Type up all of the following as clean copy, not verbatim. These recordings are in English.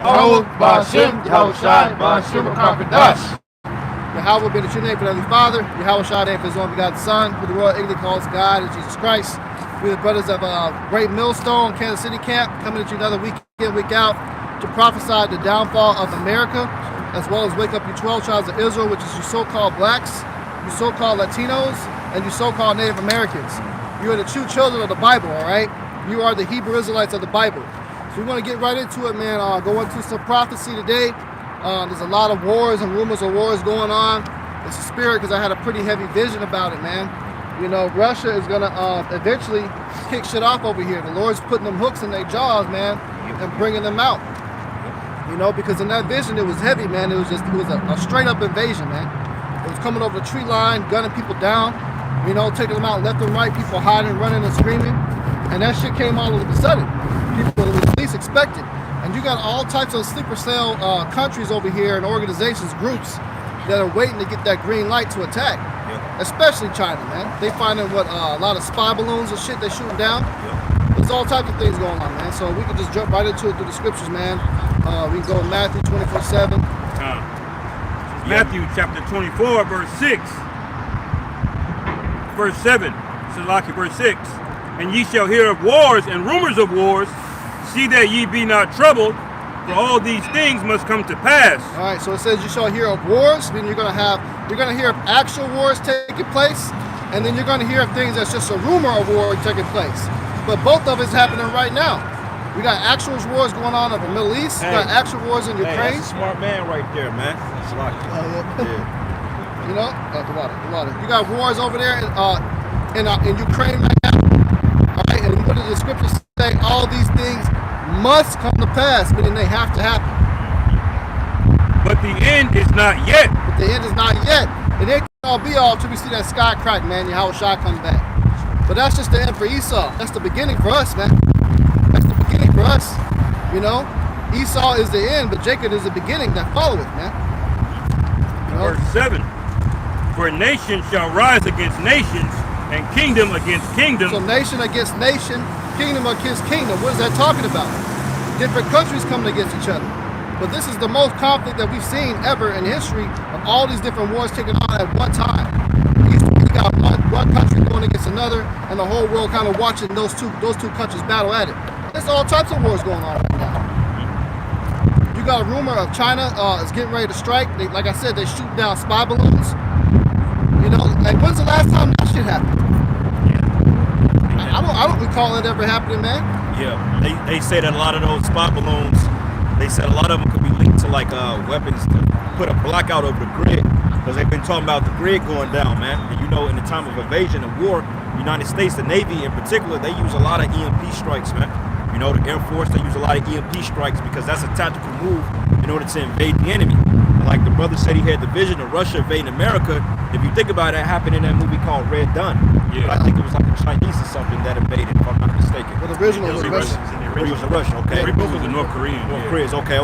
Yahweh Ba'Shem, Yahweh Shai, Ba'Shem Kakadash. Yahweh be the true name for the Heavenly Father. Yahweh Shai name for His only begotten Son, who the world ignorantly calls God and Jesus Christ. We're the brothers of Great Millstone, Kansas City Camp, coming at you another week in, week out, to prophesy the downfall of America, as well as wake up you 12 tribes of Israel, which is you so-called blacks, you so-called Latinos, and you so-called Native Americans. You are the true children of the Bible, all right? You are the Hebrew Israelites of the Bible. So we want to get right into it, man. Go into some prophecy today. There's a lot of wars and rumors of wars going on. It's a spirit because I had a pretty heavy vision about it, man. You know, Russia is going to eventually kick shit off over here. The Lord's putting them hooks in their jaws, man, and bringing them out. You know, because in that vision, it was heavy, man. It was a straight up invasion, man. It was coming over the tree line, gunning people down, you know, taking them out left and right, people hiding, running and screaming. And that shit came all of a sudden. People that was least expected. And you got all types of sleeper cell countries over here and organizations, groups that are waiting to get that green light to attack. Especially China, man. They finding a lot of spy balloons and shit they shooting down. There's all types of things going on, man. So we can just jump right into it through the scriptures, man. We can go to Matthew 24:7. Matthew chapter 24, verse 6. Verse 7. Salaki, verse 6. And ye shall hear of wars and rumors of wars. See that ye be not troubled, for all these things must come to pass. All right, so it says you shall hear of wars, meaning you're gonna hear of actual wars taking place, and then you're gonna hear of things that's just a rumor of war taking place. But both of it's happening right now. We got actual wars going on in the Middle East. We got actual wars in Ukraine. That's a smart man right there, man. That's like You know, the water. You got wars over there in Ukraine right now. All right, and what does the scriptures say? All these things must come to pass, meaning they have to happen. But the end is not yet. But the end is not yet. It ain't gonna be all till we see that sky crack, man. Yahweh Shai come back. But that's just the end for Esau. That's the beginning for us, man. That's the beginning for us. You know, Esau is the end, but Jacob is the beginning that followeth, man. You know? Verse 7. For nation shall rise against nations, and kingdom against kingdom. So nation against nation, kingdom against kingdom. What is that talking about? Different countries coming against each other. But this is the most conflict that we've seen ever in history of all these different wars taking on at one time. You got one country going against another, and the whole world kind of watching those two countries battle at it. There's all types of wars going on right now. You got a rumor of China is getting ready to strike. Like I said, they shoot down spy balloons. You know, like when's the last time that shit happened? I don't recall it ever happening, man. Yeah, they say that a lot of those spy balloons, they said a lot of them could be linked to like weapons to put a blackout over the grid, because they've been talking about the grid going down, man. And you know, in the time of invasion and war, United States, the Navy in particular, they use a lot of EMP strikes, man. You know, the Air Force, they use a lot of EMP strikes because that's a tactical move in order to invade the enemy. Like the brother said, he had the vision of Russia invading America. If you think about it, it happened in that movie called Red Dawn. Yeah. I think it was like the Chinese or something that invaded, if I'm not mistaken. Well, the original was Russian. It was a Russian, okay. It was the North Korean. North Koreans, okay.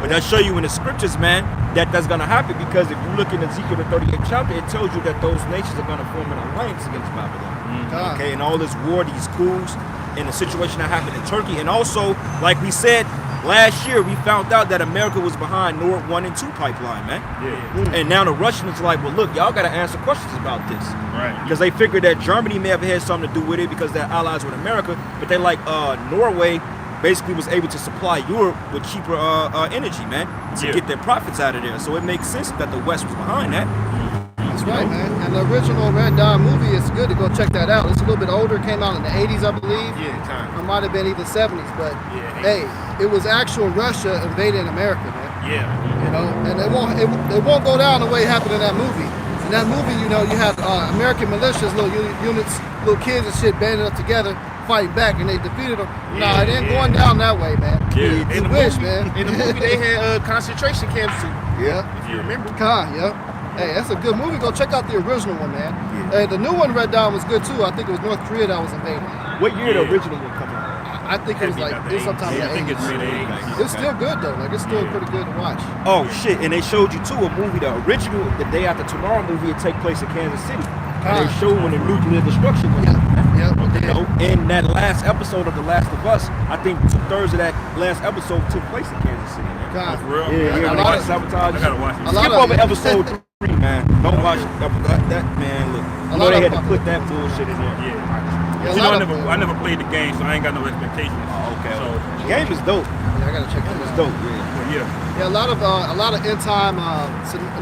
But that show you in the scriptures, man, that's going to happen, because if you look in Ezekiel the 38th chapter, it tells you that those nations are going to form an alliance against Babylon. Okay, and all this war, these coups, and the situation that happened in Turkey. And also, like we said, last year we found out that America was behind Nord 1 and 2 pipeline, man. And now the Russians are like, well, look, y'all got to answer questions about this. Right. Because they figured that Germany may have had something to do with it because they're allies with America. But they like Norway basically was able to supply Europe with cheaper energy, man, to get their profits out of there. So it makes sense that the West was behind that. That's right, man. And the original Red Dawn movie is good to go check that out. It's a little bit older. It came out in the 80s, I believe. Yeah, it might have been even 70s, but hey, it was actual Russia invading America, man. Yeah. You know, and it won't go down the way it happened in that movie. In that movie, you know, you had American militias, little units, little kids and shit banded up together, fighting back, and they defeated them. Nah, it ain't going down that way, man. Yeah. You wish, man. In the movie, they had concentration camps too. Yeah. If you remember. Hey, that's a good movie. Go check out the original one, man. Hey, the new one, Red Dawn, was good too. I think it was North Korea that was invading. What year the original one come out? I think it was like sometime in the 80s. I think it's mid-80s. It's still good though. Like it's still pretty good to watch. Oh shit! And they showed you too a movie, the original, the Day After Tomorrow movie. It take place in Kansas City. And they showed when the nuclear destruction was. You know, in that last episode of The Last of Us, I think 2/3 of that last episode took place in Kansas City. God. For real? Yeah, I yeah. gotta When they watch got it. sabotage. I gotta watch it. A lot Skip of- over episode 3, man. Don't watch that, man. Look, you know lot they of had to fucking- put that bullshit in there. Yeah. Yeah, a You lot know, of- I never played the game, so I ain't got no expectations. Oh, okay. So, The game is dope. Yeah, I gotta check It that was out. dope. Yeah. but yeah. Yeah, a lot of end time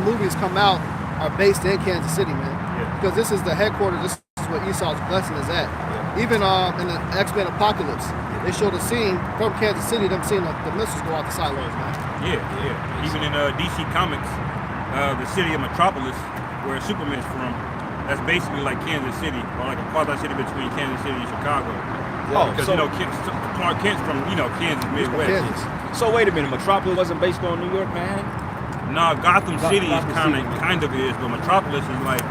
movies come out are based in Kansas City, man. Yeah. Because this is the headquarters. This is where Esau's blessing is at. Even in the X-Men Apocalypse, they showed a scene from Kansas City, them seeing the missiles go out the silos, man. Yeah. Even in DC Comics, the city of Metropolis, where Superman's from, that's basically like Kansas City, or like a quasi-city between Kansas City and Chicago. Oh, Because, so, Clark Kent's from, Kansas, Midwest. Kansas. so wait a minute. Metropolis wasn't based on New York, man. No, Gotham City is Gotham City. kind of is, but Metropolis is like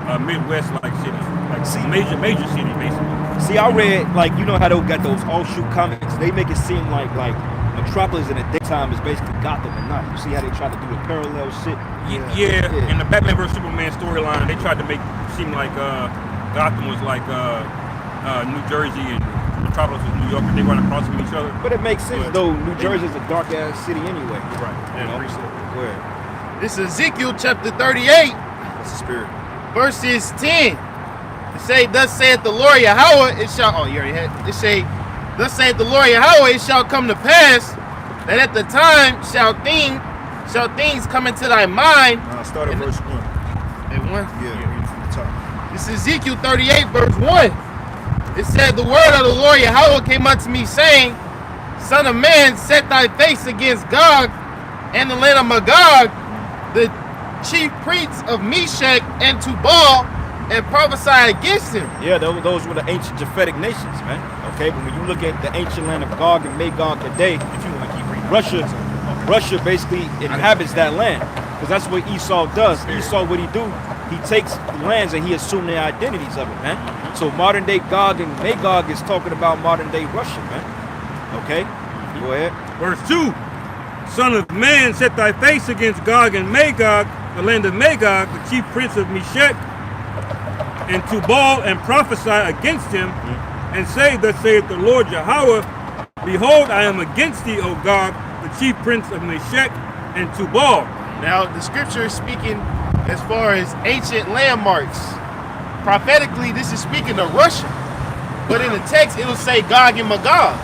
a Midwest-like city. Like See- major city, basically. See, I read how they got those offshoot comics. They make it seem like Metropolis in the daytime is basically Gotham at night. You see how they try to do the parallel shit? Yeah, in the Batman vs Superman storyline, they tried to make it seem like Gotham was like New Jersey and Metropolis was New York, and they run across from each other. But it makes sense But- though. New Jersey's a dark ass city anyway. Right. You know? Go ahead. This is Ezekiel chapter 38, That's the spirit. verses 10. It say, thus saith the Lord Yahweh, it shall, oh, you already had, it say, thus saith the Lord Yahweh, it shall come to pass, that at the time shall things come into thy mind. Start at And- verse 1. And one, Yeah, read from the top. this is Ezekiel 38, verse 1. It said, the word of the Lord Yahweh came unto me, saying, Son of man, set thy face against Gog and the land of Magog, the chief priests of Meshach and Tubal, and prophesy against him. Yeah, those were the ancient Japhetic nations, man. Okay, but when you look at the ancient land of Gog and Magog today, if you want to keep reading, Russia basically inhabits that land, because that's what Esau does. Esau, what he do? He takes the lands and he assumes the identities of it, man. So modern day Gog and Magog is talking about modern day Russia, man. Okay, go ahead. Verse 2, Son of man, set thy face against Gog and Magog, the land of Magog, the chief prince of Meshach, and Tubal, and prophesy against him, and say, thus saith the Lord Yahweh, behold, I am against thee, O Gog, the chief prince of Meshach and Tubal. Now, the scripture is speaking as far as ancient landmarks. Prophetically, this is speaking of Russia. But in the text, it'll say Gog and Magog.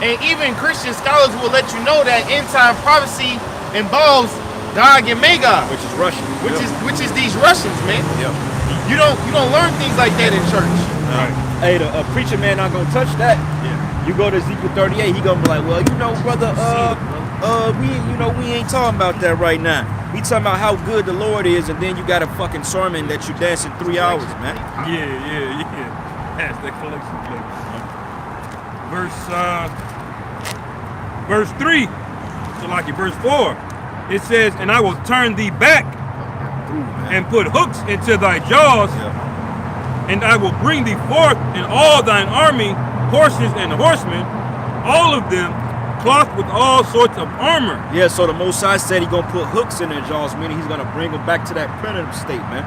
And even Christian scholars will let you know that end time prophecy involves Gog and Magog, Which is Russia. which is these Russians, man. Yep. You don't learn things like that in church. Hey, the preacher man not gonna touch that. Yeah. You go to Ezekiel 38, he gonna be like, well, brother, we ain't talking about that right now. We talking about how good the Lord is, and then you got a fucking sermon that you dance in 3 hours, man. Yeah. That's that collection plate. Verse 3, so like verse 4, it says, and I will turn thee back and put hooks into thy jaws, and I will bring thee forth in all thine army, horses and horsemen, all of them clothed with all sorts of armor. Yeah, so the Most High said he gonna put hooks in their jaws, meaning he's gonna bring them back to that primitive state, man.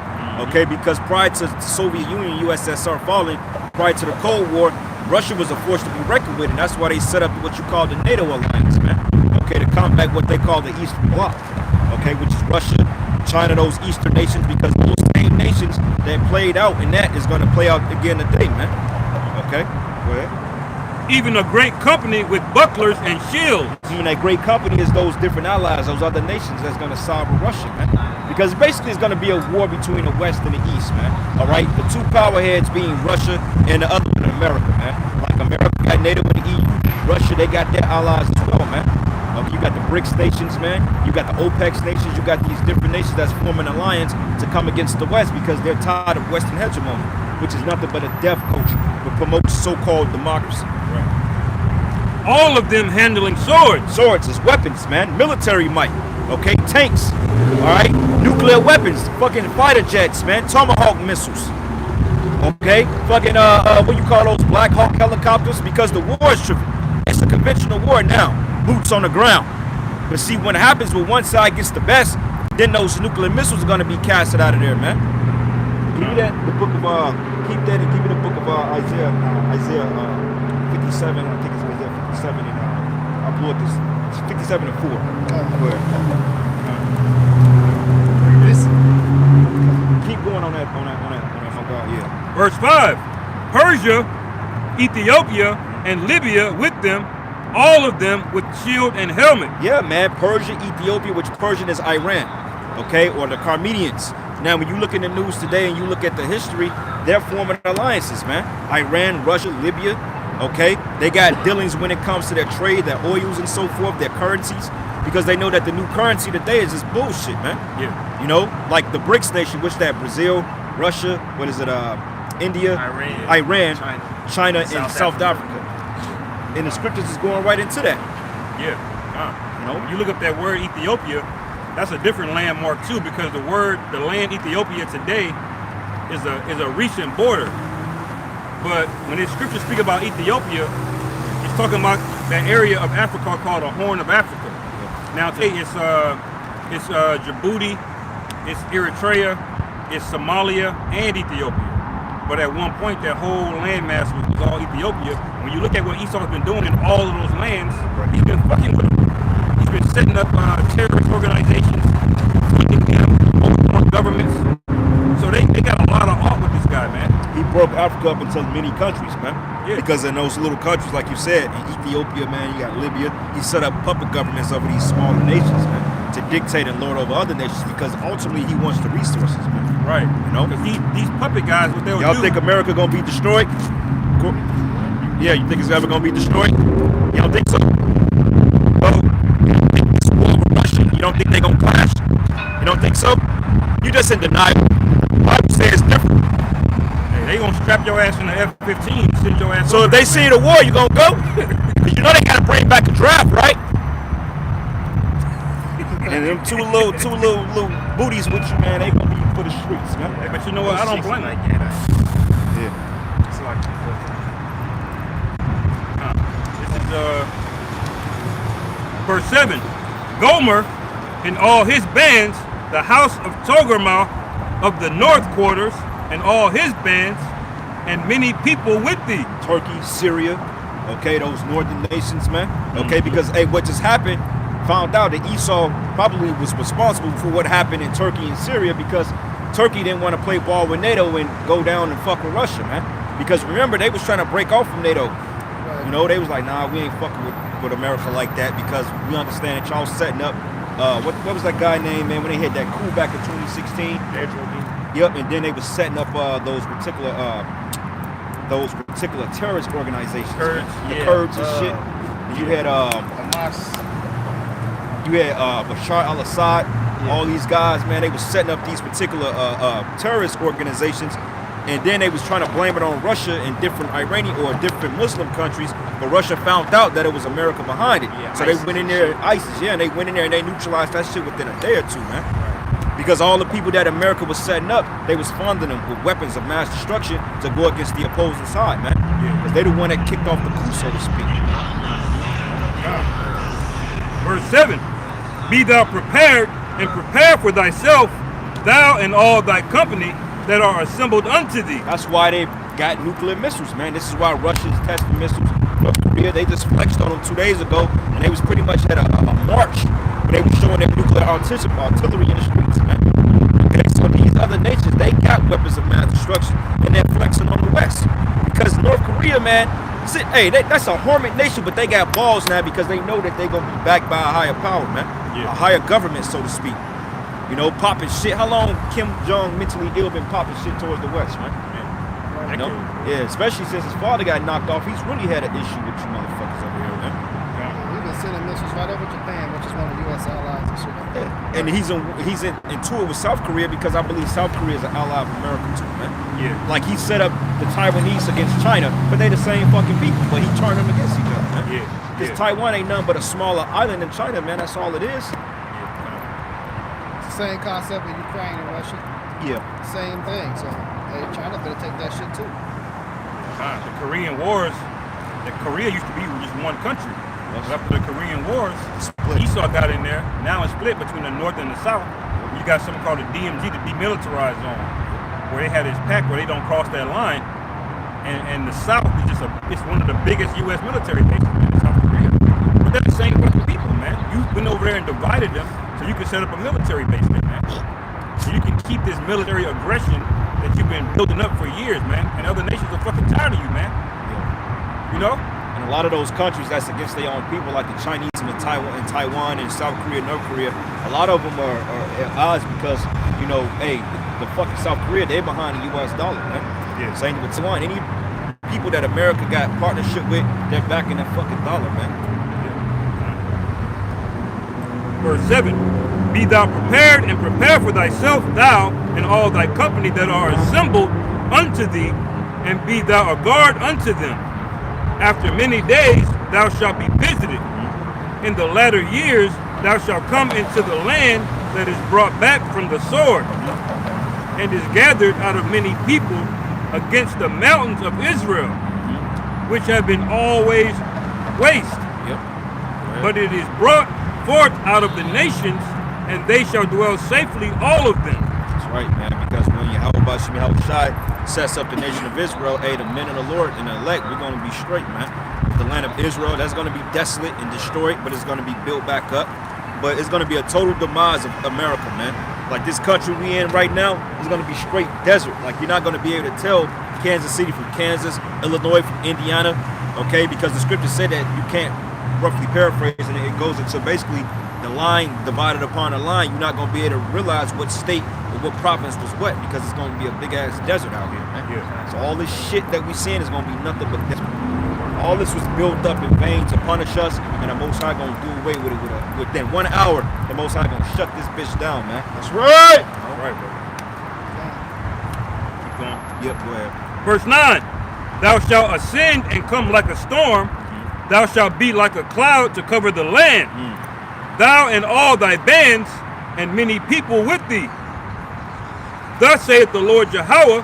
Okay, because prior to the Soviet Union, USSR falling, prior to the Cold War, Russia was a force to be reckoned with, and that's why they set up what you call the NATO alliance, man. Okay, to combat what they call the Eastern Bloc. Okay, which is Russia, China, those Eastern nations, because those same nations that played out in that is gonna play out again today, man. Okay, go ahead. Even a great company with bucklers and shields. Even that great company is those different allies, those other nations that's going to side with Russia, man. Because basically it's going to be a war between the West and the East, man. All right? The two power heads being Russia and the other one, America, man. Like America got NATO with the EU. Russia, they got their allies as well, man. You got the BRICS nations, man. You got the OPEC nations. You got these different nations that's forming an alliance to come against the West because they're tired of Western hegemony, which is nothing but a death culture that promotes so-called democracy. All of them handling swords. Swords is weapons, man. Military might. Okay, tanks. All right, nuclear weapons. Fucking fighter jets, man. Tomahawk missiles. Okay, fucking what you call those Black Hawk helicopters? Because the war is trivial. It's a conventional war now. Boots on the ground. But see, when it happens when one side gets the best, then those nuclear missiles are gonna be casted out of there, man. Give me that, the book of keep that and give me the book of Isaiah 57. I think it's Isaiah 57 and I blew up this. It's 7-4. Where? This, Keep going on that, my God, yeah. Verse 5, Persia, Ethiopia, and Libya with them, all of them with shield and helmet. Yeah, man, Persia, Ethiopia, which Persian is Iran, okay, or the Carmenians. Now, when you look in the news today and you look at the history, they're forming alliances, man. Iran, Russia, Libya, okay? They got dealings when it comes to their trade, their oils and so forth, their currencies, because they know that the new currency today is just bullshit, man. Yeah. You know, like the BRICS nation, which that Brazil, Russia, what is it, India, Iran, China, and South Africa. And the scriptures is going right into that. Yeah. You know? When you look up that word Ethiopia, that's a different landmark too, because the land Ethiopia today is a recent border. But when the scriptures speak about Ethiopia, it's talking about that area of Africa called the Horn of Africa. Now today it's Djibouti, it's Eritrea, it's Somalia, and Ethiopia. But at one point, that whole landmass was all Ethiopia. When you look at what Esau's been doing in all of those lands, he's been fucking with them. He's been setting up terrorist organizations, feeding them, on governments. So they got a lot of art with this guy, man. He broke Africa up into many countries, man. Yeah. Because in those little countries, like you said, in Ethiopia, man, you got Libya. He set up puppet governments over these smaller nations, man, to dictate and lord over other nations, because ultimately he wants the resources, man. Right. You know? Because these puppet guys, what they'll do. Y'all think America gonna be destroyed? Yeah, you think it's ever gonna be destroyed? You don't think so? Well, you don't think this war with Russia, you don't think they gonna clash? You don't think so? You just in denial. I would say it's different. Hey, they gonna strap your ass in the F-15, send your ass. So over if they there, see the war, you gonna go? Because you know they gotta bring back a draft, right? And them two little booties with you, man, they gonna be for the streets, man. Hey, but you know what? I don't blame them. Yeah. it's like This is verse 7. Gomer and all his bands, the house of Togarmah of the north quarters, and all his bands, and many people with thee. Turkey, Syria, okay, those northern nations, man. Okay, because hey, what just happened? Found out that Esau probably was responsible for what happened in Turkey and Syria, because Turkey didn't want to play ball with NATO and go down and fuck with Russia, man. Because remember, they was trying to break off from NATO. You know, they was like, nah, we ain't fucking with America like that, because we understand that y'all setting up. What was that guy name, man? When they had that coup back in 2016. Yep, and then they was setting up those particular terrorist organizations, Kurds, the yeah. Kurds and shit. And you had Hamas. Bashar al-Assad, all these guys, man, they was setting up these particular terrorist organizations, and then they was trying to blame it on Russia and different Iranian or different Muslim countries, but Russia found out that it was America behind it. Yeah, so ISIS. they went in there, ISIS, yeah, and they went in there and they neutralized that shit within a day or two, man. Because all the people that America was setting up, they was funding them with weapons of mass destruction to go against the opposing side, man. Because they the one that kicked off the coup, so to speak. Verse 7. Be thou prepared, and prepare for thyself, thou and all thy company that are assembled unto thee. That's why they got nuclear missiles, man. This is why Russia's testing missiles. North Korea, they just flexed on them 2 days ago, and they was pretty much at a march. But they were showing their nuclear artillery in the streets, man. Okay, so these other nations, they got weapons of mass destruction, and they're flexing on the West. Because North Korea, man, that's a hermit nation, but they got balls now because they know that they're going to be backed by a higher power, man. Yeah. A higher government, so to speak. You know, popping shit. How long Kim Jong mentally ill been popping shit towards the West, man? You know? Yeah, especially since his father got knocked off. He's really had an issue with you motherfuckers over here, man. We've been sending missiles right over Japan, which is one of the U.S. allies and shit like that. Yeah. And he's in tour with South Korea because I believe South Korea is an ally of America too, man. Yeah. Like he set up the Taiwanese against China, but they the same fucking people, but he turned them against each other, man. Yeah. Because Taiwan ain't nothing but a smaller island in China, man. That's all it is. It's the same concept with Ukraine and Russia. Yeah. Same thing. So, hey, China better take that shit too. The Korean Wars, Korea used to be just one country. But after the Korean Wars, Split. Esau got in there. Now it's split between the North and the South. You got something called the DMZ, the Demilitarized Zone, where they had this pact where they don't cross that line. And the South is just it's one of the biggest U.S. military bases in South Korea. But they're the same fucking people, man. and divided them so you can set up a military base there, man. So you can keep this military aggression that you've been building up for years, man. And other nations are fucking tired of you, man. Yeah. You know? And a lot of those countries that's against their own people, like the Chinese and the Taiwan and South Korea, North Korea, a lot of them are at odds because, you know, hey, the fucking South Korea, they're behind the US dollar, man. Yeah. Same with Taiwan. Any people that America got partnership with, they're backing that fucking dollar, man. Verse 7, be thou prepared and prepare for thyself, thou and all thy company that are assembled unto thee, and be thou a guard unto them. After many days thou shalt be visited. In the latter years thou shalt come into the land that is brought back from the sword, and is gathered out of many people against the mountains of Israel, which have been always waste. Yep. But it is brought forth out of the nations, and they shall dwell safely, all of them. That's right, man, because when Yahweh Shai sets up the nation of Israel, hey, the men of the Lord and the elect, we're going to be straight, man. The land of Israel, that's going to be desolate and destroyed, but it's going to be built back up. But it's going to be a total demise of America, man. Like this country we in right now is going to be straight desert. Like you're not going to be able to tell Kansas City from Kansas, Illinois from Indiana, okay? Because the scripture said that you can't, roughly paraphrase, and it goes into basically the line divided upon a line. You're not going to be able to realize what state or what province was what because it's going to be a big ass desert out here, man. Yeah. So all this shit that we seeing is going to be nothing but desert. All this was built up in vain to punish us, and the Most High gonna do away with it within 1 hour. The Most High gonna shut this bitch down, man. That's right. All right, bro. Keep going. Yep, go ahead. Verse 9, thou shalt ascend and come like a storm, thou shalt be like a cloud to cover the land, thou and all thy bands, and many people with thee. Thus saith the Lord Yahweh,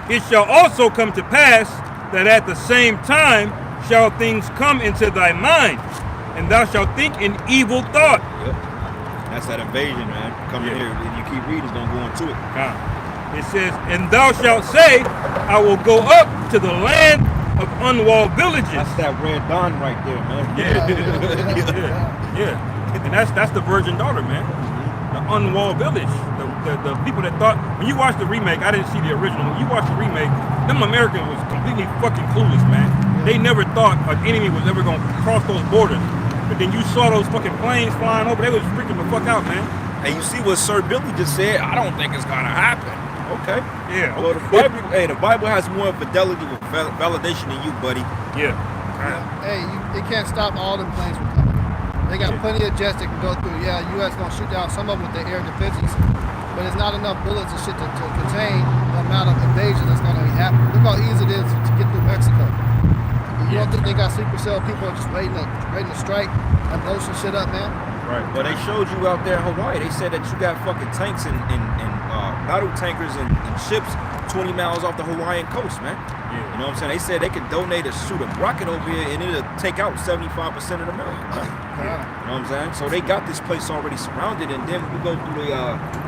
it shall also come to pass that at the same time shall things come into thy mind, and thou shalt think an evil thought. Yep. That's that invasion, man. Coming here, and you keep reading, it's gonna go into it. It says, and thou shalt say, I will go up to the land of unwalled villages. That's that red dawn right there, man. Yeah. And that's the virgin daughter, man. The unwalled village. The people that thought, when you watch the remake, I didn't see the original. When you watch the remake, them Americans was completely fucking clueless, man. They never thought an enemy was ever gonna cross those borders. But then you saw those fucking planes flying over, they was freaking the fuck out, man. And you see what Sir Billy just said, I don't think it's gonna happen. Okay. Yeah. Well, the Bible has more fidelity with validation than you, buddy. Yeah. Hey, they can't stop all them planes from coming. They got plenty of jets that can go through. Yeah, U.S. gonna shoot down some of them with their air defenses, but it's not enough bullets and shit to contain the amount of invasion that's gonna be happening. Look how easy it is to get through Mexico. You don't think they got sleeper cell people just waiting to strike and blow some shit up, man? Right. Well, they showed you out there in Hawaii. They said that you got fucking tanks and battle tankers and ships 20 miles off the Hawaiian coast, man. Yeah. You know what I'm saying? They said they could donate or shoot a rocket over here and it'll take out 75% of America, man. You know what I'm saying? So they got this place already surrounded, and then we go through the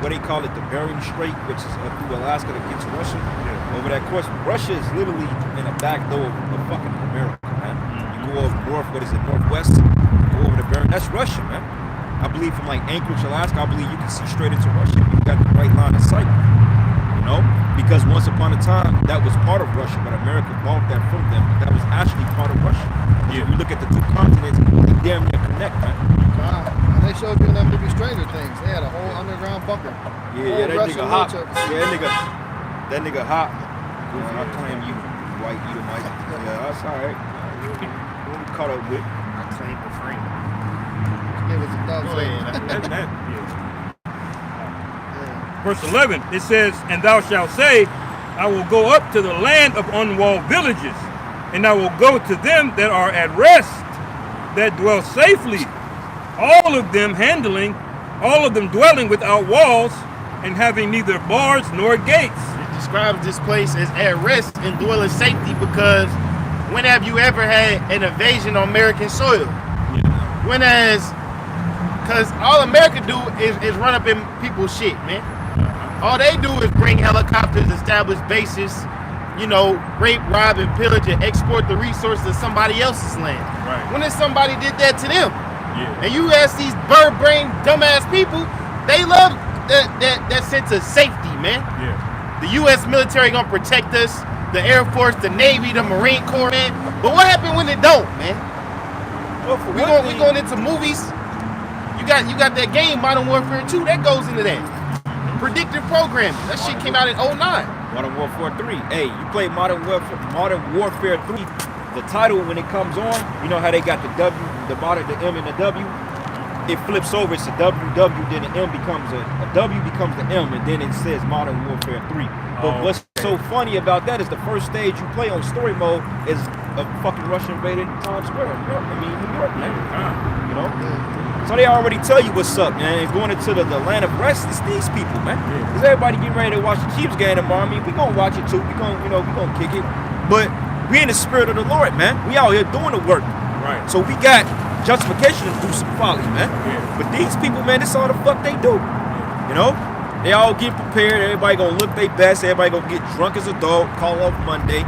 what they call it, the Bering Strait, which is through Alaska to get to Russia. Yeah. Over that course, Russia is literally in the back door of fucking America, man. You go up north, what is it, northwest? Go over to Bering. That's Russia, man. I believe from like Anchorage, Alaska, I believe you can see straight into Russia. You got the right line of sight, you know? Because once upon a time, that was part of Russia, but America bought that from them. That was actually part of Russia. Yeah. If you look at the two continents, they damn near connect, man. And they showed you in them movie Stranger Things. They had a whole underground bunker. Yeah, that nigga hot. That nigga hot. I claim you, white Edomite. Yeah, that's all right. What we caught up with? I claim the frame. It was a dub. Verse 11, it says, and thou shalt say, I will go up to the land of unwalled villages, and I will go to them that are at rest, that dwell safely, all of them dwelling without walls, and having neither bars nor gates. It describes this place as at rest and dwelling safety because when have you ever had an invasion on American soil? Because all America do is run up in people's shit, man. All they do is bring helicopters, establish bases, you know, rape, rob, and pillage and export the resources of somebody else's land. Right. When if somebody did that to them? Yeah. And you ask these bird brain dumbass people, they love that sense of safety, man. Yeah. The U.S. military gonna protect us, the Air Force, the Navy, the Marine Corps, man. But what happened when it don't, man? Well, for We one going thing- into movies. You got that game Modern Warfare 2 that goes into that. Predictive programming. That shit came out in 09. Modern Warfare 3. Hey, you play Modern Warfare 3. The title, when it comes on, you know how they got the W, the M and the W? It flips over, it's a WW, then the M becomes a W becomes the M, and then it says Modern Warfare 3. But what's so funny about that is the first stage you play on story mode is a fucking Russian invaded Times Square. New York, man. You know? So they already tell you what's up, man. And going into the land of rest, it's these people, man. Because everybody getting ready to watch the Chiefs game tomorrow. I mean, we gonna watch it too. We gonna kick it. But we in the spirit of the Lord, man. We out here doing the work. Right. So we got justification to do some folly, man. Yeah. But these people, man, this all the fuck they do. You know? They all get prepared. Everybody gonna look their best. Everybody gonna get drunk as a dog. Call off Monday.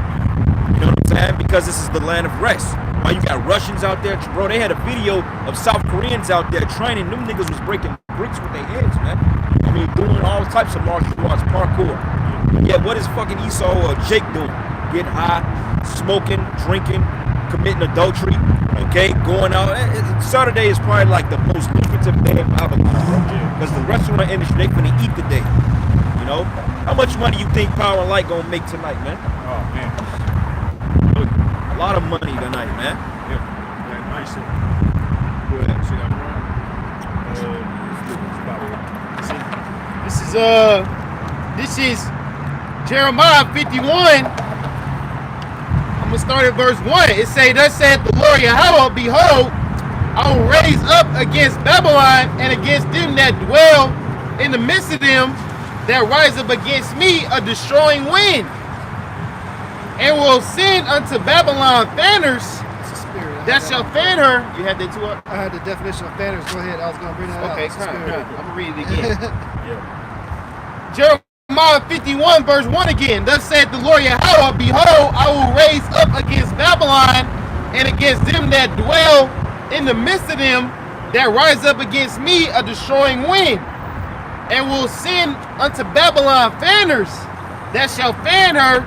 You know what I'm saying? Because this is the land of rest. Why you got Russians out there? Bro, they had a video of South Koreans out there training. Them niggas was breaking bricks with their heads, man. I mean, doing all types of martial arts, parkour. Yeah, what is fucking Esau or Jake doing? Getting high, smoking, drinking, committing adultery, okay? Going out. Saturday is probably like the most lucrative day of Babylon, bro. Because the restaurant industry, they finna eat today. You know? How much money you think Power and Light gonna make tonight, man? Oh man. A lot of money tonight, man. Yeah. That nice shit. Go ahead. See that wrong? This is Jeremiah 51. I'm gonna start at verse 1. It say, thus saith the Lord Yahweh, behold, I will raise up against Babylon and against them that dwell in the midst of them that rise up against me a destroying wind, and will send unto Babylon fanners It's a spirit. that shall fan her. You had that too up? I had the definition of fanners. Go ahead. I was going to bring that out. Okay, It's a kind. spirit. I'm gonna read it again. Yeah. Jeremiah 51 verse 1 again. Thus saith the Lord Yahweh, behold, I will raise up against Babylon and against them that dwell in the midst of them that rise up against me a destroying wind, and will send unto Babylon fanners that shall fan her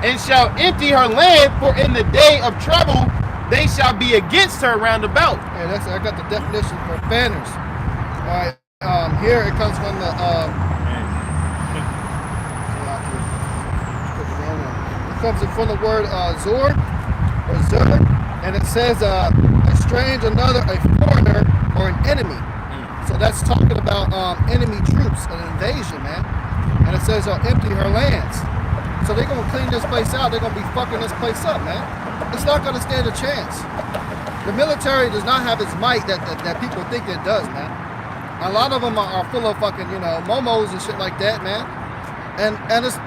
and shall empty her land, for in the day of trouble they shall be against her round about. Hey, I got the definition for fanners. All right. Here it comes from the. It comes from the word Zor or Zur, and it says a strange, another, a foreigner, or an enemy. So that's talking about enemy troops, an invasion, man. And it says empty her lands. So they're gonna clean this place out. They're gonna be fucking this place up, man. It's not gonna stand a chance. The military does not have its might that people think it does, man. A lot of them are full of fucking, momos and shit like that, man. And it's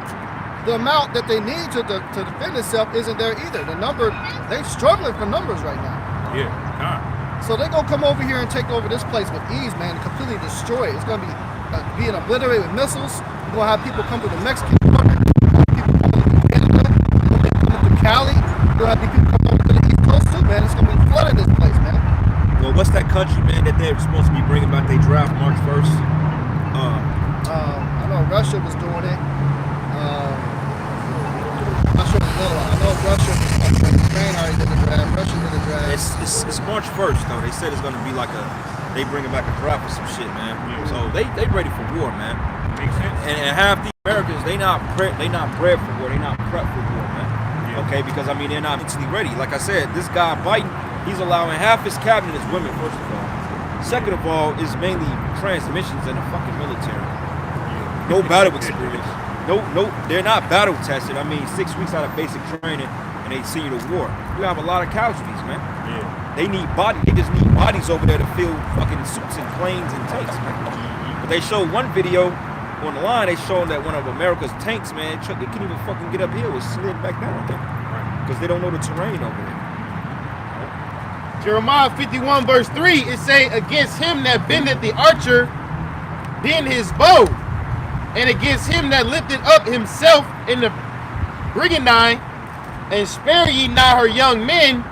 the amount that they need to defend itself isn't there either. The number, they're struggling for numbers right now. Yeah. So they're gonna come over here and take over this place with ease, man, and completely destroy it. It's gonna be being obliterated with missiles. You're gonna have people come through the Mexican border, people coming through Canada, coming through Cali. You're gonna have people coming over to the East Coast too, man. It's gonna be flooding this place, man. Well, what's that country, man, that they're supposed to be bringing back their draft March 1st? I know Russia was doing it. I'm not sure the other one. I know Russia was Ukraine already did the draft. Russia did the draft. It's March 1st, though. They said it's going to be like they bringing back a draft or some shit, man. So they ready for war, man. Makes sense. And half the Americans, they not bred for war. They not prepped for war, man. Yeah. Okay, because, I mean, they're not mentally ready. Like I said, this guy Biden, he's allowing half his cabinet is women, first of all. Second of all, is mainly transmissions in the fucking military. No battle experience. No, they're not battle tested. I mean, 6 weeks out of basic training, and they send you to war. You have a lot of casualties, man. Yeah. They need bodies. They just need bodies over there to fill fucking suits and planes and tanks, man. But they showed one video on the line. They showing that one of America's tanks, man, they couldn't even fucking get uphill. It slid back down because they don't know the terrain over there. Jeremiah 51 verse 3, it say, against him that bendeth the archer, bend his bow, and against him that lifted up himself in the brigandine, and spare ye not her young men,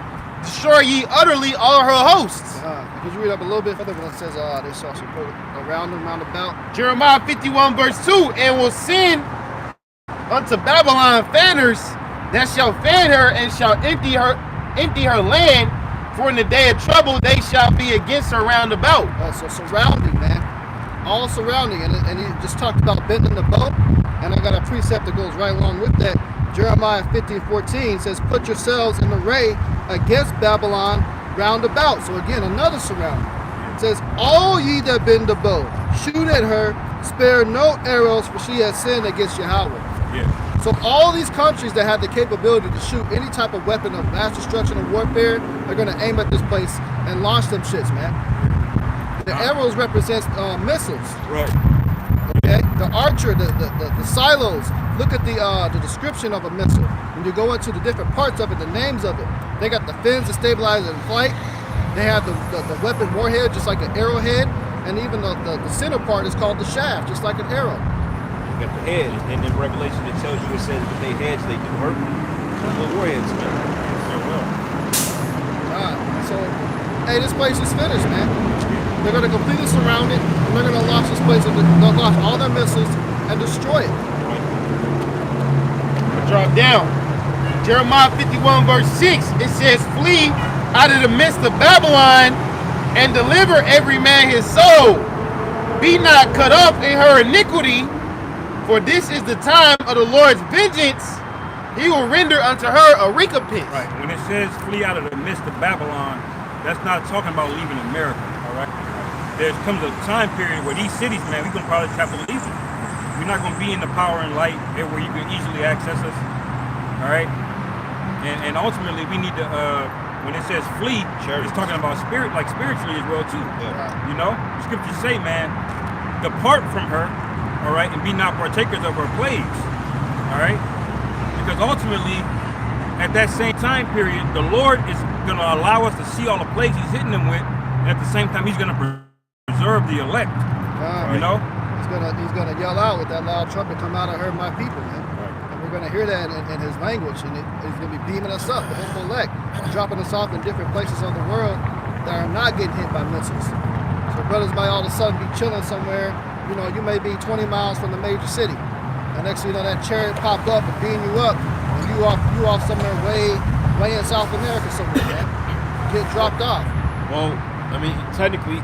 destroy ye utterly all her hosts. Could you read up a little bit further when it says they shall go around and round about? Jeremiah 51 verse 2, and will send unto Babylon fanners that shall fan her and shall empty her land, for in the day of trouble they shall be against her round about. So surrounding, man. All surrounding. And he just talked about bending the bow. And I got a precept that goes right along with that. Jeremiah 15:14 says, put yourselves in array against Babylon round about. So again, another surrounding. It says, all ye that bend the bow, shoot at her, spare no arrows, for she has sinned against Yahweh. Yeah. So all these countries that have the capability to shoot any type of weapon of mass destruction or warfare are going to aim at this place and launch them shits, man. The arrows represents missiles. Right. Okay. The archer, the silos. Look at the description of a missile. When you go into the different parts of it, the names of it. They got the fins to stabilize it in flight. They have the weapon warhead, just like an arrowhead, and even the center part is called the shaft, just like an arrow. You got the head, and in Revelation it tells you, it says with their heads they do hurt. The warheads, man. So, hey, this place is finished, man. They're going to completely surround it, and they're going to launch this place, and they'll launch all their missiles and destroy it. Drop down. Jeremiah 51 verse 6, it says, flee out of the midst of Babylon and deliver every man his soul. Be not cut off in her iniquity, for this is the time of the Lord's vengeance. He will render unto her a recompense. Right. When it says flee out of the midst of Babylon, that's not talking about leaving America, all right? There comes a time period where these cities, man, we're going to probably have to leave them. We're not going to be in the power and light where you can easily access us, all right? And ultimately, we need to, when it says flee, it's talking about spirit, like spiritually as well, too. Yeah. You know? The scriptures say, man, depart from her, all right, and be not partakers of her plagues, all right? Because ultimately, at that same time period, the Lord is going to allow us to see all the plagues he's hitting them with, and at the same time, he's going to preserve the elect, you know? He's gonna yell out with that loud trumpet, come out, I heard my people, man. And we're gonna hear that in his language, and he's gonna be beaming us up, the whole elect, dropping us off in different places of the world that are not getting hit by missiles. So brothers might all of a sudden be chilling somewhere, you know, you may be 20 miles from the major city. And next thing you know, that chariot pop up and beam you up, and you off somewhere way in South America somewhere, man. Get dropped off. Well, I mean, technically,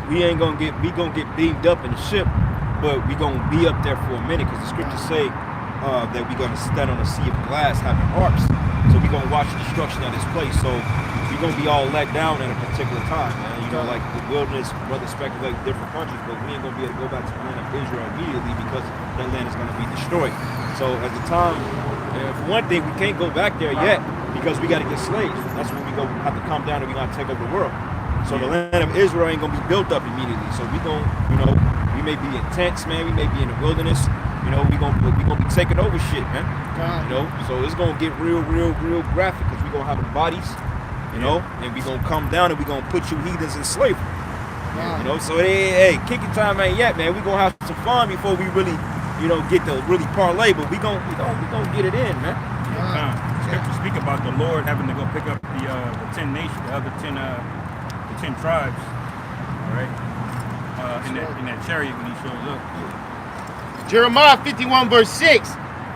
we gonna get beamed up in the ship, but we gonna be up there for a minute, because the scriptures say that we gonna stand on a sea of glass having harps. So we gonna watch the destruction of this place. So we gonna be all let down at a particular time, man. You know, like the wilderness, brothers speculate different countries, but we ain't gonna be able to go back to the land of Israel immediately, because that land is gonna be destroyed. So at the time, for one thing, we can't go back there yet, because we gotta get slaves. That's when we have to come down and we gotta take over the world. So the land of Israel ain't gonna be built up immediately. So we gonna, you know, we may be in tents, man. We may be in the wilderness. You know, we gonna be taking over shit, man. You know, so it's gonna get real graphic, because we gonna have the bodies, you know, and we gonna come down and we gonna put you heathens in slavery. You know, so hey, kicking time ain't yet, man. We gonna have some fun before we really, you know, get to really parlay. But we gonna get it in, man. Scriptures speak about the Lord having to go pick up the 10 nations, the other 10 tribes, all right, in that chariot when he shows up. Jeremiah 51 verse 6,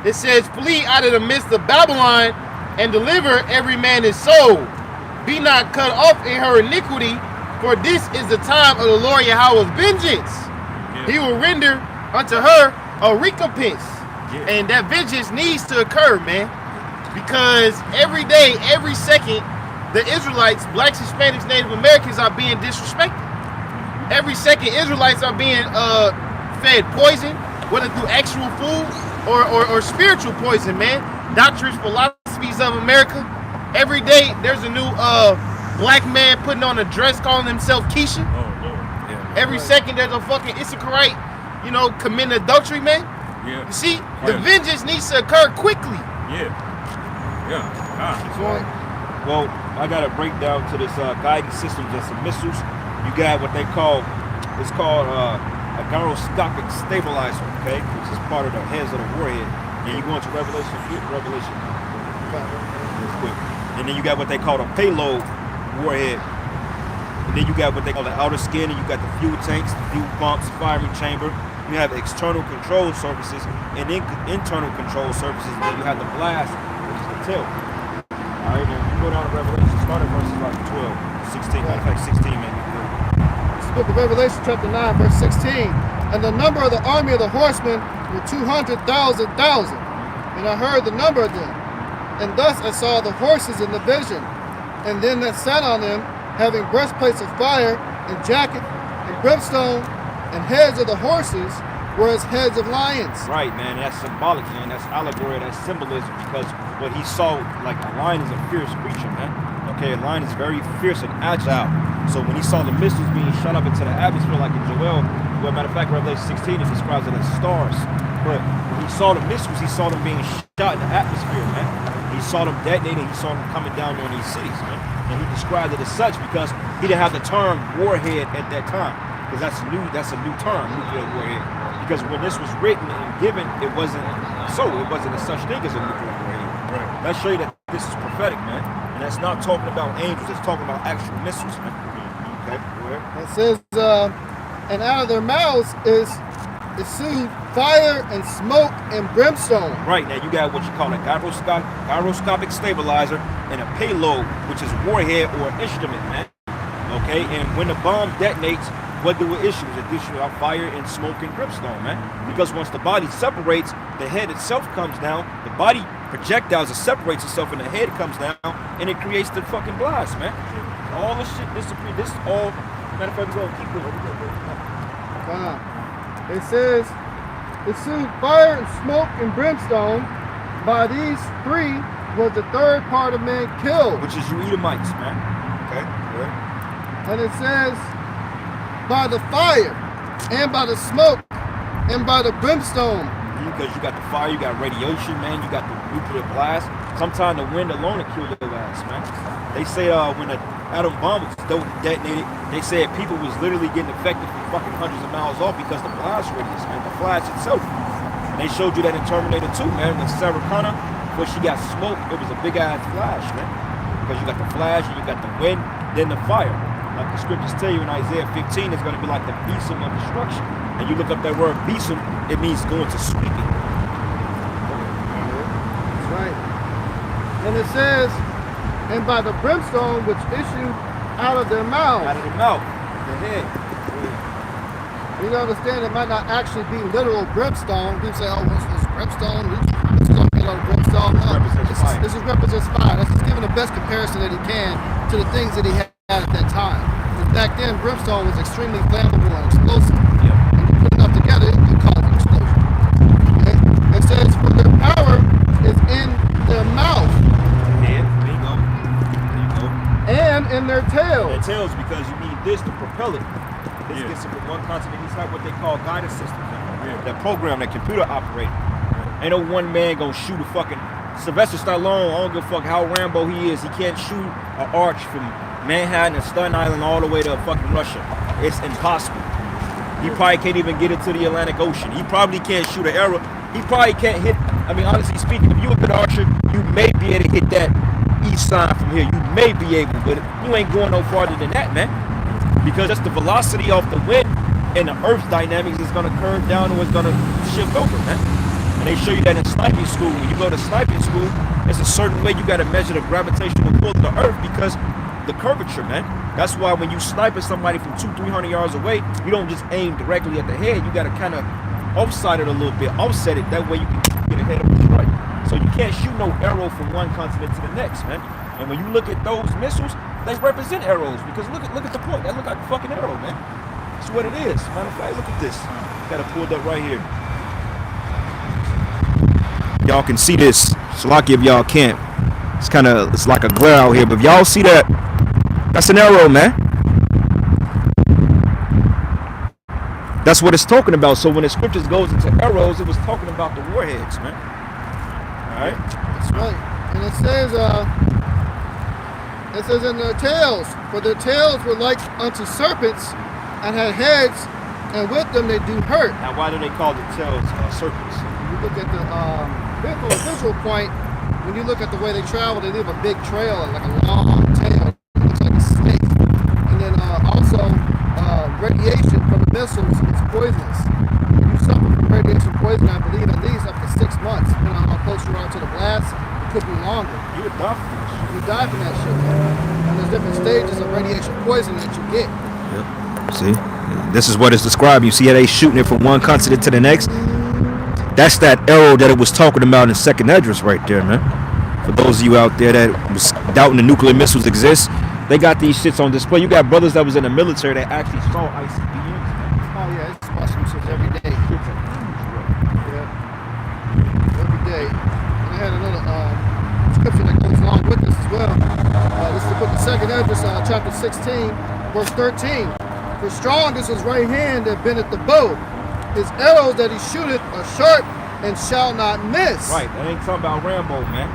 it says, flee out of the midst of Babylon and deliver every man his soul. Be not cut off in her iniquity, for this is the time of the Lord Yahweh's vengeance. He will render unto her a recompense. And that vengeance needs to occur, man, because every day, every second, the Israelites, blacks, Hispanics, Native Americans are being disrespected. Every second, Israelites are being fed poison, whether through actual food or spiritual poison, man. Doctrines, philosophies of America. Every day, there's a new black man putting on a dress calling himself Keisha. Oh, Lord. Yeah. Every second, there's a fucking Issacharite, you know, committing adultery, man. Yeah. You see, the vengeance needs to occur quickly. Yeah. Well, I got a breakdown to this guidance systems and some missiles. You got what they call, it's called a gyroscopic stabilizer, okay, which is part of the heads of the warhead. And you go into Revelation, real quick. And then you got what they call a payload warhead. And then you got what they call the outer skin, and you got the fuel tanks, the fuel pumps, firing chamber. You have external control surfaces and internal control surfaces. And then you have the blast, which is the tilt. All right, now you go down to Revelation, start at verses like 12, 16, matter of fact 16 maybe. This book of Revelation chapter 9 verse 16. And the number of the army of the horsemen were 200,000. And I heard the number of them. And thus I saw the horses in the vision. And them that sat on them, having breastplates of fire, and jacket, and brimstone, and heads of the horses were as heads of lions. Right, man. That's symbolic, man. That's allegory. That's symbolism. Because what he saw, like a lion is a fierce creature, man. Okay, a lion is very fierce and agile. So when he saw the missiles being shot up into the atmosphere, like in Joel, well, matter of fact, Revelation 16, it describes it as stars. But when he saw the missiles, he saw them being shot in the atmosphere, man. He saw them detonating. He saw them coming down on these cities, man. And he described it as such because he didn't have the term warhead at that time. Because that's a new term, nuclear warhead. Because when this was written and given, it wasn't a such thing as a nuclear warhead. Right. Let's show you that this is prophetic, man. And that's not talking about angels, it's talking about actual missiles, man. Okay, go ahead. It says, and out of their mouths is issued fire and smoke and brimstone. Right, now you got what you call a gyroscopic stabilizer and a payload, which is warhead or instrument, man. Okay, and when the bomb detonates, what do it issue? It issues out fire and smoke and brimstone, man. Because once the body separates, the head itself comes down, the body projectiles, it separates itself and the head comes down, and it creates the fucking blast, man. All this shit disappears. This all, matter of fact, we're gonna keep going. It says, issued fire and smoke and brimstone. By these three was the third part of men killed. Which is you Edomites, man. Okay, good. And it says, by the fire, and by the smoke, and by the brimstone. Because you got the fire, you got radiation, man, you got the nuclear blast. Sometimes the wind alone will kill your ass, man. They say when the atom bomb was detonated, they said people was literally getting affected from fucking hundreds of miles off because the blast radius, man, the flash itself. And they showed you that in Terminator 2, man, when Sarah Connor, when she got smoked, it was a big ass flash, man. Because you got the flash, and you got the wind, then the fire. Like the scriptures tell you in Isaiah 15, it's going to be like the besom of destruction. And you look up that word besom, it means going to sweeping. That's right. And it says, and by the brimstone which issued out of their mouths. Out of the mouth, the head. Yeah. You understand it might not actually be literal brimstone. People say, oh, what's this brimstone? It's going to be like brimstone. No, this represents fire. That's just giving the best comparison that he can to the things that he had at that time. Because back then, brimstone was extremely flammable and explosive. Yep. And you put enough together, it could cause an explosion. Okay? It says, for their power is in their mouth. Head, there you go. There you go. And in their tails. Their tails, because you need this to propel it. This Yeah. gets it from one continent. These have what they call guidance systems. Yeah. That program, that computer operated. Ain't no one man gonna shoot a fucking Sylvester Stallone. I don't give a fuck how Rambo he is. He can't shoot an arch from Manhattan and Staten Island all the way to fucking Russia. It's impossible. He probably can't even get it to the Atlantic Ocean. He probably can't shoot an arrow. He probably can't hit. I mean, honestly speaking, if you're a good archer, you may be able to hit that east side from here. You may be able, but you ain't going no farther than that, man. Because that's the velocity off the wind and the Earth's dynamics is gonna curve down or it's gonna shift over, man. And they show you that in sniping school. When you go to sniping school, it's a certain way you gotta measure the gravitational pull of the Earth because the curvature, man. That's why when you snipe at somebody from 200-300 yards away, you don't just aim directly at the head. You gotta kind of offside it a little bit, offset it. That way you can get ahead of the strike. So you can't shoot no arrow from one continent to the next, man. And when you look at those missiles, they represent arrows because look at the point. That look like a fucking arrow, man. That's what it is. Matter of fact, look at this. Got it pulled up right here. Y'all can see this. Salaki if y'all can't. It's like a glare out here, but if y'all see that, that's an arrow, man. That's what it's talking about. So when the scriptures goes into arrows, it was talking about the warheads, man. All right. That's right. And it says in their tails, for their tails were like unto serpents and had heads, and with them they do hurt. Now, why do they call the tails serpents? You look at the from a visual point, when you look at the way they travel, they leave a big trail, like a long tail. It looks like a snake. And then missiles is poisonous. You suffer from radiation poisoning, I believe, at least up to 6 months, depending on how close you are to the blast. It could be longer. You would die from this. You die from that shit, man. And there's different stages of radiation poisoning that you get. Yep. See, this is what it's described. You see how they shooting it from one continent to the next. That's that arrow that it was talking about in Second Esdras right there, man. For those of you out there that was doubting the nuclear missiles exist, they got these shits on display. You got brothers that was in the military that actually saw ICBMs. Oh yeah, it's watching shit every day. Yeah, every day. And I had another scripture that goes along with this as well. This is the book of Second Esdras, chapter 16, verse 13. For strong is his right hand that bendeth the bow. His arrows that he shooteth are sharp and shall not miss. Right, that ain't talking about Rambo, man.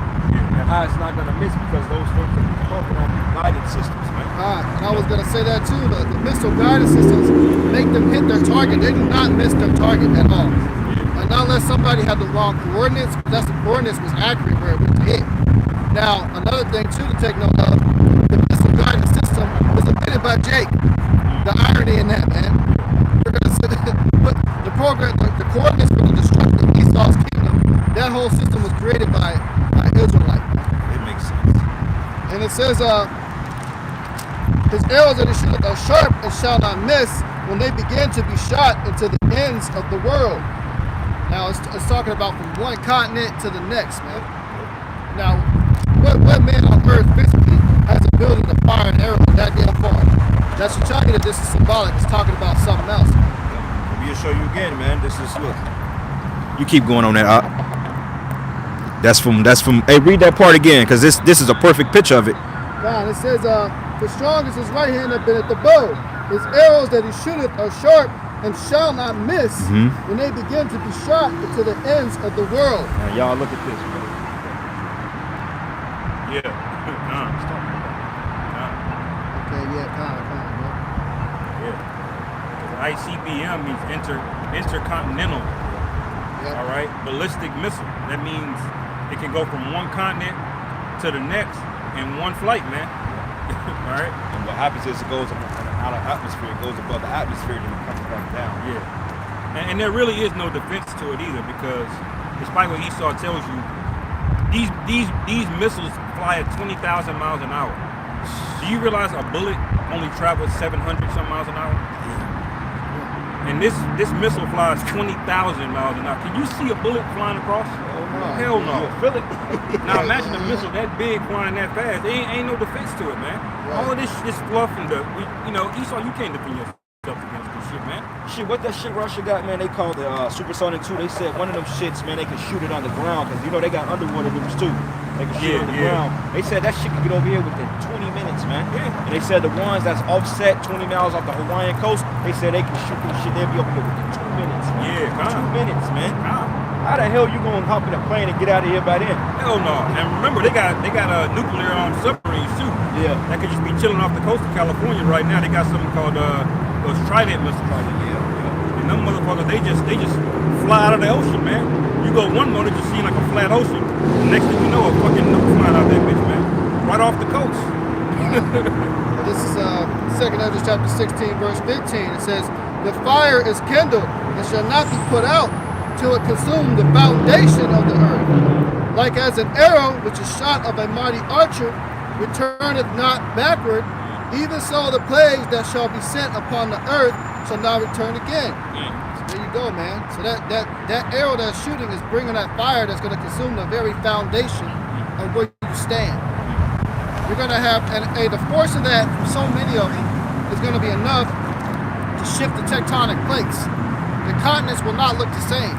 And how it's not gonna miss because those things are talking on guidance systems, man. And I was gonna say that too. The missile guidance systems make them hit their target. They do not miss their target at all. And not unless somebody had the wrong coordinates, but that's the coordinates was accurate where it went to hit. Now, another thing too to take note of, the missile guidance system was invented by Jake. The irony in that, man. You're gonna say but the program, the coordinates for the destruction of Esau's kingdom, that whole system was created by Israelite. It makes sense. And it says, his arrows that he shooteth are sharp and shall not miss when they begin to be shot into the ends of the world. Now it's talking about from one continent to the next, man. Now, what man on earth physically has the ability to fire an arrow that damn far? That should tell you that this is symbolic. It's talking about something else. We'll show you again, man. This is look. You keep going on that. That's from. Hey, read that part again, because this is a perfect picture of it. God, it says, the strong is his right hand that bendeth the bow. His arrows that he shooteth are sharp and shall not miss when they begin to be shot into the ends of the world. Now, y'all look at this, man. Yeah. Okay, yeah, kind of, Yeah. ICBM means intercontinental. yeah. All right, ballistic missile. That means it can go from one continent to the next in one flight, man. All right. And what happens is it goes out of atmosphere, it goes above the atmosphere, then it comes back down. Yeah. And there really is no defense to it either, because despite what Esau tells you, these missiles fly at 20,000 miles an hour. Do you realize a bullet only travels 700 some miles an hour? And this missile flies 20,000 miles an hour. Can you see a bullet flying across? Hell no. You'll feel it. Now imagine a missile that big flying that fast. There ain't no defense to it, man. Right. All of this fluff and Esau, you can't defend yourself against this shit, man. Shit, what that shit Russia got, man, they called the Supersonic 2. They said one of them shits, man, they can shoot it on the ground, because, they got underwater nukes, too. They can shoot it on the ground. They said that shit can get over here within 20 minutes, man. Yeah. And they said the ones that's offset 20 miles off the Hawaiian coast, they said they can shoot this shit, they'll be over here within 2 minutes, man. Yeah, 2 minutes, man. Calm. How the hell you gonna hop in a plane and get out of here by then? Hell no. And remember, they got nuclear submarines too. Yeah. That could just be chilling off the coast of California right now. They got something called those Trident missiles. And them motherfuckers, they just fly out of the ocean, man. You go one moment, just seem like a flat ocean. The next thing you know, a fucking nuke flying out that bitch, man. Right off the coast. This is 2 Esdras chapter 16, verse 15. It says, the fire is kindled and shall not be put out till it consume the foundation of the earth. Like as an arrow which is shot of a mighty archer returneth not backward, even so the plagues that shall be sent upon the earth shall not return again. So there you go, man. So that arrow that's shooting is bringing that fire that's going to consume the very foundation of where you stand. You're going to have, and the force of that, from so many of them, is going to be enough to shift the tectonic plates. The continents will not look the same.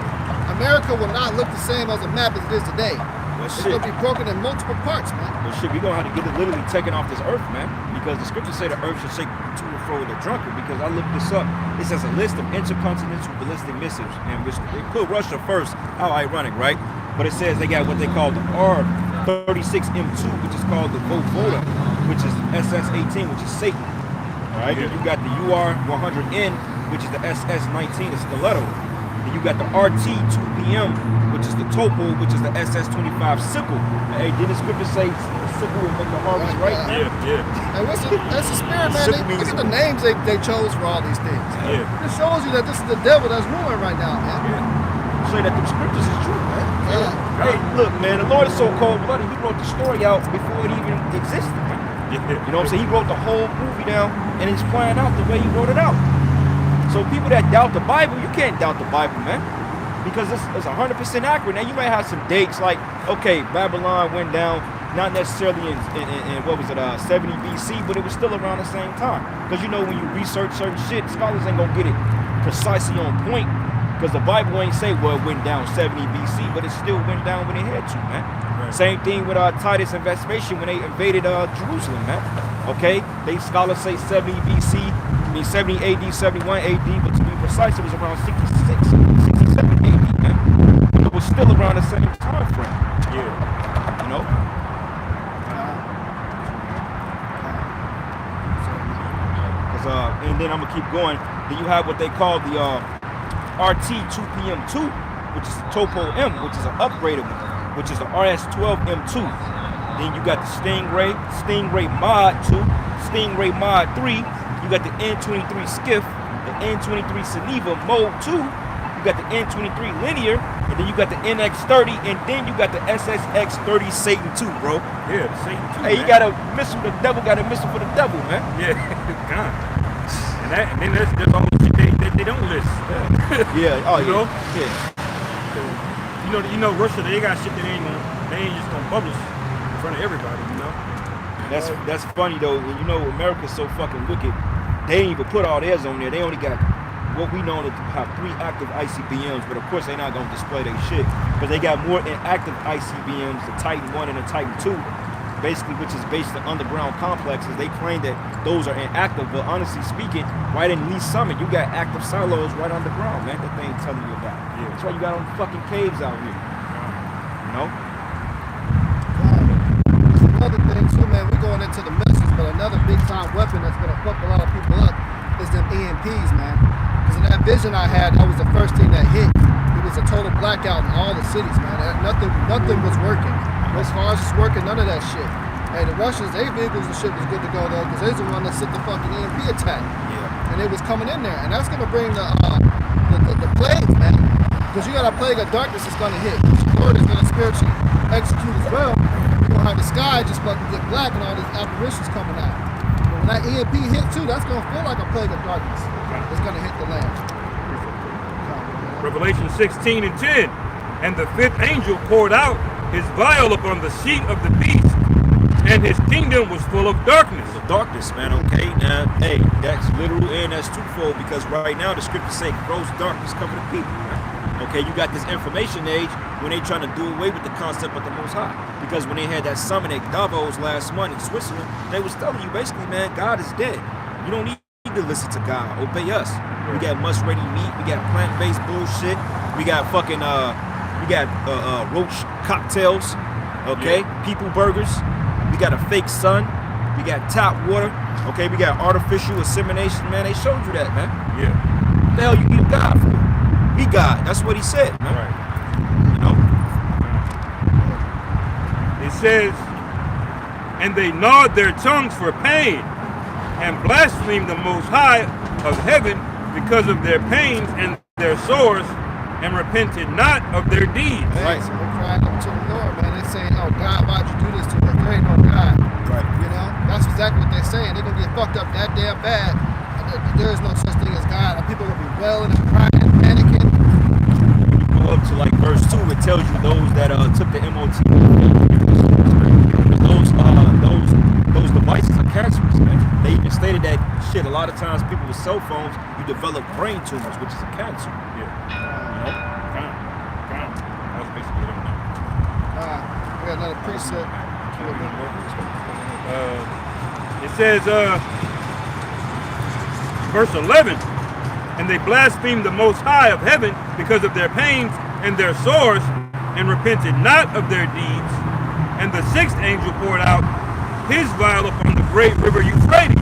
America will not look the same as a map as it is today. Well, It's shit. going to be broken in multiple parts, man. Well, shit, we gonna have to get it literally taken off this earth, man. Because the scriptures say the earth should shake to and fro with the drunkard. Because I looked this up. It says a list of intercontinental ballistic missiles, and which they put Russia first. How ironic, right? But it says they got what they call the R-36M2, which is called the Voivode, which is SS-18, which is Satan. All right, Yeah. and you got the UR-100N, which is the SS-19, the Stiletto. Then you got the RT-2PM, which is the Topo, which is the SS-25 sickle. Hey, did the scripture say the sickle will make the harvest right? Yeah. Hey, that's the spirit, man. Look at the names they chose for all these things. Yeah. It shows you that this is the devil that's ruling right now, man. Say that the scriptures is true, man. Yeah. Hey, look, man, the Lord is so cold-blooded. He wrote the story out before it even existed, man. You know what I'm saying? He wrote the whole movie down, and it's playing out the way he wrote it out. So people that doubt the Bible, you can't doubt the Bible, man, because it's 100% accurate. Now you might have some dates like, okay, Babylon went down, not necessarily in what was it, 70 BC, but it was still around the same time. Because you know when you research certain shit, scholars ain't gonna get it precisely on point. Because the Bible ain't say, well, it went down 70 BC, but it still went down when it had to, man. Right. Same thing with Titus and Vespasian when they invaded Jerusalem, man. Okay, they scholars say 70 BC, I mean 70 AD, 71 AD, but to be precise, it was around 66, 67 AD, man. It was still around the same time frame. Yeah. You know? And then I'm gonna keep going. Then you have what they call the RT-2PM2, which is the Topo M, which is an upgraded one, which is the RS-12M2. Then you got the Stingray Mod 2, Stingray Mod 3. You got the N23 Skiff, the N23 Geneva Mode 2. You got the N23 Linear, and then you got the NX30, and then you got the SSX30 Satan 2, bro. Yeah, Satan 2. Hey, you got a missile for the devil, got a missile for the devil, man. Yeah, God. And then that's all the shit they don't list. Yeah, oh you know? Yeah. You know, Russia, they got shit that they ain't just gonna publish in front of everybody, you know? That's funny though. You know, America's so fucking wicked. They ain't even put all theirs on there. They only got what we know to have 3 active ICBMs, but of course they're not gonna display their shit. But they got more inactive ICBMs, the Titan 1 and the Titan 2. Basically, which is based on underground complexes. They claim that those are inactive, but honestly speaking, right in Lee Summit, you got active silos right underground, man, that they ain't telling you about. Yeah. That's why you got them fucking caves out here. You know? Another thing too, man, we're going into the missiles, but another big time weapon that's gonna fuck a lot of people up is them EMPs, man. Because in that vision I had, that was the first thing that hit. It was a total blackout in all the cities, man. Nothing was working. As far as it's working, none of that shit. Hey, the Russians, their vehicles and shit was good to go though, because they're the one that sent the fucking EMP attack. Yeah. And it was coming in there, and that's gonna bring the plagues, man. Because you got a plague of darkness that's gonna hit. The Lord is gonna spiritually execute as well. You're gonna have the sky just fucking get black and all these apparitions coming out. But when that EMP hit too, that's gonna feel like a plague of darkness. It's gonna hit the land. Revelation 16 and 10. And the 5th angel poured out his vial upon the seat of the beast, and his kingdom was full of darkness. The darkness, man, okay? Now, hey, that's literal and that's twofold, because right now the scriptures say gross darkness cover the people, man. Okay, you got this information age when they trying to do away with the concept of the Most High. Because when they had that summit at Davos last month in Switzerland, they was telling you basically, man, God is dead. You don't need to listen to God. Obey us. We got must-ready meat. We got plant-based bullshit. We got fucking roach cocktails, okay? Yeah. People burgers. We got a fake sun. We got tap water, okay? We got artificial insemination, man. They showed you that, man. Yeah. What the hell you need God for? Be God. That's what he said, man. Right. You know? It says, and they gnawed their tongues for pain and blasphemed the Most High of heaven because of their pains and their sores, and repented not of their deeds. Right. So they're crying up to the Lord, man. They're saying, oh God, why'd you do this to us? There ain't no God. Right. You know? That's exactly what they're saying. They're gonna get fucked up that damn bad. There is no such thing as God. People are gonna be wailing and crying and panicking. You go up to like verse 2, it tells you those that took the MOT. Those devices are cancerous, man. They even stated that shit. A lot of times, people with cell phones, you develop brain tumors, which is a cancer. Yeah. You know? That was basically what I'm doing. We got another preset. It says, verse 11, and they blasphemed the Most High of heaven because of their pains and their sores, and repented not of their deeds. And the 6th angel poured out his vial upon the great river Euphrates,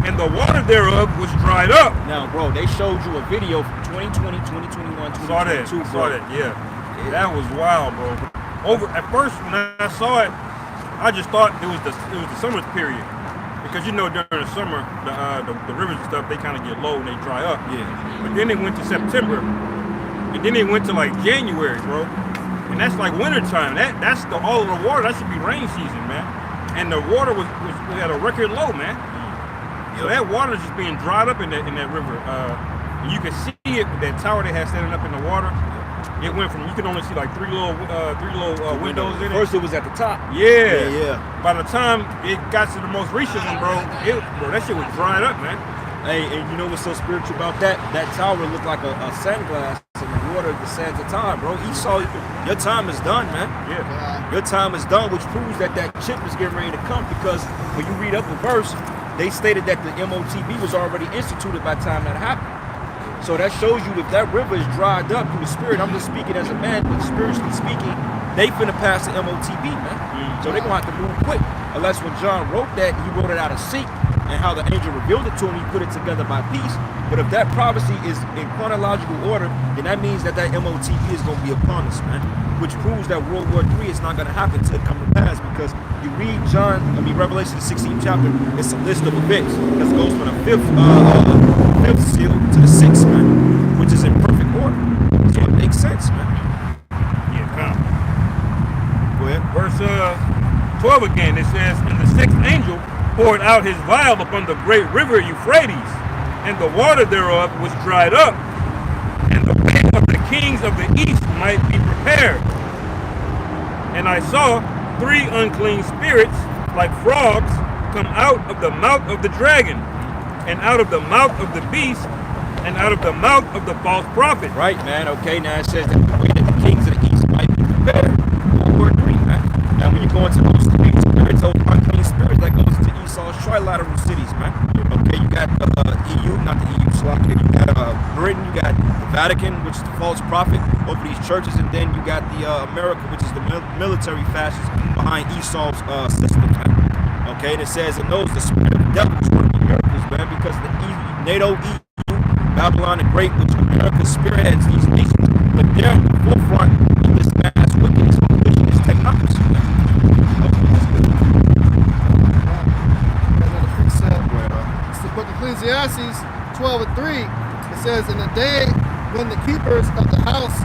and the water thereof was dried up. Now, bro, they showed you a video from 2020, 2021, 2022, Saw that, yeah. That was wild, bro. At first when I saw it, I just thought it was the summer period, because you know during the summer the rivers and stuff, they kind of get low and they dry up. Yeah. But then it went to September, and then it went to like January, bro. And that's like winter time. That's all of the water. That should be rain season, man. And the water was at a record low, man. So that water is just being dried up in that river. And you can see it with that tower they had standing up in the water. It went from, you can only see like three little windows in it. First it was at the top. Yeah. By the time it got to the most recent one, bro, that shit was dried up, man. Hey, and you know what's so spiritual about that? That tower looked like a sandglass in the water, the sands of time, bro. Esau, your time is done, man. Yeah. Your time is done, which proves that chip is getting ready to come, because when you read up the verse, they stated that the MOTB was already instituted by the time that happened. So that shows you if that river is dried up through the spirit, I'm just speaking as a man, but spiritually speaking, they finna pass the MOTB, man. So they're gonna have to move quick. Unless when John wrote that, he wrote it out of sync, and how the angel revealed it to him, he put it together by piece. But if that prophecy is in chronological order, then that means that MOTB is gonna be upon us, man. Which proves that World War III is not gonna happen till it come to pass, because you read Revelation 16th chapter, it's a list of events. Because it goes from the fifth seal to the sixth, man, which is in perfect order. So it makes sense, man. Yeah, come. Go ahead. Verse 12 again, it says, and the sixth angel poured out his vial upon the great river Euphrates, and the water thereof was dried up, and the way of the kings of the east might be prepared. And I saw 3 unclean spirits like frogs come out of the mouth of the dragon, and out of the mouth of the beast, and out of the mouth of the false prophet. Right, man. Okay, now it says that the way that the kings of the east might be prepared. World War III, man. Now when you go into those unclean spirits, that goes to Esau's trilateral cities, man. Okay, you got EU, not the EU, Slovakia. You got Britain, you got the Vatican, which is the false prophet over these churches, and then you got the America, which is the military fascists behind Esau's system, man. Okay, and it says in those the spirit of the devil is working miracles, man, because the NATO, EU, Babylon the Great, which America spearheads these nations, but they're in the forefront of this mass wickedness, this technocracy. It's the book of Ecclesiastes 12:3. It says, in the day when the keepers of the house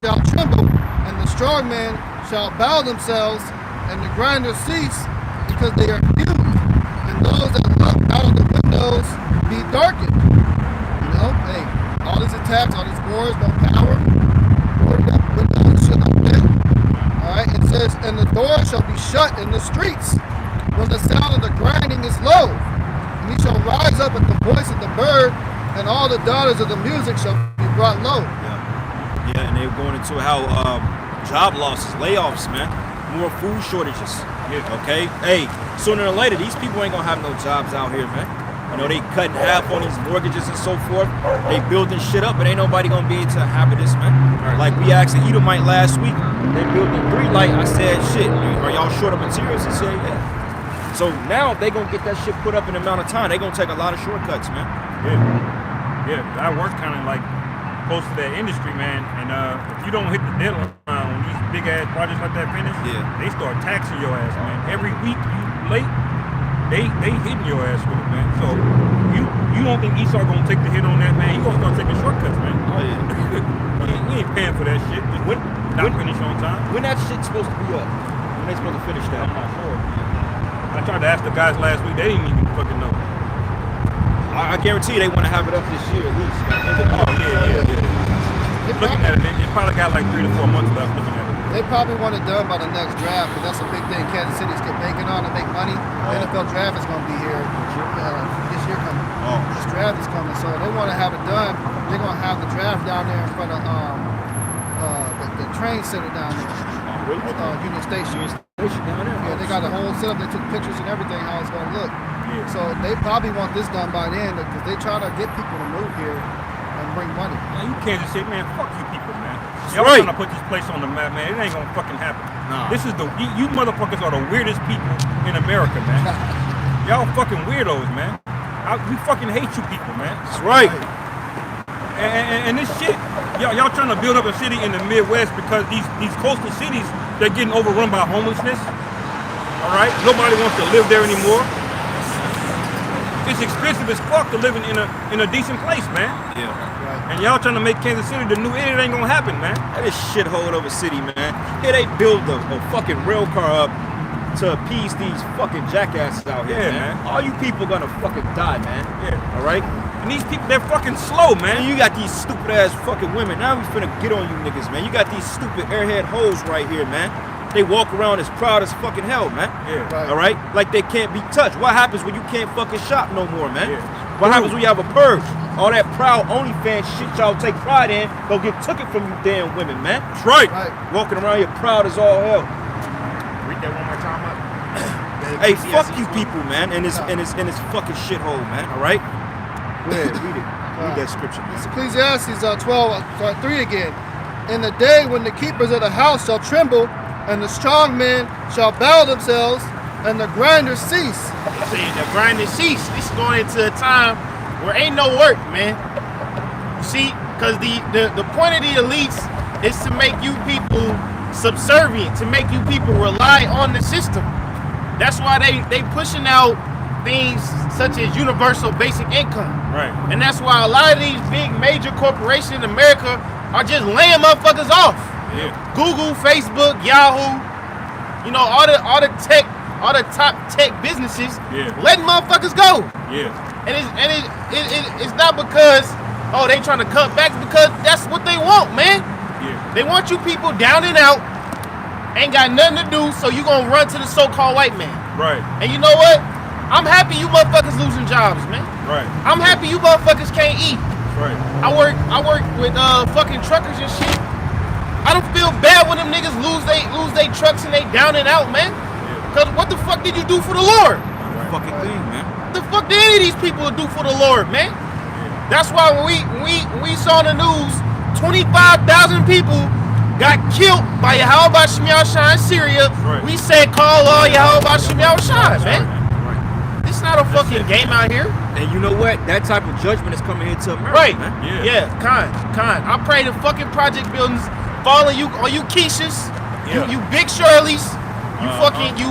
shall tremble, and the strong men shall bow themselves, and the grinders cease, because they are few, and those that look out of the windows be darkened. You know, hey, all these attacks, all these wars, no power. Windows shut up there. Alright, it says, and the door shall be shut in the streets, when the sound of the grinding is low. And he shall rise up at the voice of the bird, and all the daughters of the music shall be brought low. Yeah, and they're going into how job losses, layoffs, man, more food shortages. Yeah. Okay, hey, sooner or later, these people ain't gonna have no jobs out here, man. You know, they cutting half on these mortgages and so forth. They building shit up, but ain't nobody gonna be able to inhabit this, man. Right. Like we asked the Edomite last week, they building 3 light. I said, shit, are y'all short of materials? He said, yeah. So now they gonna get that shit put up in the amount of time. They gonna take a lot of shortcuts, man. Yeah, I work kind of like close to that industry, man. And if you don't hit the deadline when these big ass projects like that finish, they start taxing your ass, man. Every week you late, they hitting your ass with it, man. So you don't think Esau gonna take the hit on that, man? He gonna start taking shortcuts, man. Oh yeah. he ain't paying for that shit. When finish on time. When that shit's supposed to be up? When they supposed to finish that? I'm not sure. I tried to ask the guys last week. They didn't even fucking know. I guarantee you they want to have it up this year at least. Oh yeah. Looking at it, it probably got like 3 to 4 months left. Looking at it. They probably want it done by the next draft, because that's a big thing Kansas City's get banking on to make money. The NFL draft is going to be here this year coming. This draft is coming, so they want to have it done. They're going to have the draft down there in front of the train center down there. Really? Union Station. Down there. Yeah, they got the whole setup. They took pictures and everything, how it's going to look. Yeah. So they probably want this done by then, because they try to get people to move here and bring money. Man, you can't just say, man, fuck you people, man. Y'all trying to put this place on the map, man. It ain't gonna fucking happen. Nah. This is you motherfuckers are the weirdest people in America, man. Y'all fucking weirdos, man. We fucking hate you people, man. That's right. And this shit, y'all trying to build up a city in the Midwest because these coastal cities, they're getting overrun by homelessness. All right, nobody wants to live there anymore. It's expensive as fuck to live in a decent place, man. Yeah. And y'all trying to make Kansas City the new it ain't gonna happen, man. That is shithole of a city, man. Here they build a fucking rail car up to appease these fucking jackasses out here, Yeah, man. All you people gonna fucking die, man. Yeah. All right? And these people, they're fucking slow, And man. you got these stupid ass fucking women. Now we finna get on you niggas, man. You got these stupid airhead hoes right here, man. They walk around as proud as fucking hell, man. Yeah. Right. All right? Like they can't be touched. What happens when you can't fucking shop no more, man? Yeah. What happens when you have a purge? All that proud OnlyFans shit y'all take pride in, go get took it from you damn women, man. That's right. Right. Walking around here proud as all hell. Read that one more time up. Hey, fuck you people, man, and it's fucking shithole, man. All right? Go ahead, read it. Read that scripture, man. It's Ecclesiastes 12:3 again. In the day when the keepers of the house shall tremble, and the strong men shall bow themselves, and the grinders cease. They saying the grinding cease. This is going into a time where ain't no work, man. You see, because the point of the elites is to make you people subservient, to make you people rely on the system. That's why they pushing out things such as universal basic income. Right. And that's why a lot of these big major corporations in America are just laying motherfuckers off. Yeah. Google, Facebook, Yahoo, you know, all the top tech businesses, Yeah. letting motherfuckers go. Yeah. And it's not because they trying to cut back, because that's what they want, man. Yeah. They want you people down and out, ain't got nothing to do, so you gonna run to the so-called white man. Right. And you know what? I'm happy you motherfuckers losing jobs, man. Right. I'm happy you motherfuckers can't eat. Right. I work with fucking truckers and shit. I don't feel bad when them niggas lose they trucks and they down and out, man. Yeah. Cause what the fuck did you do for the Lord? Fucking thing, man. What the fuck did any of these people do for the Lord, man? That's why when we saw the news, 25,000 people got killed by Yahweh Shemiah Shai in Syria. Right. We said call all Yahweh Shemiah Shai, man. Right. It's not a fucking game out here. And you know what? That type of judgment is coming here to America, Right. man. Yeah. Kind. I pray the fucking project buildings fall on you Keishas, Yeah. you Big Shirleys, you fucking you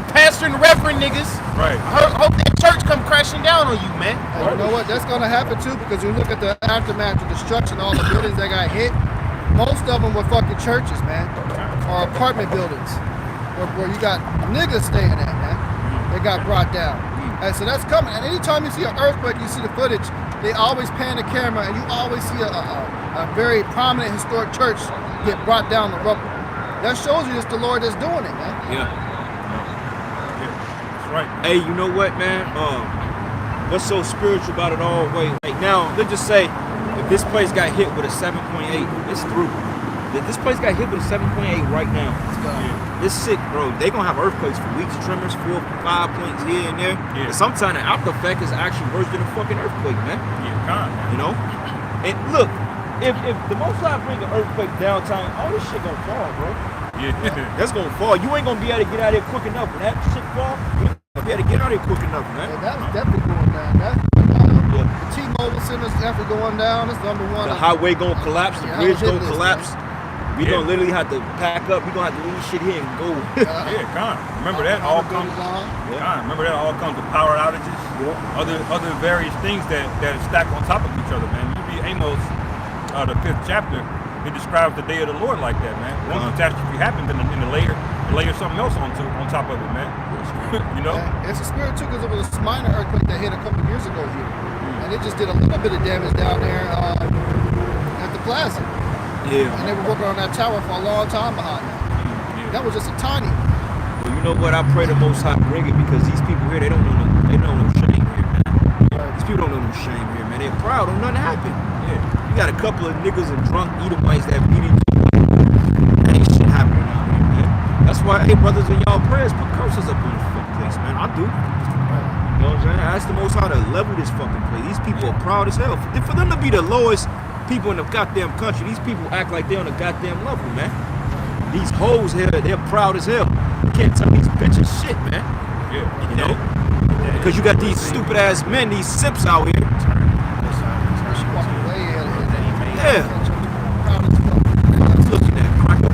pastor and reverend niggas. Right. I hope that church come crashing down on you, man. And you know what? That's gonna happen too, because you look at the aftermath of destruction, all the buildings that got hit. Most of them were fucking churches, man, or apartment buildings, where you got niggas staying at, man. They got brought down, and so that's coming. And anytime you see an earthquake, you see the footage. They always pan the camera, and you always see a very prominent historic church get brought down the rubble. That shows you it's the Lord that's doing it, man. Yeah. That's right. Hey, you know what, man? What's so spiritual about it all? Wait, like now, let's just say if this place got hit with a 7.8, it's through. If this place got hit with a 7.8 right now, it's sick, bro. They gonna have earthquakes for weeks, tremors, 4, 5 points here and there. Yeah. And sometimes the after effect is actually worse than a fucking earthquake, man. Yeah. Kind. You know? And look, if the Most High bring an earthquake downtown, all this shit gonna fall, bro. Yeah. That's gonna fall. You ain't gonna be able to get out of there quick enough. When that shit fall, you ain't gonna be able to get out of there quick enough, man. And that was definitely going down. That's Yeah. the T-Mobile Center's definitely going down. It's number one. The highway gonna collapse, the Yeah, bridge hit gonna this, collapse. We Yeah. gonna literally have to pack up. We gonna have to leave shit here and go. Yeah. Kind. Remember that all comes. Remember that all comes to power outages. Yeah. Other various things that stack on top of each other, man. You read Amos, the 5th chapter. It describes the day of the Lord like that, man. One catastrophe happens, and in the layer something else on top of it, man. You know? Yeah, it's a spirit too, because it was a minor earthquake that hit a couple years ago here, and it just did a little bit of damage down there at the plaza. Yeah. And they were working on that tower for a long time behind that. Yeah. That was just a tiny. Well, you know what? I pray the Most High bring it, because these people here, they don't know no shame here, man. These people don't know no shame here, man. They're proud. Don't nothing happen. Yeah. You got a couple of niggas and drunk Edomites that beat each other. Ain't shit happening out here, man. That's why, hey, brothers, in y'all prayers, put curses up on this fucking place, man. I do. You know what I'm saying? I ask the Most High to level this fucking place. These people are proud as hell. For them to be the lowest people in the goddamn country, these people act like they're on a goddamn level, man. These hoes here, they're proud as hell. You can't tell these bitches shit, man. Yeah. You know? because you got these stupid ass men, these simps out here. She walking way ahead of it. Yeah. Looking at cracker.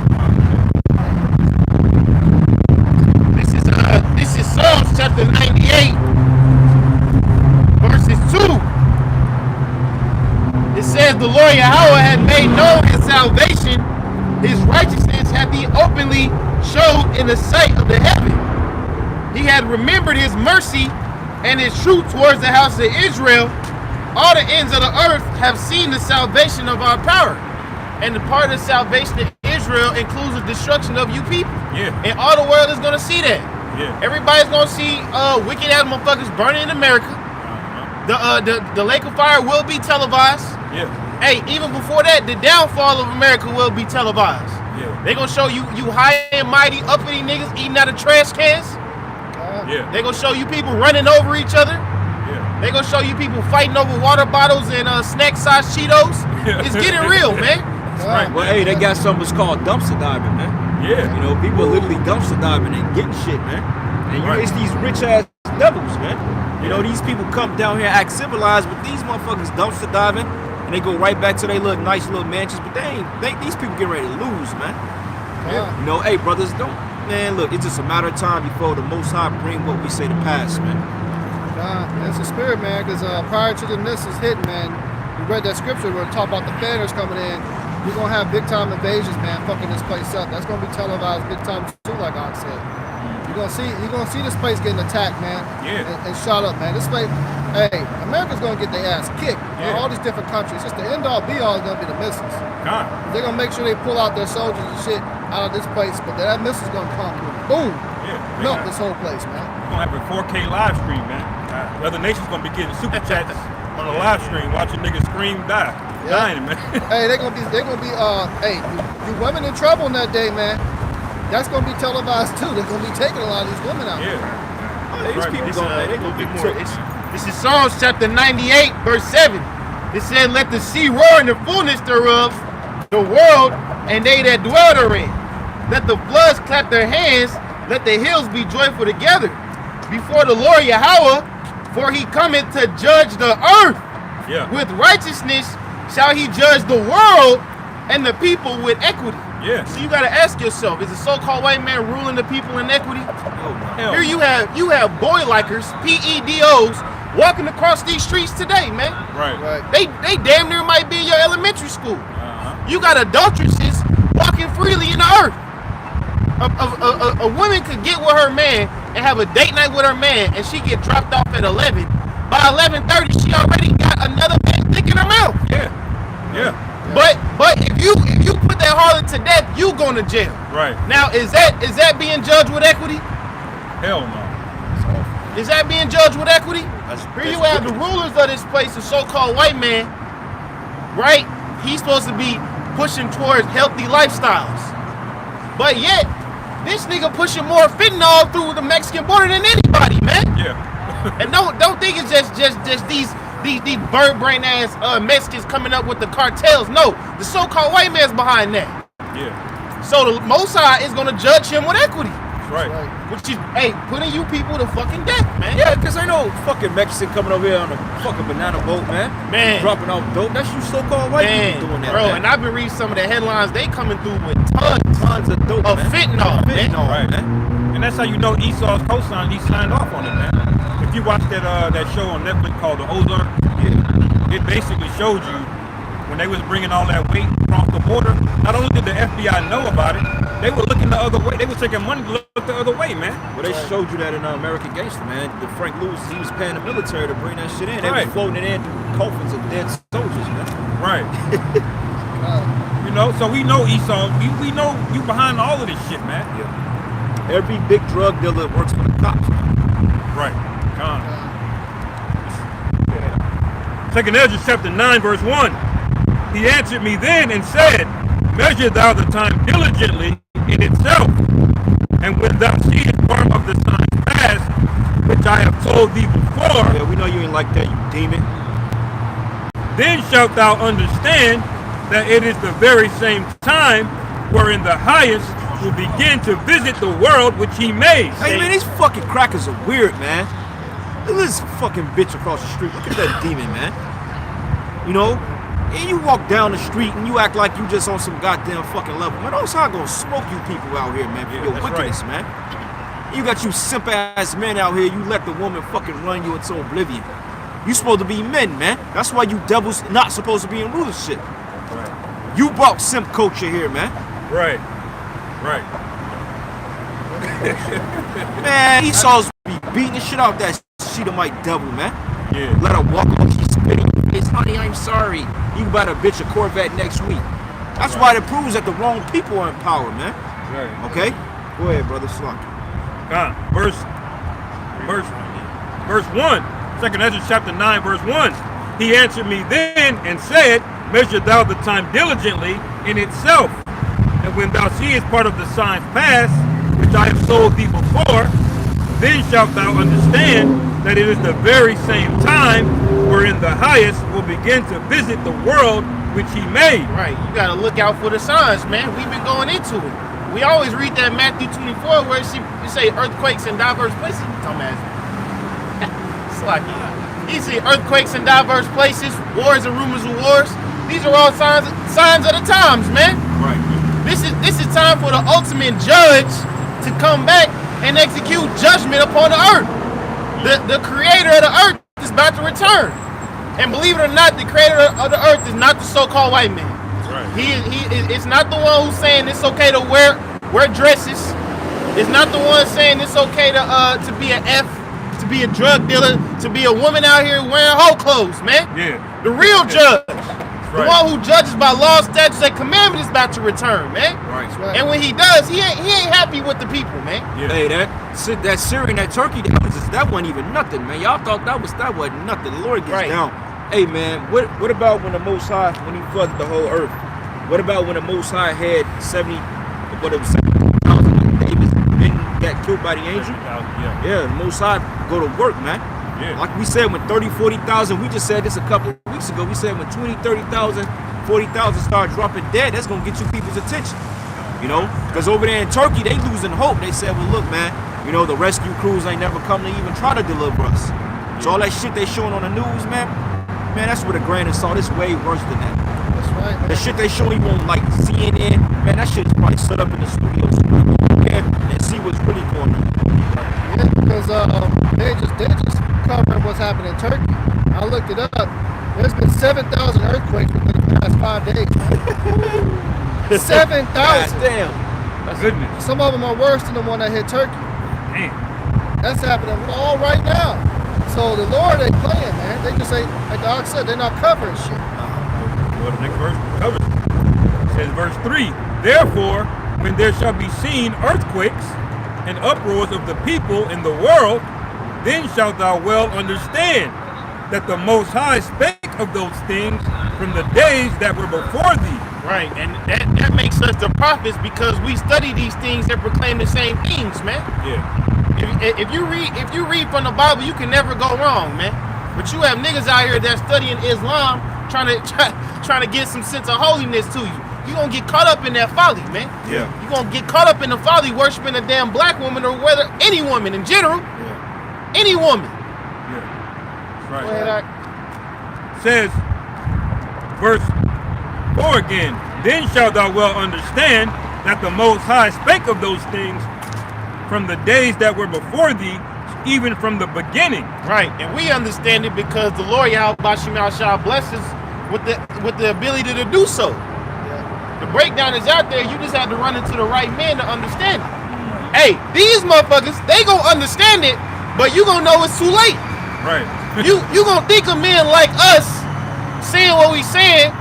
This is Psalms chapter 98, verses 2. It says, the Lord Yahweh had made known his salvation, his righteousness hath he openly showed in the sight of the heaven. He had remembered his mercy and his truth towards the house of Israel. All the ends of the earth have seen the salvation of our power. And the part of salvation of Israel includes the destruction of you people. Yeah. And all the world is going to see that. Yeah. Everybody's going to see wicked ass motherfuckers burning in America. The lake of fire will be televised. Yeah. Hey, even before that, the downfall of America will be televised. Yeah. They gonna show you high and mighty, uppity niggas eating out of trash cans. Yeah. They gonna show you people running over each other. Yeah. They gonna show you people fighting over water bottles and snack-sized Cheetos. It's getting real, man. Right. Well, hey, they got something that's called dumpster diving, man. Yeah. You know, people are literally dumpster diving and getting shit, man. And Right. it's these rich ass devils, man. You know, these people come down here act civilized, but these motherfuckers dumpster diving and they go right back to their little nice little mansions. But these people getting ready to lose, man. You know, hey brothers, man, look, it's just a matter of time before the Most High bring what we say to pass, man. It's the spirit, man, because prior to the missiles hitting, man, we read that scripture where it talked about the fanners coming in. You're going to have big time invasions, man, fucking this place up. That's going to be televised big time too, like I said. You're gonna see this place getting attacked, man. Yeah. And shot up, man. This place, hey, America's gonna get their ass kicked. Yeah. All these different countries. Just the end all be all is gonna be the missiles. God. They're gonna make sure they pull out their soldiers and shit out of this place, but that missile's gonna come through. Boom. Yeah. Melt this whole place, man. We're gonna have a 4K live stream, man. Other nations gonna be getting super chats on the live stream, watching niggas scream, die, dying, man. Hey, they're gonna be hey, you women in trouble on that day, man. That's gonna be televised too. They're gonna be taking a lot of these women out. Yeah. Oh, these Right. people This, they gonna be more. took. This is Psalms chapter 98, verse 7. It said, let the sea roar in the fullness thereof, the world, and they that dwell therein. Let the floods clap their hands, let the hills be joyful together. Before the Lord Yahweh, for he cometh to judge the earth. Yeah. With righteousness shall he judge the world, and the people with equity. Yeah. So you gotta ask yourself, is the so-called white man ruling the people in equity? Hell Here you have boy likers, PEDOs, walking across these streets today, man. Right. They damn near might be in your elementary school. You got adulteresses walking freely in the earth. A woman could get with her man and have a date night with her man, and she get dropped off at 11. By 11:30, she already got another man dick in her mouth. Yeah. Yeah. But if you put that harlot to death, you going to jail. Right. Now is that being judged with equity? Hell no. Is that being judged with equity? That's Here you have the rulers of this place, the so-called white man, right? He's supposed to be pushing towards healthy lifestyles. But yet, this nigga pushing more fentanyl through the Mexican border than anybody, man. Yeah. And don't think it's just these bird brain ass Mexicans coming up with the cartels. No, the so-called white man's behind that. Yeah. So the Most High is gonna judge him with equity, Right. which is putting you people to fucking death, man. Yeah, because ain't no fucking Mexican coming over here on a fucking banana boat, man. Man. Dropping off dope. That's you so-called white Man, people doing that, bro, man. and I've been reading some of the headlines. They coming through with tons Tons of dope, of man. fentanyl, man. Fentanyl, Right. man. And that's how you know Esau's co-signed. He signed off on it, man. If you watch that show on Netflix called The Ozark, it basically showed you when they was bringing all that weight across the border. Not only did the FBI know about it, they were looking the other way. They were taking money to look the other way, man. Well, they showed you that in American Gangster, man. The Frank Lewis, he was paying the military to bring that shit in. They Right. was floating it in through coffins of dead soldiers, man. Right. You know, so we know Esau. We know you behind all of this shit, man. Every big drug dealer works for the cops, man. Right. Second Ezra chapter 9, verse 1. He answered me then and said, measure thou the time diligently in itself, and when thou seest part of the signs past, which I have told thee before, Yeah, we know you ain't like that, you demon. then shalt thou understand that it is the very same time wherein the highest will begin to visit the world which he made. Hey, man, these fucking crackers are weird, man. Look at this fucking bitch across the street. Look at that demon, man. You know? And you walk down the street and you act like you just on some goddamn fucking level. Man, those how gonna smoke you people out here, man, for your that's wickedness, man. You got you simp ass men out here, you let the woman fucking run you into oblivion. You supposed to be men, man. That's why you devils not supposed to be in rulership. Right. You brought simp culture here, man. Right. Right. Man, Esau's be beating the shit out of that Shedemite devil, man. Yeah. Let her walk on, she's spitting in your face. Honey, I'm sorry. You can buy the bitch a Corvette next week. That's why it proves that the wrong people are in power, man. Right. Okay? Go ahead, brother. Slunk. Verse 1. 2 Ezra chapter 9, verse 1. He answered me then and said, measure thou the time diligently in itself. And when thou seest part of the signs pass, which I have told thee before, then shalt thou understand that it is the very same time wherein the highest will begin to visit the world which he made. Right, you gotta look out for the signs, man. We've been going into it. We always read that Matthew 24 where it say earthquakes in diverse places. Dumbass. It's like, you see earthquakes in diverse places, wars and rumors of wars. These are all signs of the times, man. Right. This is time for the ultimate judge to come back and execute judgment upon the earth. The creator of the earth is about to return. And believe it or not, the creator of the earth is not the so-called white man. Right. It's not the one who's saying it's okay to wear dresses. It's not the one saying it's okay to be an F, to be a drug dealer, to be a woman out here wearing whole clothes, man. Yeah. The real judge. The Right. one who judges by law, statutes, and commandments is about to return, man. Right. Right. And when he does, he ain't happy with the people, man. Yeah. Hey, that Syria and that Turkey, that wasn't even nothing, man. Y'all thought that wasn't nothing. The Lord gets Right. down. Hey, man, what about when the Most High, when he flooded the whole earth? What about when the Most High had 70,000 David didn't got killed by the angel? Yeah. Yeah, the Most High go to work, man. Yeah. Like we said, when 30, 40,000, we just said this a couple of weeks ago, we said when 20, 30,000, 40,000 start dropping dead, that's going to get you people's attention. You know, because over there in Turkey, they losing hope. They said, well, look, man, you know, the rescue crews ain't never come to even try to deliver us. So all that shit they showing on the news, man, that's with a grain of salt. It's way worse than that. That's right, man. The shit they showing you on like CNN, man, that shit is probably set up in the studios. And see what's really going on. Yeah, because they just covering what's happening in Turkey. I looked it up. There's been 7,000 earthquakes within the past 5 days. 7,000. Damn. Goodness. Some of them are worse than the one that hit Turkey. Damn. That's happening all right now. So the Lord ain't playing, man. They just ain't, like the Ox said, they're not covering shit. Well, the next verse covers it. It says verse 3, therefore, when there shall be seen earthquakes and uproars of the people in the world, then shalt thou well understand that the Most High spake of those things from the days that were before thee. Right, and that makes us the prophets because we study these things that proclaim the same things, man. Yeah. If you read from the Bible, you can never go wrong, man. But you have niggas out here that's studying Islam, trying to get some sense of holiness to you. You gonna get caught up in that folly, man. Yeah. You gonna get caught up in the folly worshiping a damn black woman or whether any woman in general, Yeah. any woman. Yeah. That's right. Go ahead, Ox. Says, verse 4 again, then shalt thou well understand that the Most High spake of those things from the days that were before thee, even from the beginning. Right, and we understand it because the Lord Yahweh Shah blesses with the ability to do so. The breakdown is out there. You just have to run into the right man to understand it. Hey, these motherfuckers, they gonna understand it, but you gonna know it's too late. Right. You gonna think of men like us saying what we saying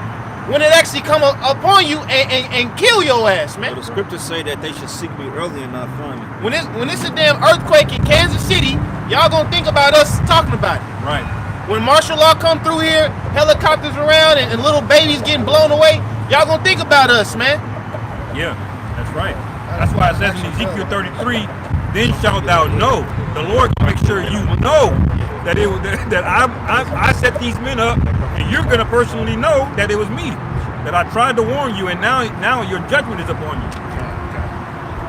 when it actually come upon you and kill your ass, man. Well, the scriptures say that they should seek me early and not find me. When it's a damn earthquake in Kansas City, y'all gonna think about us talking about it. Right. When martial law come through here, helicopters around and little babies getting blown away, y'all gonna think about us, man. Yeah, that's right. That's why it says in Ezekiel 33, then shalt thou know. The Lord will make sure you know that I set these men up, and you're gonna personally know that it was me, that I tried to warn you, and now your judgment is upon you.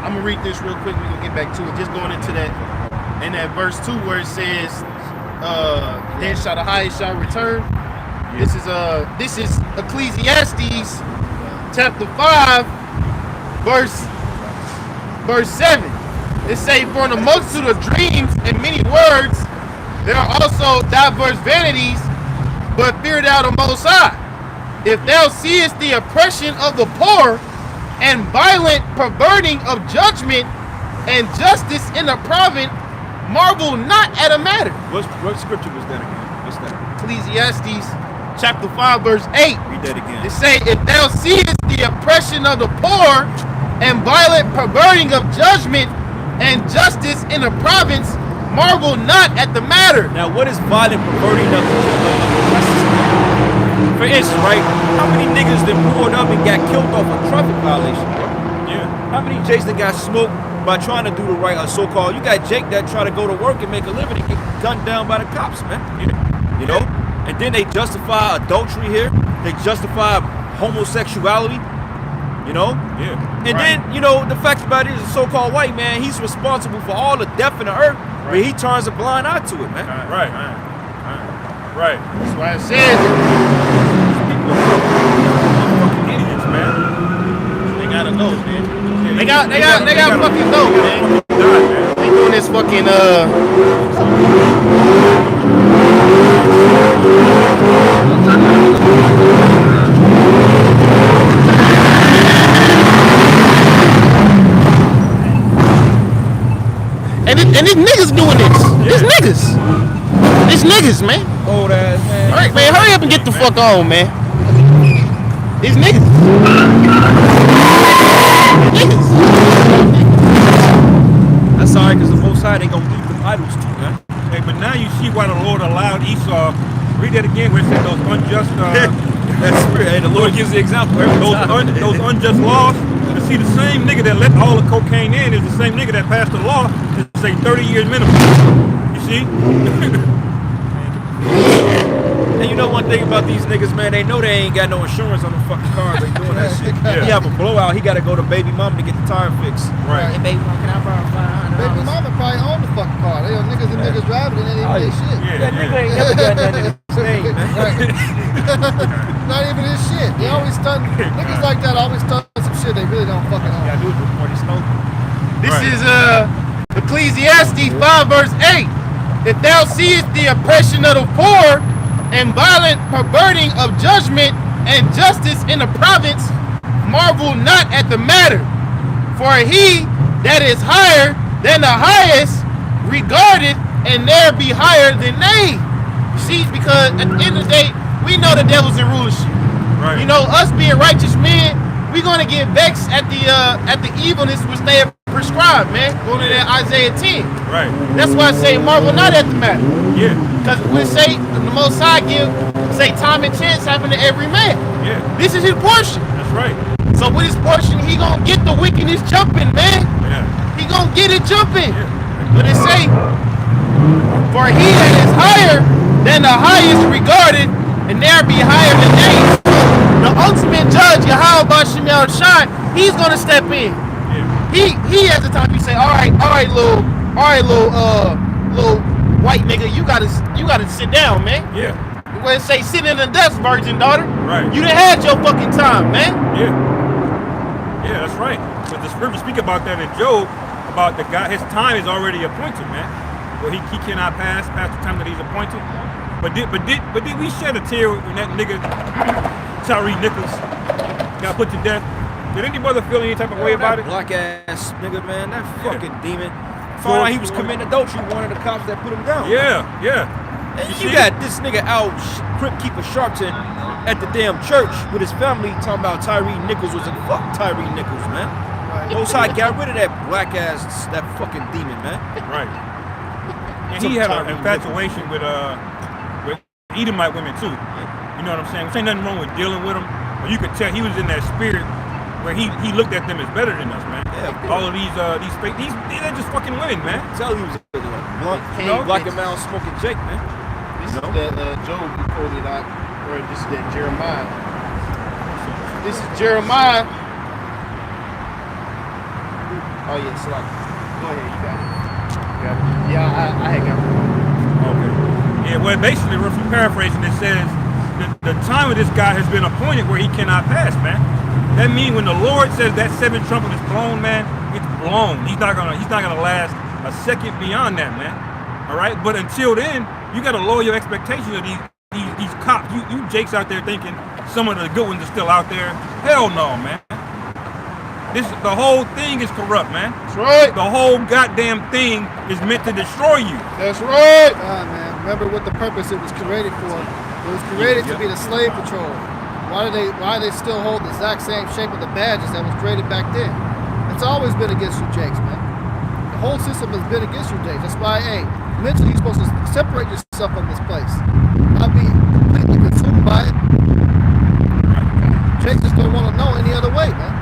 I'm gonna read this real quick. We're gonna get back to it. Just going into that in that verse 2 where it says, then shall the highest shall return. This is Ecclesiastes chapter 5, verse 7. It say, for in the multitude of dreams and many words, there are also diverse vanities, but fear thou the Most High. If thou seest the oppression of the poor, and violent perverting of judgment, and justice in the province, marvel not at a matter. What scripture was that again? What's that? Ecclesiastes chapter 5, verse 8. Read that again. It say, if thou seest the oppression of the poor, and violent perverting of judgment, and justice in the province, marvel not at the matter. Now, what is violent perverting of justice? For instance, right? How many niggas that pulled up and got killed off a traffic violation, bro? Yeah. How many Jakes that got smoked by trying to do the right, so-called? You got Jake that try to go to work and make a living and get gunned down by the cops, man. Yeah. You know? And then they justify adultery here. They justify homosexuality. You know? Yeah. And then, you know, the fact about it is a so-called white man, he's responsible for all the death in the earth, but he turns a blind eye to it, man. Right. That's why it says, Fucking idiots, man. they gotta know, man. Yeah, They got fucking know, man. Die, man. They doing this fucking and these niggas doing this. These niggas, man. Old ass, man. All right, man, hurry up and get the fuck on, man. These niggas. That's all right, because the Most High, they gonna leave them idols too, man. Hey, but now you see why the Lord allowed Esau. Read that again where it said those unjust That's weird. Hey, the Lord gives the example every time. those unjust laws. To see the same nigga that let all the cocaine in is the same nigga that passed the law to say 30 years minimum. You see? And you know one thing about these niggas, man, they know they ain't got no insurance on the fucking cars. They doing that shit. Yeah. He have a blowout, he gotta go to baby mama to get the tire fixed. Right. Hey, baby, can I borrow $500? Baby mama probably own the fucking car. They are niggas and niggas driving it and they ain't shit. Yeah. That nigga ain't never got nothing in his name, man. Not even his shit. They always stunt. Niggas like that always stunt some shit they really don't fucking own. Gotta do it before they smoke. This Right. is Ecclesiastes 5, verse 8. If thou seest the oppression of the poor, and violent perverting of judgment and justice in the province, marvel not at the matter. For he that is higher than the highest regarded, and there be higher than they. See, because at the end of the day, we know the devil's in rulership. Right. You know, us being righteous men, we're gonna get vexed at the evilness which they have prescribed, man. Going to that Isaiah 10. Right. That's why I say marvel not at the matter. Yeah. Because we say the Most High say time and chance happen to every man. Yeah. This is his portion. That's right. So with his portion, he gonna get the wickedness jumping, man. Yeah. He gonna get it jumping. Yeah. But it say, for he that is higher than the highest regarded, and there be higher than they. The ultimate judge, Yahweh Bashem Shai, he's gonna step in. Yeah. He has the time. You say, all right, little white nigga, you gotta sit down, man. Yeah. When it say sit in the dust, virgin daughter. Right. You done had your fucking time, man. Yeah. Yeah, that's right. But the scripture speak about that in Job, about the guy, his time is already appointed, man. Well, he cannot pass the time that he's appointed. But did we shed a tear when that nigga Tyre Nichols got put to death? Did any brother feel any type of way about it? Black ass nigga, man, that fucking demon. Found out he was committing adultery, one of the cops that put him down. Yeah, yeah. You got this nigga out, Crypt Keeper Sharpton, at the damn church with his family talking about Tyre Nichols was a fuck Tyre Nichols, man. Most High got rid of that black ass, that fucking demon, man. Right. And he had an infatuation with Edomite women too. You know what I'm saying? Which ain't nothing wrong with dealing with them, but you could tell he was in that spirit where he looked at them as better than us, man. Yeah. All of they're just fucking women, man. Tell he was a blunt, black and mound smoking Jake, man. This is that Job you quoted out, or this is that Jeremiah. This is Jeremiah. Oh yeah, so go ahead, you got it. Yeah, I had got it. Okay. Yeah, well, basically, if you're paraphrasing, it says the time of this guy has been appointed where he cannot pass, man. That means when the Lord says that 7th trumpet is blown, man, it's blown. He's not gonna last a second beyond that, man. All right, but until then, you gotta lower your expectations of these cops. You jakes out there thinking some of the good ones are still out there. Hell no, man. The whole thing is corrupt, man. That's right. The whole goddamn thing is meant to destroy you. That's right. Man, remember what the purpose it was created for. It was created to be the slave patrol. Why do they still hold the exact same shape of the badges that was created back then? It's always been against you jakes, man. The whole system has been against you jakes. That's why, hey, mentally you're supposed to separate yourself from this place. Not be completely consumed by it. Jakes just don't want to know any other way, man.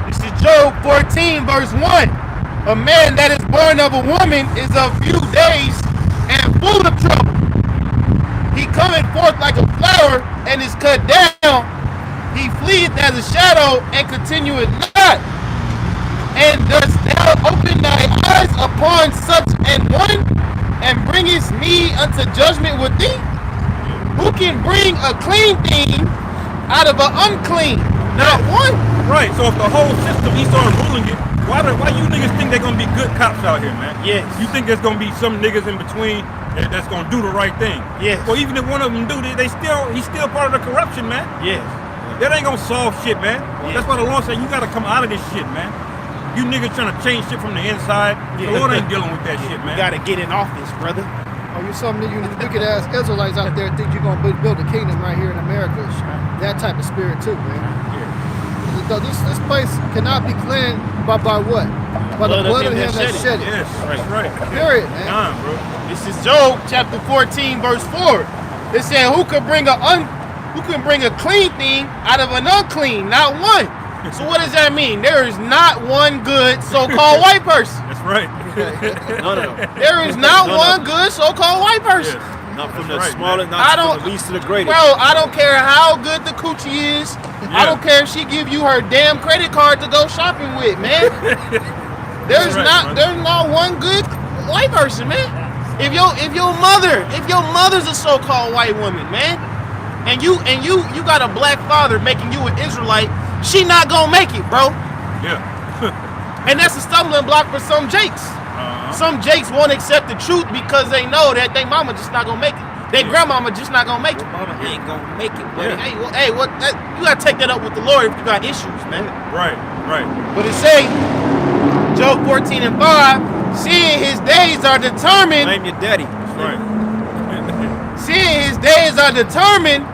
This is Job 14, verse 1. A man that is born of a woman is of few days and full of trouble. He cometh forth like a flower and is cut down. He fleeth as a shadow and continueth not. And dost thou open thy eyes upon such an one, and bringest me unto judgment with thee? Who can bring a clean thing out of an unclean? Not one. Right, so if the whole system, he started ruling it, why you niggas think they're gonna be good cops out here, man? Yes. You think there's gonna be some niggas in between that's gonna do the right thing? Yes. Well, even if one of them do, he's still part of the corruption, man. Yes. That ain't gonna solve shit, man. Yeah. That's why the Lord said you gotta come out of this shit, man. You niggas trying to change shit from the inside. Yeah. The Lord ain't dealing with that shit, man. You gotta get in office, brother. Or you some of you wicked ass Israelites out there think you're gonna build a kingdom right here in America. That type of spirit too, man. This place cannot be cleansed by what? By the blood of him that shed it. Yes, that's right. Period, man. Time, bro. This is Job chapter 14, verse 4. It said, who can bring a clean thing out of an unclean? Not one. So what does that mean? There is not one good so-called white person. That's right. None of them. There is not one good so-called white person. Yes. Not from That's the right, smallest, I not don't- from the least to the greatest. Bro, I don't care how good the coochie is. I don't care if she give you her damn credit card to go shopping with, man. There's right, there's not one good white person, man. If your mother's a so-called white woman, man, and you got a black father making you an Israelite, she not gonna make it, bro. Yeah. And that's a stumbling block for some jakes. Some jakes won't accept the truth because they know that their mama just not gonna make it. Their grandmama just not gonna make it. Mama ain't gonna make it, buddy. Hey, you gotta take that up with the Lord if you got issues, man. Right. But it say, Job 14 and 5, seeing his days are determined, Blame your daddy. That's right. seeing his days are determined,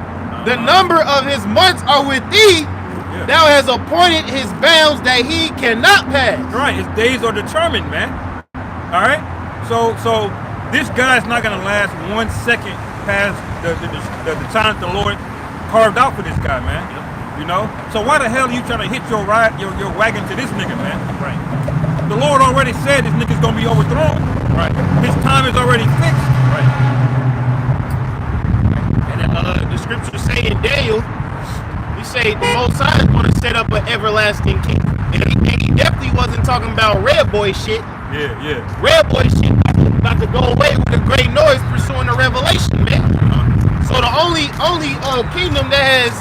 the number of his months are with thee. Yeah. Thou hast appointed his bounds that he cannot pass. Right, his days are determined, man. All right, so this guy's not gonna last 1 second past the time the Lord carved out for this guy, man. You know, so why the hell are you trying to hitch your wagon to this nigga, man? Right. The Lord already said this nigga's gonna be overthrown. Right. His time is already fixed. Right. And the scriptures say in Daniel, we say the Most High is going to set up an everlasting king. And he definitely wasn't talking about red boy shit. Yeah. Red boy shit about to go away with a great noise pursuing the revelation, man. So the only kingdom that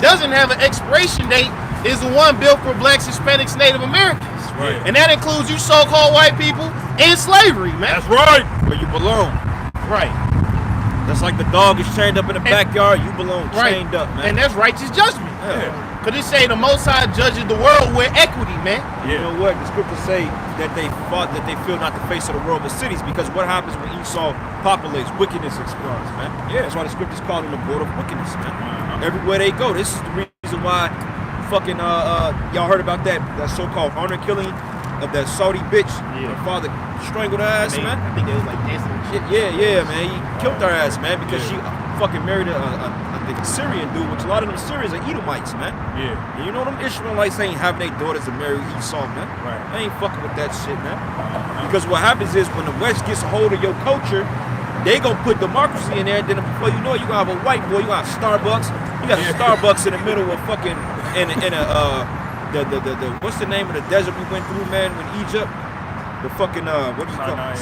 doesn't have an expiration date is the one built for blacks, Hispanics, Native Americans. Right. And that includes you so-called white people in slavery, man. That's right. Where you belong. Right. That's like the dog is chained up in the backyard. You belong chained up, man. And that's righteous judgment. Yeah. Cause it say the Most High judges the world with equity, man. You know what? The scriptures say that they fear not the face of the world, but cities, because what happens when Esau populates, wickedness explodes, man. Yeah. That's why the scriptures call them the border of wickedness, man. Everywhere they go, this is the reason why fucking y'all heard about that so-called honor killing of that Saudi bitch. Yeah. Her father strangled her ass, man. I think they was like dancing and shit. Yeah, man. He killed her ass, man, because she fucking married I think a Syrian dude, which a lot of them Syrians are Edomites, man. Yeah. And you know them Ishmaelites ain't having their daughters to marry Esau, man. Right. They ain't fucking with that shit, man. Because what happens is when the West gets a hold of your culture, they gonna put democracy in there. Then before you know it, you gonna have a white boy. You gonna have Starbucks. You got Starbucks in the middle of fucking the what's the name of the desert we went through, man? When Egypt, the fucking what do you call it?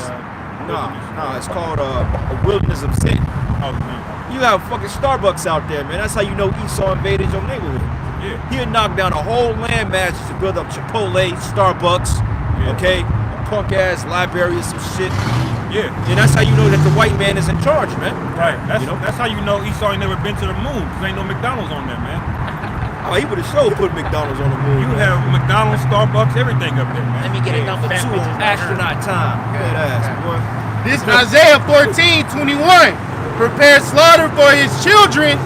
Nah, it's called a wilderness of sin. Oh, man. You have fucking Starbucks out there, man. That's how you know Esau invaded your neighborhood. Yeah. He'll knock down a whole landmass to build up Chipotle, Starbucks, Yeah. okay? A punk ass library or some shit. Yeah. And that's how you know that the white man is in charge, man. Right. That's, You know? that's how you know Esau ain't never been to the moon. Cause ain't no McDonald's on there, man. Oh, he would have sure put McDonald's on the moon. You have McDonald's, Starbucks, everything up there, man. Let me get a number two two. astronaut time. Good ass, boy. This Isaiah 14:21. Prepare slaughter for his children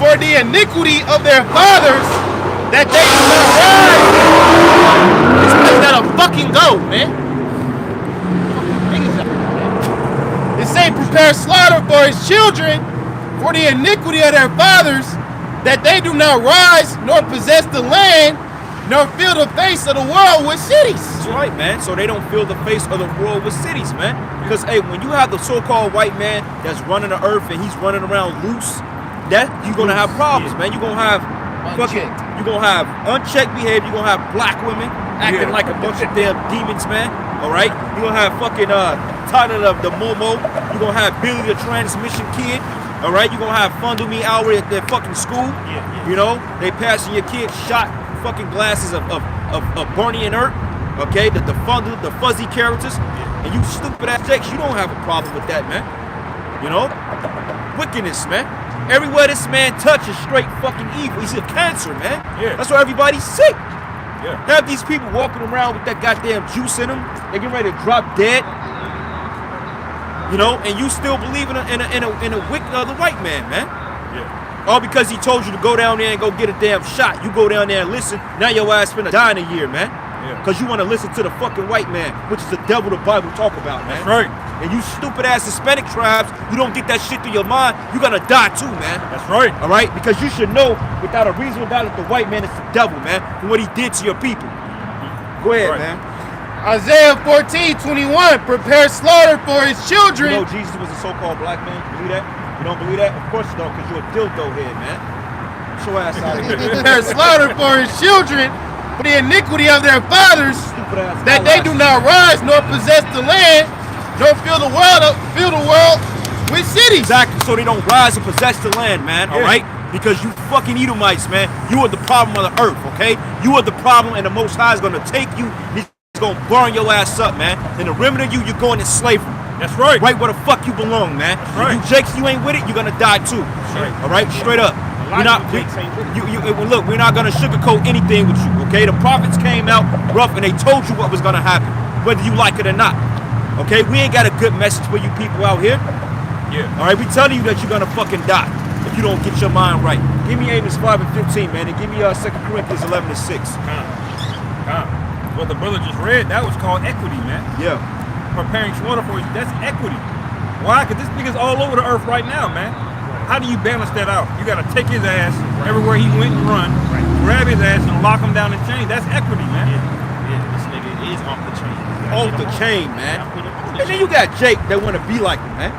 for the iniquity of their fathers, that they do not rise. This place gotta fucking go, man. It say prepare slaughter for his children for the iniquity of their fathers, that they do not rise nor possess the land, nor fill the face of the world with cities. That's right, man. So they don't fill the face of the world with cities, man. Because, hey, when you have the so-called white man that's running the earth and he's running around loose, that you're gonna have problems, man. You're gonna have unchecked behavior. You're gonna have black women acting like a bunch of damn demons, man. All right. You're gonna have fucking Tyler the Momo. You're gonna have Billy the transmission kid. All right. You're gonna have Fundle Me hour at their fucking school. You know, they passing your kid shot fucking glasses of Barney and Earth. Okay, the fuzzy characters. And you stupid ass Jakes, you don't have a problem with that, man. You know? Wickedness, man. Everywhere this man touches straight fucking evil. He's a cancer, man. Yeah. That's why everybody's sick. Yeah. Have these people walking around with that goddamn juice in them. They getting ready to drop dead. You know, and you still believe in a wicked other white man, man. Yeah. All because he told you to go down there and go get a damn shot. You go down there and listen. Now your ass finna die in a year, man. Yeah. Because you want to listen to the fucking white man, which is the devil the Bible talk about, man. That's right. And you stupid ass Hispanic tribes, you don't get that shit through your mind, you're gonna die too, man. That's right. All right? Because you should know without a reasonable doubt that the white man is the devil, man, for what he did to your people. Go ahead, Right. man. Isaiah 14:21. Prepare slaughter for his You children. know Jesus was a so-called black man? You believe that? You don't believe that? Of course you don't, because you're a dildo head, man. Get your ass out of here. Prepare slaughter for his children for the iniquity of their fathers, Stupid ass that they do not rise nor possess the land, nor fill the world with cities. Exactly, so they don't rise and possess the land, man, all Yeah. right? Because you fucking Edomites, man, you are the problem of the earth, okay? You are the problem, and the Most High is going to take you, he's going to burn your ass up, man. And the remnant of you, you're going in slavery. That's right. Right where the fuck you belong, man. right. You Jakes, you ain't with it, you're going to die too. right. All right, straight up. lot We're not, of Jakes ain't with it. look, we're not going to sugarcoat anything with you, okay? The prophets came out rough, and they told you what was going to happen, whether you like it or not. Okay, we ain't got a good message for you people out here. Yeah. All right, we telling you that you're gonna fucking die if you don't get your mind right. Give me Amos 5:15, man, and give me 2 Corinthians 11:6. What the brother just read, that was called equity, man. Yeah. Preparing slaughter for that's equity. Why? Because this nigga's all over the earth right now, man. How do you balance that out? You gotta take his ass everywhere he went and run, grab his ass and lock him down in chains. That's equity, man. Yeah, this nigga is off the chain. Off the chain, man. And then you got Jake that wanna be like him, man.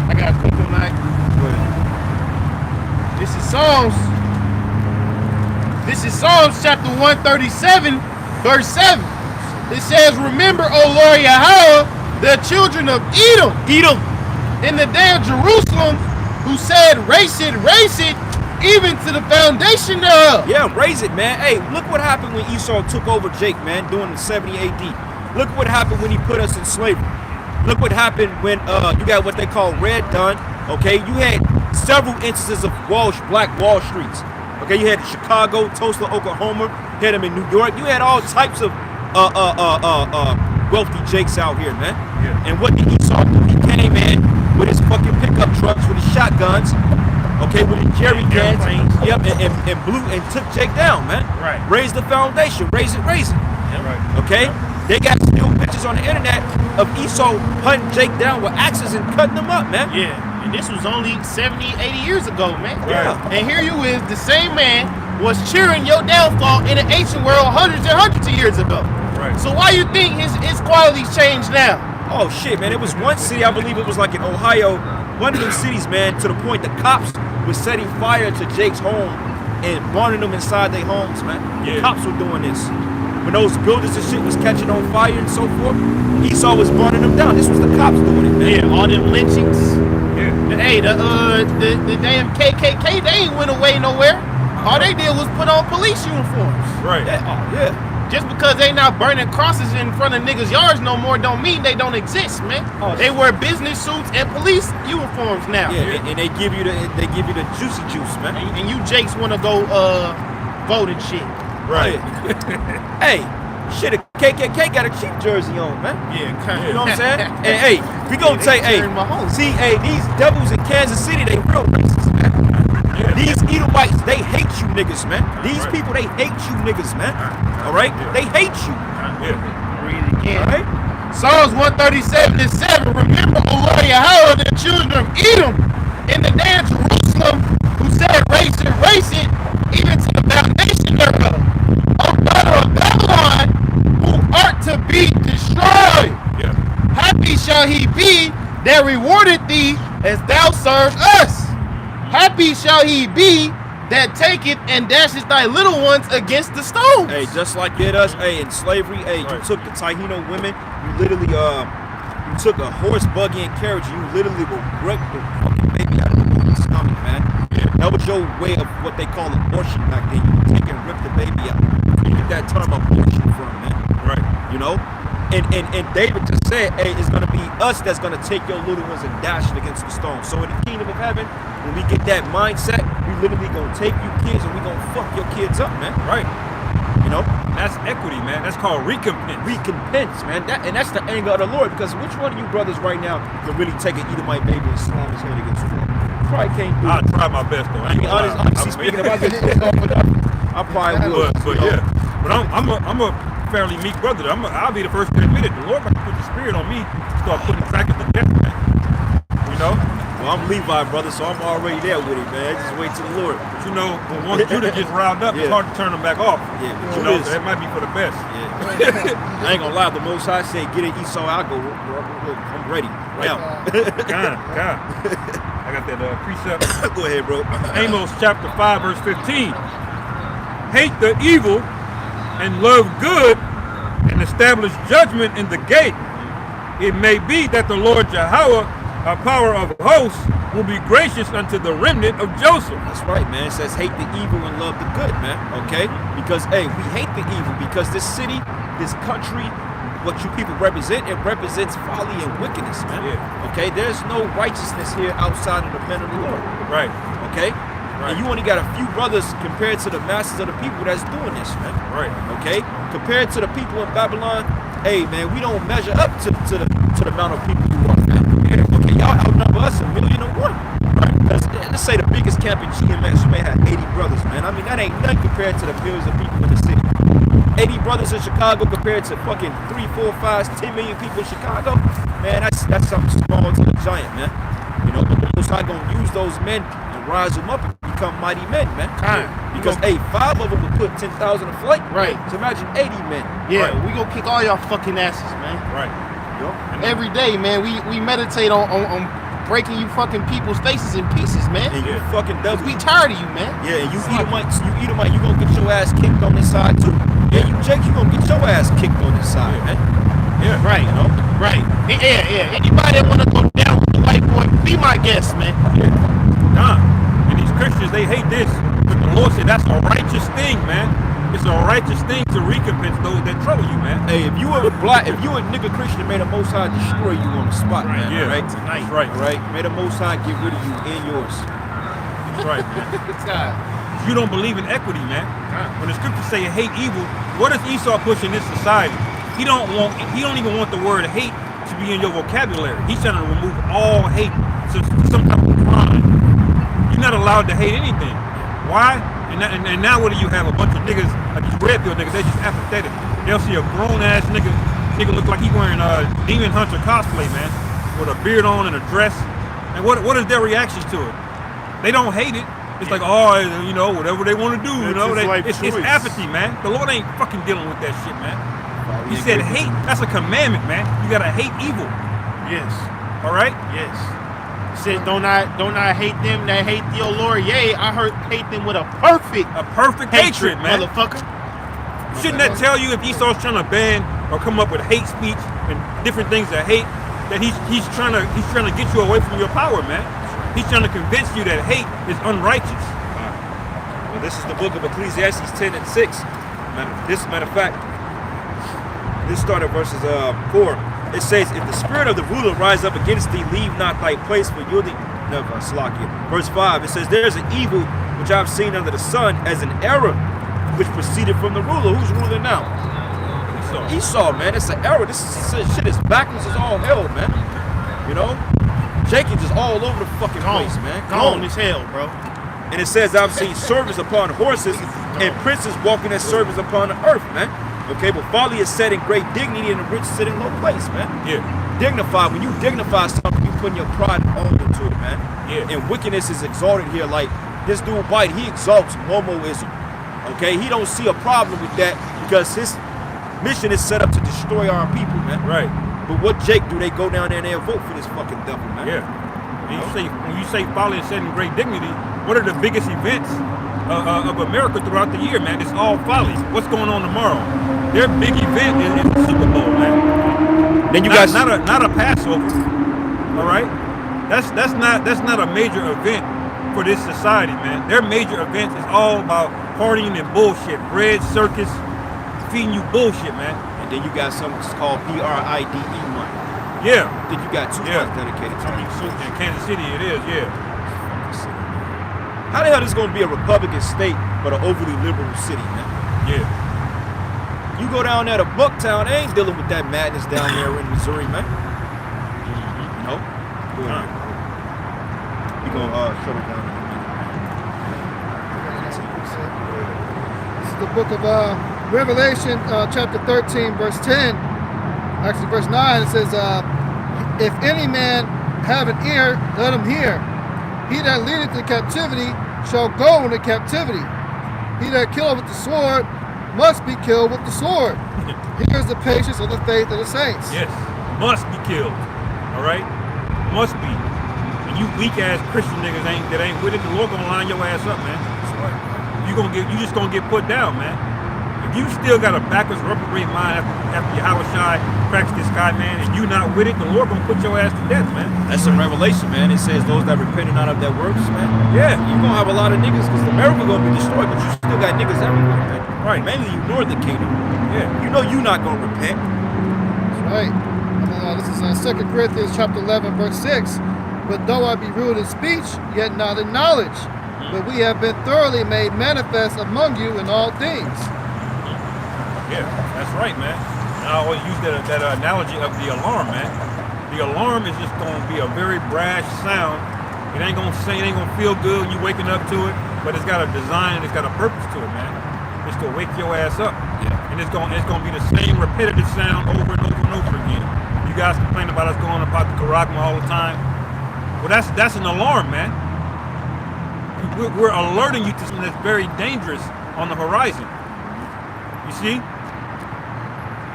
I got a quick one, Mike. This is Psalms chapter 137, verse 7. It says, remember, O Lord Yahweh, the children of Edom, in the day of Jerusalem, who said, raise it, even to the foundation thereof. Yeah, raise it, man. Hey, look what happened when Esau took over Jake, man, during the 70 AD. Look what happened when he put us in slavery. Look what happened when you got what they call Red Dawn. Okay, you had several instances of Black Wall Streets. Okay, you had Chicago, Tulsa, Oklahoma. You had them in New York. You had all types of wealthy Jakes out here, man. Yeah. And what did Esau do? He came in with his fucking pickup trucks, with his shotguns. Okay, with his jerry cans. Yep, and blew and took Jake down, man. Right. Raise the foundation. Raise it. Right. Okay? They got still pictures on the internet of Esau hunting Jake down with axes and cutting them up, man. Yeah, and this was only 70, 80 years ago, man. Yeah. And here you is, the same man was cheering your downfall in the ancient world hundreds and hundreds of years ago. Right. So why you think his qualities changed now? Oh shit, man. It was one city, I believe it was like in Ohio, one of them cities, man, to the point the cops was setting fire to Jake's home and burning them inside their homes, man. The Yeah. cops were doing this. when those buildings and shit was catching on fire and so forth, Esau was burning them down. This was the cops doing it, man. Yeah, all them lynchings. Yeah. Hey, the damn KKK, they ain't went away nowhere. All they did was put on police uniforms. Right. Yeah, oh, yeah. Just because they not burning crosses in front of niggas' yards no more don't mean they don't exist, man. Oh, they wear business suits and police uniforms now. Yeah, and they give you the juicy juice, man. And you Jakes want to go vote and shit. Right. Hey, shit, a KKK got a cheap jersey on, man. Yeah, kind You know what I'm saying? And hey, we gonna they take, hey, turned my home. see, hey, these devils in Kansas City, they real racist, man. Yeah. These Edomites, they hate you niggas, man. These people, they hate you niggas, man. All right? They hate you. Yeah. Read it again. All right? Psalms 137:7. Remember, O Lord Yahweh, the children of Edom in the day of Jerusalem, who said, race it, even to the foundation thereof. O daughter of Babylon, who art to be destroyed. Yeah. Happy shall he be that rewarded thee as thou served us. Happy shall he be that taketh and dashes thy little ones against the stones. Hey, just like it us, hey, in slavery, hey, you Right. took the Taino women, you literally, you took a horse, buggy, and carriage, you literally will break the fucking baby out of the woman's stomach, man. Yeah. That was your way of what they call abortion back then. You take and rip the baby out. You get that term abortion from, man. Right. You know? And David just said, hey, it's gonna be us that's gonna take your little ones and dash it against the stone. So in the kingdom of heaven, when we get that mindset, we literally gonna take you kids and we gonna fuck your kids up, man. Right. You know? That's equity, man. That's called recompense. Recompense, man. That's the anger of the Lord. Because which one of you brothers right now can really take an Edomite baby and slam his head against the wall? Probably can't do I it. try my best though. I mean, honestly speaking, if I could do it enough, I probably would. But you know? yeah, but I'm a fairly meek brother. I'll be the first to admit it. The Lord might put the spirit on me, start putting crackers to death, man. You know, Well, I'm Levi, brother, so I'm already there with it, man. Just wait till the Lord. but you know, once Judah gets riled up, it's Yeah. hard to turn them back off. Yeah, but You know, Judah is- so that might be for the best. Yeah. I ain't gonna lie. The Most High say, get it, Esau. I go. I'm ready now. God. I got that precept. Go ahead, bro. Amos chapter 5, verse 15. Hate the evil and love good and establish judgment in the gate. It may be that the Lord Yahweh, a power of hosts, will be gracious unto the remnant of Joseph. That's right, man. It says hate the evil and love the good, man. Okay? Because, hey, we hate the evil because this city, this country, what you people represent, it represents folly and wickedness, man. Yeah. Okay? There's no righteousness here outside of the men of the Lord. Right. Okay? Right. And you only got a few brothers compared to the masses of the people that's doing this, man. Right. Okay? Compared to the people in Babylon, hey, man, we don't measure up to the amount of people you are, man. Okay, y'all outnumber us 1,000,001. Right. Let's say the biggest camp in GMS may have 80 brothers, man. I mean, that ain't nothing compared to the millions of people in the city. 80 brothers in Chicago compared to fucking 3, 4, 5, 10 million people in Chicago, man, that's something small to the giant, man. You know, but the Most High gonna use those men and rise them up and become mighty men, man. Because, hey, 5 of them will put 10,000 a flight. Right. So imagine 80 men. Yeah, Right. we gonna kick all y'all fucking asses, man. Right. Every day, man. We meditate on breaking you fucking people's faces in pieces, man. And you Yeah. fucking devils. We tired of you, man. Yeah, and you Edomite, you gonna get your ass kicked on this side too. Yeah, you Jake, you gonna get your ass kicked on this side, man. Yeah. Right, You know? right. Yeah. Anybody that wanna go down with the white boy, be my guest, man. Nah. And these Christians, they hate this. But the Lord said that's a righteous thing, man. It's a righteous thing to recompense those that trouble you, man. Hey, if you a nigga Christian, may the Most High destroy you on the spot, man. Yeah. Right? That's right. Right? May the Most High get rid of you and yours. That's right, man. God. You don't believe in equity, man. When the scriptures say hate evil, what does Esau push in this society? He don't even want the word hate to be in your vocabulary. He's trying to remove all hate to some type of crime. You're not allowed to hate anything. Why? And now what do you have? A bunch of niggas, like these Redfield niggas, they're just apathetic. They'll see a grown ass nigga look like he wearing a Demon Hunter cosplay, man, with a beard on and a dress. And what is their reaction to it? They don't hate it. It's like, oh, you know, whatever they want to do, you know. It's apathy, man. The Lord ain't fucking dealing with that shit, man. He said hate. That's a commandment, man. You gotta hate evil. Yes. All right? Yes. Said, don't I hate them that hate your Lord? Yea, I hate them with a perfect A perfect hatred, man. motherfucker. Shouldn't that tell you if Esau's trying to ban or come up with hate speech and different things that hate, that he's trying to get you away from your power, man. He's trying to convince you that hate is unrighteous. Well, this is the book of Ecclesiastes 10 and 6. Matter of fact, this started verses 4. It says, if the spirit of the ruler rise up against thee, leave not thy place for yielding. No, Salakia. Verse 5, it says, there is an evil which I've seen under the sun as an error which proceeded from the ruler. Who's ruling now? Esau, man. It's an error. This shit is backwards as all hell, man. You know? Jacob is all over the fucking place, man. Gone as hell, bro. And it says, I've seen servants upon horses and princes walking as servants upon the earth, man. Okay, but folly is set in great dignity and the rich sit in low place, man. Yeah. Dignified. When you dignify something, you putting your pride and honor into it, man. Yeah. And wickedness is exalted here. Like this dude Biden, he exalts homoism. Okay, he don't see a problem with that because his mission is set up to destroy our people, man. Right. But what Jake do? They go down there and they vote for this fucking devil, man. Yeah. And when you say folly is set in great dignity, what are the biggest events of America throughout the year, man? It's all folly. What's going on tomorrow? Their big event is the Super Bowl, man. Then you not, guys not a Passover. All right. That's not a major event for this society, man. Their major events is all about partying and bullshit, bread, circus, feeding you bullshit, man. and then you got something called PRIDE month. Yeah. Then you got 2 months dedicated to it. In Kansas City it is, yeah. How the hell is this gonna be a Republican state but an overly liberal city, man? Yeah. You go down there to Bucktown, they ain't dealing with that madness down there in Missouri, man. You know? Go ahead. We gonna shut it down. This is the book of Revelation, chapter 13, verse 10. Actually, verse 9, it says, if any man have an ear, let him hear. He that leadeth to captivity shall go into captivity. He that killeth with the sword must be killed with the sword. Here is the patience of the faith of the saints. Yes. Must be killed. All right? Must be. And you weak ass Christian niggas that ain't with it, the Lord gonna line your ass up, man. That's right. You just gonna get put down, man. If you still got a backwards reprobate mind after Yahushua cracks this guy, man, and you not with it, the Lord gonna put your ass to death, man. That's in Revelation, man. It says those that repented not of their works, man. Yeah. You're gonna have a lot of niggas because America gonna be destroyed, but you still got niggas everywhere, man. Right. Mainly you northern kingdom. Yeah. You know you not gonna repent. That's right. This is 2 Corinthians chapter 11, verse 6. But though I be rude in speech, yet not in knowledge. But we have been thoroughly made manifest among you in all things. Yeah, that's right, man. And I always use that analogy of the alarm, man. The alarm is just gonna be a very brash sound. It ain't gonna feel good when you waking up to it, but it's got a design and it's got a purpose to it, man. It's to wake your ass up. Yeah. And it's gonna be the same repetitive sound over and over and over again. You guys complain about us going about the Karagma all the time. Well, that's an alarm, man. We're alerting you to something that's very dangerous on the horizon. You see?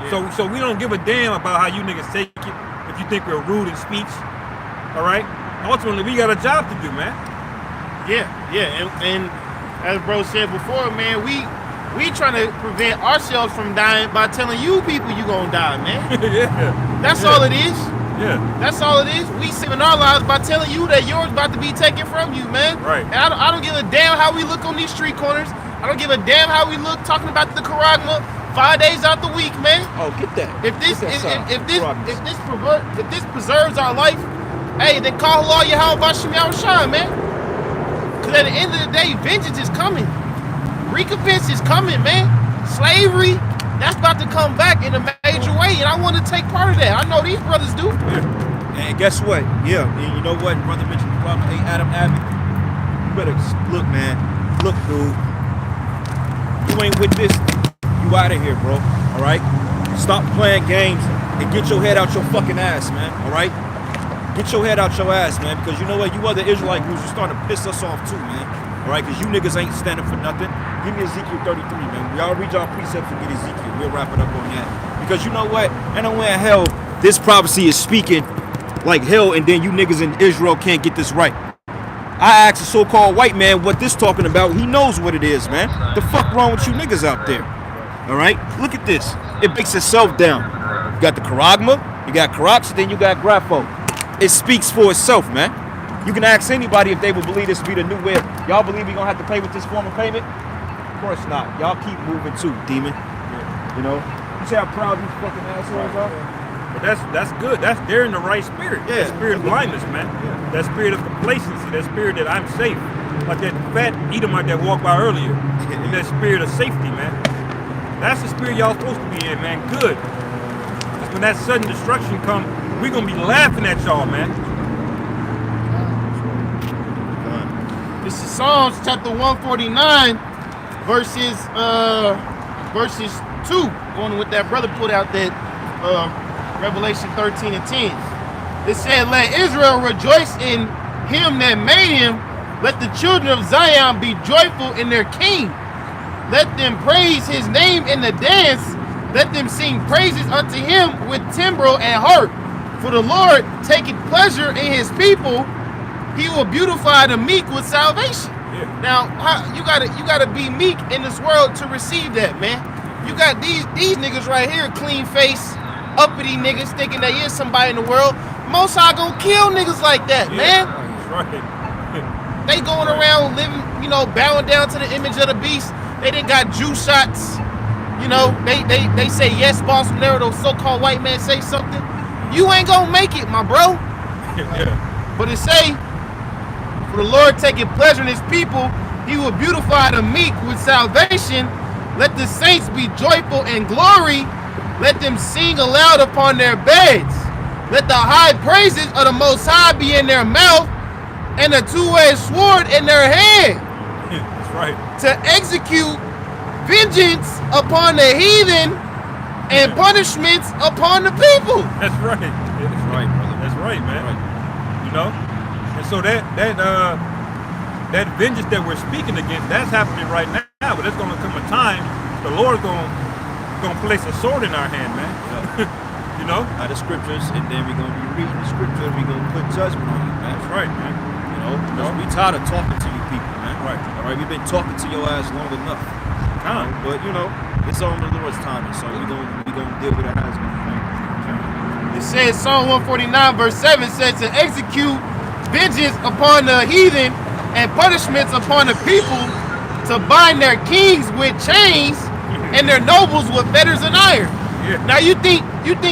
Yeah. So we don't give a damn about how you niggas take it if you think we're rude in speech. All right? Ultimately, we got a job to do, man. Yeah. And as bro said before, man, we trying to prevent ourselves from dying by telling you people you gonna die, man. Yeah. That's all it is. Yeah. That's all it is. We saving our lives by telling you that yours about to be taken from you, man. Right. And I don't give a damn how we look on these street corners. I don't give a damn how we look talking about the Karagma 5 days out the week, man. Oh, get that. If this Get that preserves our life, hey, then call Allah Yahweh Bashim Yahushua, man. Cause at the end of the day, vengeance is coming. Recompense is coming, man. Slavery, that's about to come back in a major way, and I want to take part of that. I know these brothers do. Yeah. And guess what? Yeah, and you know what? Brother mentioned the problem. Hey, Adam Abbott, you better look, man. Look, dude. You ain't with this. You out of here, bro. All right? Stop playing games and get your head out your fucking ass, man. All right? Get your head out your ass, man. Because you know what? You other Israelite groups are starting to piss us off too, man. All right? Because you niggas ain't standing for nothing. Give me Ezekiel 33, man. We all read y'all precepts and get Ezekiel. We'll wrap it up on that. Because you know what? Ain't no way in hell this prophecy is speaking like hell, and then you niggas in Israel can't get this right. I asked a so-called white man what this talking about. He knows what it is, man. The fuck wrong with you niggas out there? All right, look at this. It breaks itself down. You got the charagma, you got Karax, then you got grapho. It speaks for itself, man. You can ask anybody if they will believe this to be the new way. Y'all believe you're gonna have to pay with this form of payment? Of course not. Y'all keep moving too, demon. You know? You see how proud these fucking assholes are? But that's good. They're in the right spirit. Yeah. That spirit of blindness, man. That spirit of complacency. That spirit that I'm safe. Like that fat Edomite that walked by earlier. In that spirit of safety, man. That's the spirit y'all supposed to be in, man. Good. Because when that sudden destruction comes, we're gonna be laughing at y'all, man. This is Psalms chapter 149, verses 2. Going with that brother put out that Revelation 13 and 10. It said, "Let Israel rejoice in him that made him. Let the children of Zion be joyful in their king. Let them praise his name in the dance. Let them sing praises unto him with timbrel and harp. For the Lord taketh pleasure in his people. He will beautify the meek with salvation." Yeah. Now, you gotta be meek in this world to receive that, man. You got these niggas right here, clean face, uppity niggas, thinking they is somebody in the world. Most High gonna kill niggas like that, man. That's right. They going around living, bowing down to the image of the beast. They done got juice shots. They say yes, boss. Whenever those so-called white men say something, you ain't gonna make it, my bro. Yeah. But it say, "For the Lord taketh pleasure in his people, he will beautify the meek with salvation. Let the saints be joyful in glory. Let them sing aloud upon their beds. Let the high praises of the Most High be in their mouth, and a two-edged sword in their hand, That's right. to execute vengeance upon the heathen and punishments upon the people." That's right. That's right, brother. That's right, man. Right. And so that vengeance that we're speaking against, that's happening right now. But there's gonna come a time the Lord's gonna place a sword in our hand, man. Out the scriptures, and then we're gonna be reading the scripture, and we're gonna put judgment on you, man. That's right, man. Because we tired of talking to you people, man. Right. All right, we've been talking to your ass long enough. Come. But it's on the Lord's timing, so we're gonna deal with it as we can. It says, Psalm 149 verse 7 says, "To execute vengeance upon the heathen and punishments upon the people, to bind their kings with chains and their nobles with fetters and iron." Yeah. Now you think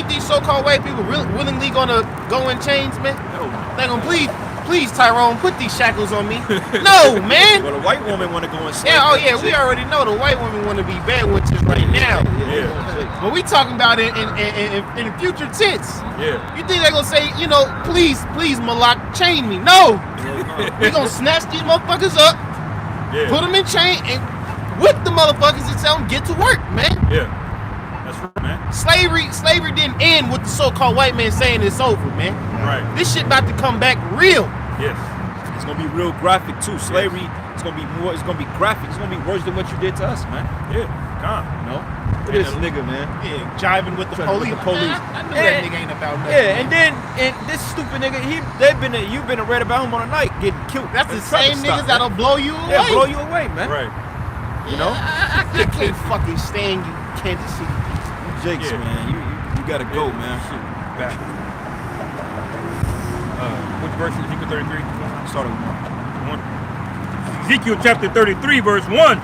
these so-called white people willingly gonna go in chains, man? No. They gonna please Tyrone, put these shackles on me. No, man. Well, a white woman want to go and slave. Yeah, oh yeah, we already know the white women want to be bad witches right now. Yeah. But we talking about it in the future tense. Yeah. You think they're gonna say, please Malak, chain me? No. We gonna snatch these motherfuckers up, Yeah. put them in chain, and whip the motherfuckers and tell them get to work, man. Yeah. That's right, man. Slavery didn't end with the so-called white man saying it's over, man. Right. This shit about to come back real. Yes. It's gonna be real graphic too. Slavery. It's gonna be more. It's gonna be graphic. It's gonna be worse than what you did to us, man. Yeah. Come. Look at this nigga, man. Yeah, jiving with the Trying to police. with the police. I knew Yeah. that nigga ain't about nothing. Yeah, and this stupid nigga, you've been read about him on a night getting killed. That's the at a traffic same stop, niggas man. that'll blow you away. Yeah, blow you away, man. Right. I can't fucking stand you, Kansas City people. You Jakes, Yeah. man. You gotta go, man. Shoot. Back. Which verse is Ezekiel 33? Start with one. Ezekiel chapter 33, verse 1.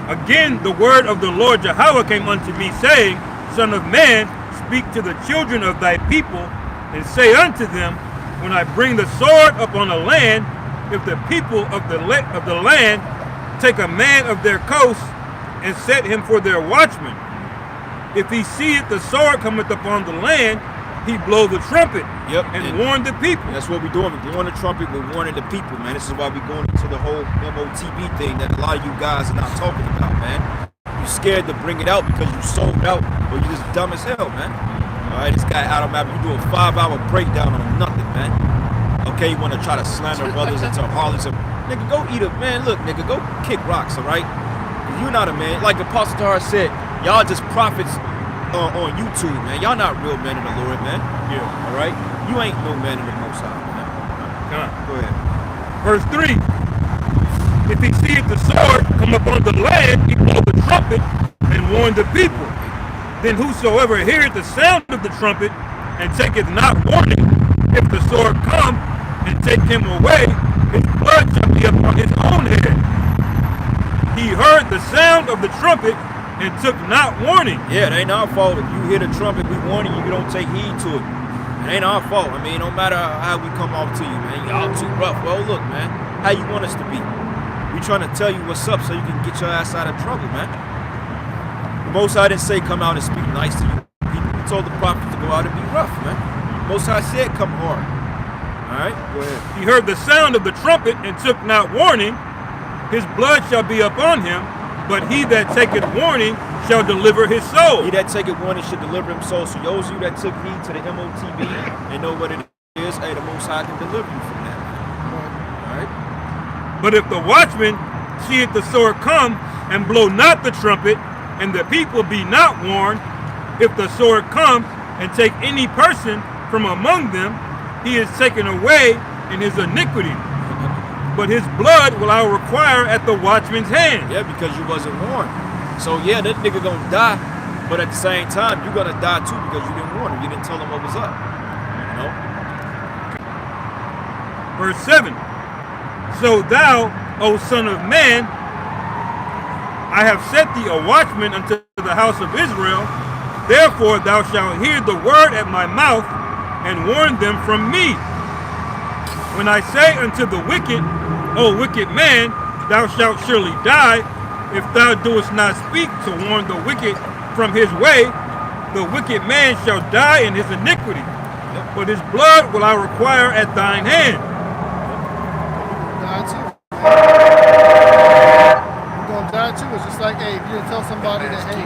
Again, the word of the Lord Jehovah came unto me, saying, Son of man, speak to the children of thy people, and say unto them, when I bring the sword upon a land, if the people of the land take a man of their coast and set him for their watchman, if he seeth the sword cometh upon the land, he blow the trumpet and warn the people. That's what we're doing. We're blowing the trumpet. We're warning the people, man. This is why we're going into the whole MOTB thing that a lot of you guys are not talking about, man. You're scared to bring it out because you sold out or you just dumb as hell, man. All right, this guy Adam Abbott, you do a 5-hour breakdown on nothing, man. Okay, you want to try to slander brothers into harlots. Nigga, go eat a man. Look, nigga, go kick rocks, all right? You're not a man. Like Apostle Tahar said, y'all just prophets on YouTube, man. Y'all not real men in the Lord, man. Yeah. All right? You ain't no man in the Most High, man. Go ahead. Verse 3. If he seeth the sword come upon the land, he blow the trumpet and warn the people. Then whosoever heareth the sound of the trumpet and taketh not warning, if the sword come and take him away, his blood shall be upon his own head. He heard the sound of the trumpet and took not warning. Yeah, it ain't our fault. If you hear the trumpet, we warning you, you don't take heed to it. It ain't our fault. I mean, no matter how we come off to you, man, y'all too rough. Well, look, man, how you want us to be? We trying to tell you what's up so you can get your ass out of trouble, man. The Most High didn't say come out and speak nice to you. He told the prophets to go out and be rough, man. The Most High said come hard. All right, go ahead. He heard the sound of the trumpet and took not warning. His blood shall be upon him, but he that taketh warning shall deliver his soul. He that taketh warning should deliver his soul. So those of you that took heed to the MOTB and know what it is, hey, the Most High can deliver you from that, man. All right? But if the watchman seeth the sword come and blow not the trumpet, and the people be not warned, if the sword come and take any person from among them, he is taken away in his iniquity. But his blood will I require at the watchman's hand. Yeah, because you wasn't warned. So yeah, that nigga gonna die, but at the same time, you gonna die too because you didn't warn him. You didn't tell him what was up. You know? Verse 7. So thou, O son of man, I have set thee a watchman unto the house of Israel. Therefore thou shalt hear the word at my mouth and warn them from me. When I say unto the wicked, O wicked man, thou shalt surely die, if thou doest not speak to warn the wicked from his way, the wicked man shall die in his iniquity, but his blood will I require at thine hand. Die too. You're gonna die too. It's just like, hey, if you didn't tell somebody that, hey,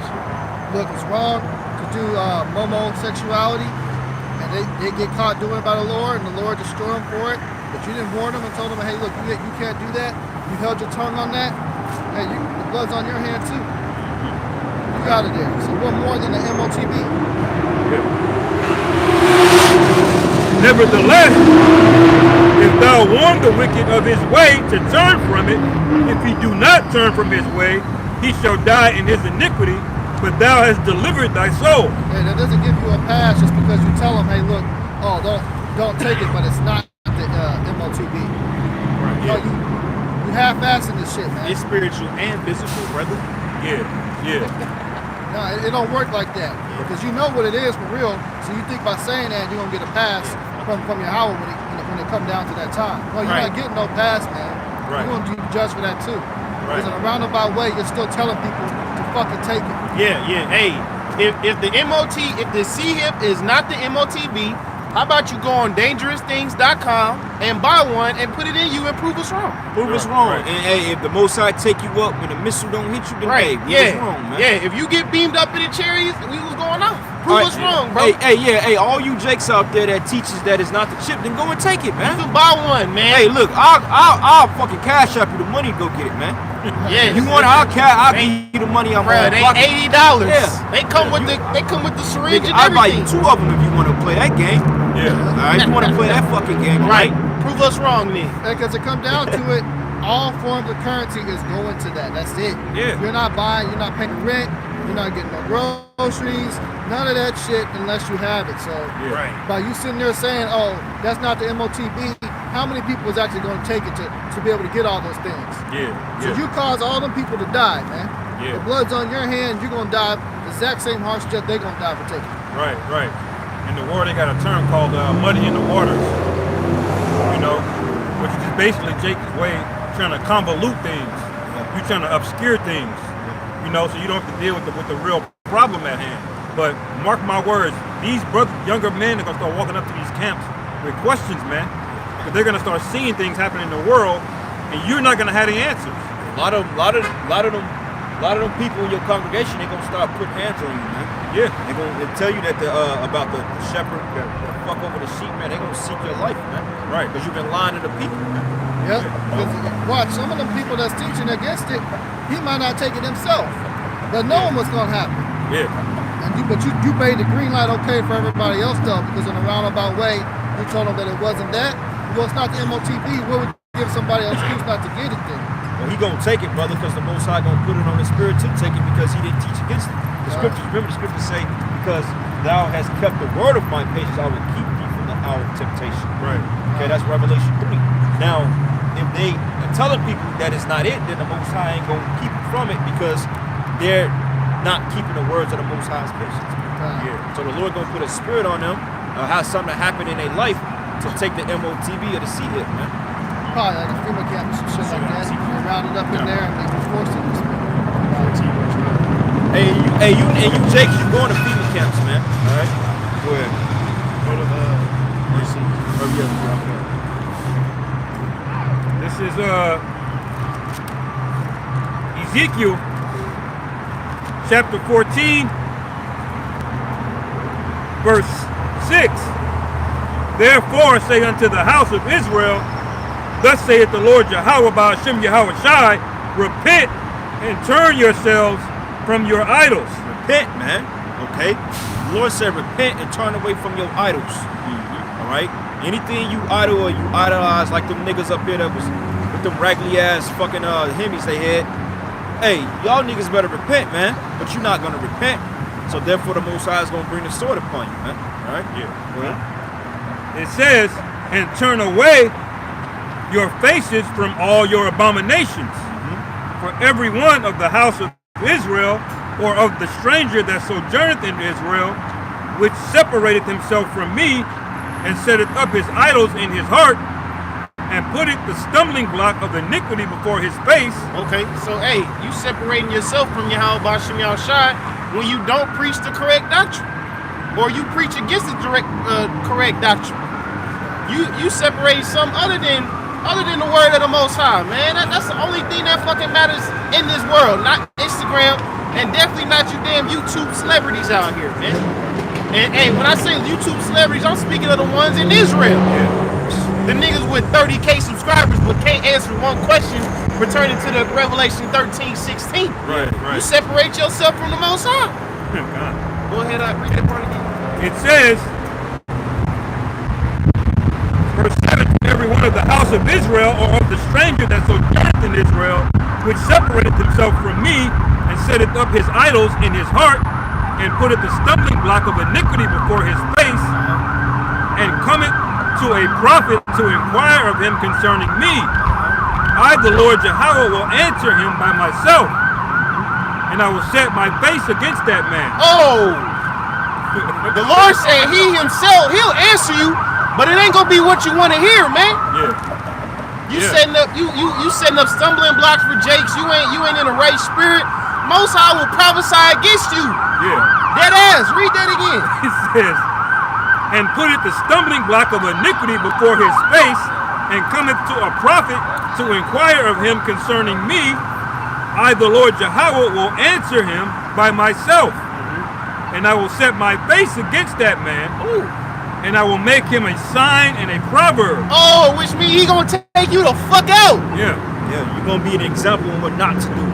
look, it's wrong to do homosexuality, and they get caught doing it by the Lord, and the Lord destroy them for it, but you didn't warn them and told them, hey, look, you can't do that. You held your tongue on that. Hey, the blood's on your hand too. You got it there. So what more than the MOTB? Nevertheless, if thou warn the wicked of his way to turn from it, if he do not turn from his way, he shall die in his iniquity, but thou hast delivered thy soul. Hey, that doesn't give you a pass just because you tell them, hey, look, oh, don't take it, but it's not the MOTB. Right, You know, you half-assing this shit, man. It's spiritual and physical, brother. Yeah, yeah. No, it don't work like that because you know what it is for real. So you think by saying that you're gonna get a pass from your Howard when it come down to that time. No, you're not getting no pass, man. Right. You're gonna be judged for that too. Right. Because in a roundabout way, you're still telling people to fucking take it. Yeah. Hey, if the CHIP is not the MOTB, how about you go on dangerousthings.com and buy one and put it in you and prove us wrong? Prove us wrong. Right. And hey, if the Most High take you up when the missile don't hit you, then hey, we was wrong, man. Yeah, if you get beamed up in the cherries, we was going off. Prove us wrong, bro. Hey, all you jakes out there that teaches that it's not the chip, then go and take it, You man. can buy one, man. Hey, look, I'll fucking cash up you the money to go get it, man. Yeah, You want it, I'll give you the money. I'm Bruh, they $80. Yeah. They come with the syringe Nigga, and I'll buy you everything. 2 of them if you want to play that game. Yeah. All right, you want to play that fucking game, Right. right? Prove us wrong, then. Because it come down to it, all forms of currency is going to that. That's it. Yeah. You're not buying, you're not paying rent, you're not getting no groceries, none of that shit unless you have it. So Yeah. Right. by you sitting there saying, oh, that's not the MOTB, how many people is actually going to take it to be able to get all those things? Yeah. So you cause all them people to die, man. Yeah. The blood's on your hand, you're going to die the exact same harsh death they're going to die for taking it. Right. In the war, they got a term called muddy in the waters. You know, which is basically Jake's way trying to convolute things. You're trying to obscure things. You know, so you don't have to deal with the real problem at hand. But mark my words, these younger men are gonna start walking up to these camps with questions, man. Because they're gonna start seeing things happen in the world, and you're not gonna have the answers. A lot of them people in your congregation, they gonna start putting hands on you, man. Yeah. They gonna tell you that about the shepherd that fuck over the sheep, man. They gonna seek your life, man. Right. Because you've been lying to the people. Yep. Because watch, some of them people that's teaching against it, he might not take it himself, but knowing what's going to happen. Yeah. But you made the green light okay for everybody else though, because in a roundabout way, you told them that it wasn't that. Well, it's not the MOTB. What would give somebody an excuse not to get it then? Well, he gonna take it, brother, because the Most High gonna put it on his spirit to take it because he didn't teach against it. The scriptures, remember the scriptures say, because thou hast kept the word of my patience, I will keep thee from the hour of temptation. Right. Okay, that's Revelation 3. Now, if they are telling people that it's not it, then the Most High ain't gonna keep it from it because they're not keeping the words of the Most High's patience. Yeah. So the Lord gonna put a spirit on them, or have something happen in their life to take the MOTB or the C hit, man. Probably like a FEMA camp or some shit like that. They're rounded up in there and they were forced to this. Hey, you, Jake, you going to FEMA camps, man. All right, go ahead. Go to Mercy. This is Ezekiel chapter 14, verse 6. Therefore say unto the house of Israel, thus saith the Lord Yahweh by Hashem Yahweh Shai, repent and turn yourselves from your idols. Repent, man. Okay? The Lord said repent and turn away from your idols. All right? Anything you idol or you idolize, like them niggas up here that was with them raggedy ass fucking Hemis they had. Hey, y'all niggas better repent, man. But you're not gonna repent. So therefore the Most High is gonna bring the sword upon you, man. All right? Yeah. Go ahead. It says, and turn away your faces from all your abominations. For every one of the house of Israel, or of the stranger that sojourneth in Israel, which separated himself from me, and setteth up his idols in his heart, and putteth the stumbling block of iniquity before his face. Okay, so hey, you separating yourself from Yahweh Bashim Yahushai when you don't preach the correct doctrine, or you preach against the correct doctrine. You separate something other than the word of the Most High, man. That's the only thing that fucking matters in this world, not Instagram, and definitely not you damn YouTube celebrities out here, man. And hey, when I say YouTube celebrities, I'm speaking of the ones in Israel. The niggas with 30K subscribers but can't answer one question pertaining to the Revelation 13:16. Right. You separate yourself from the Most High. Go ahead, read that part again. It says, verse 7, every one of the house of Israel, or of the stranger that sojourneth in Israel, which separated himself from me, and setteth up his idols in his heart, and putteth the stumbling block of iniquity before his face, and cometh to a prophet to inquire of him concerning me, I, the Lord Yahweh, will answer him by myself, and I will set my face against that man. Oh, the Lord said he himself, he'll answer you, but it ain't gonna be what you want to hear, man. Yeah. You setting up you setting up stumbling blocks for Jakes. You ain't in a right spirit. Most High will prophesy against you. Yeah. Dead ass. Read that again. It says, and putteth the stumbling block of iniquity before his face, and cometh to a prophet to inquire of him concerning me, I, the Lord Yahweh, will answer him by myself, and I will set my face against that man. Ooh. And I will make him a sign and a proverb. Oh, which means he gonna take you the fuck out. Yeah. Yeah, you're gonna be an example of what not to do.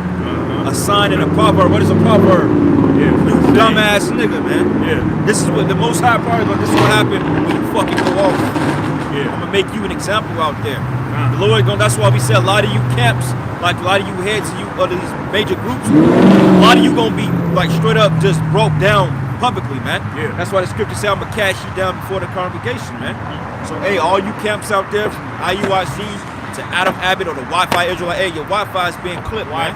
A sign and a proverb. What is a proverb? Yeah. You dumbass nigga, man. Yeah. This is what the Most High probably this is what happened when you fucking go off. Yeah. I'm gonna make you an example out there. The Lord gonna, that's why we said a lot of you camps, like a lot of you heads of you of these major groups, a lot of you gonna be like straight up just broke down publicly, man. Yeah. That's why the scripture say I'm gonna cast you down before the congregation, man. So hey, all you camps out there from IUIC to Adam Abbott or the Wi-Fi Israelite, hey, your Wi-Fi is being clipped, man.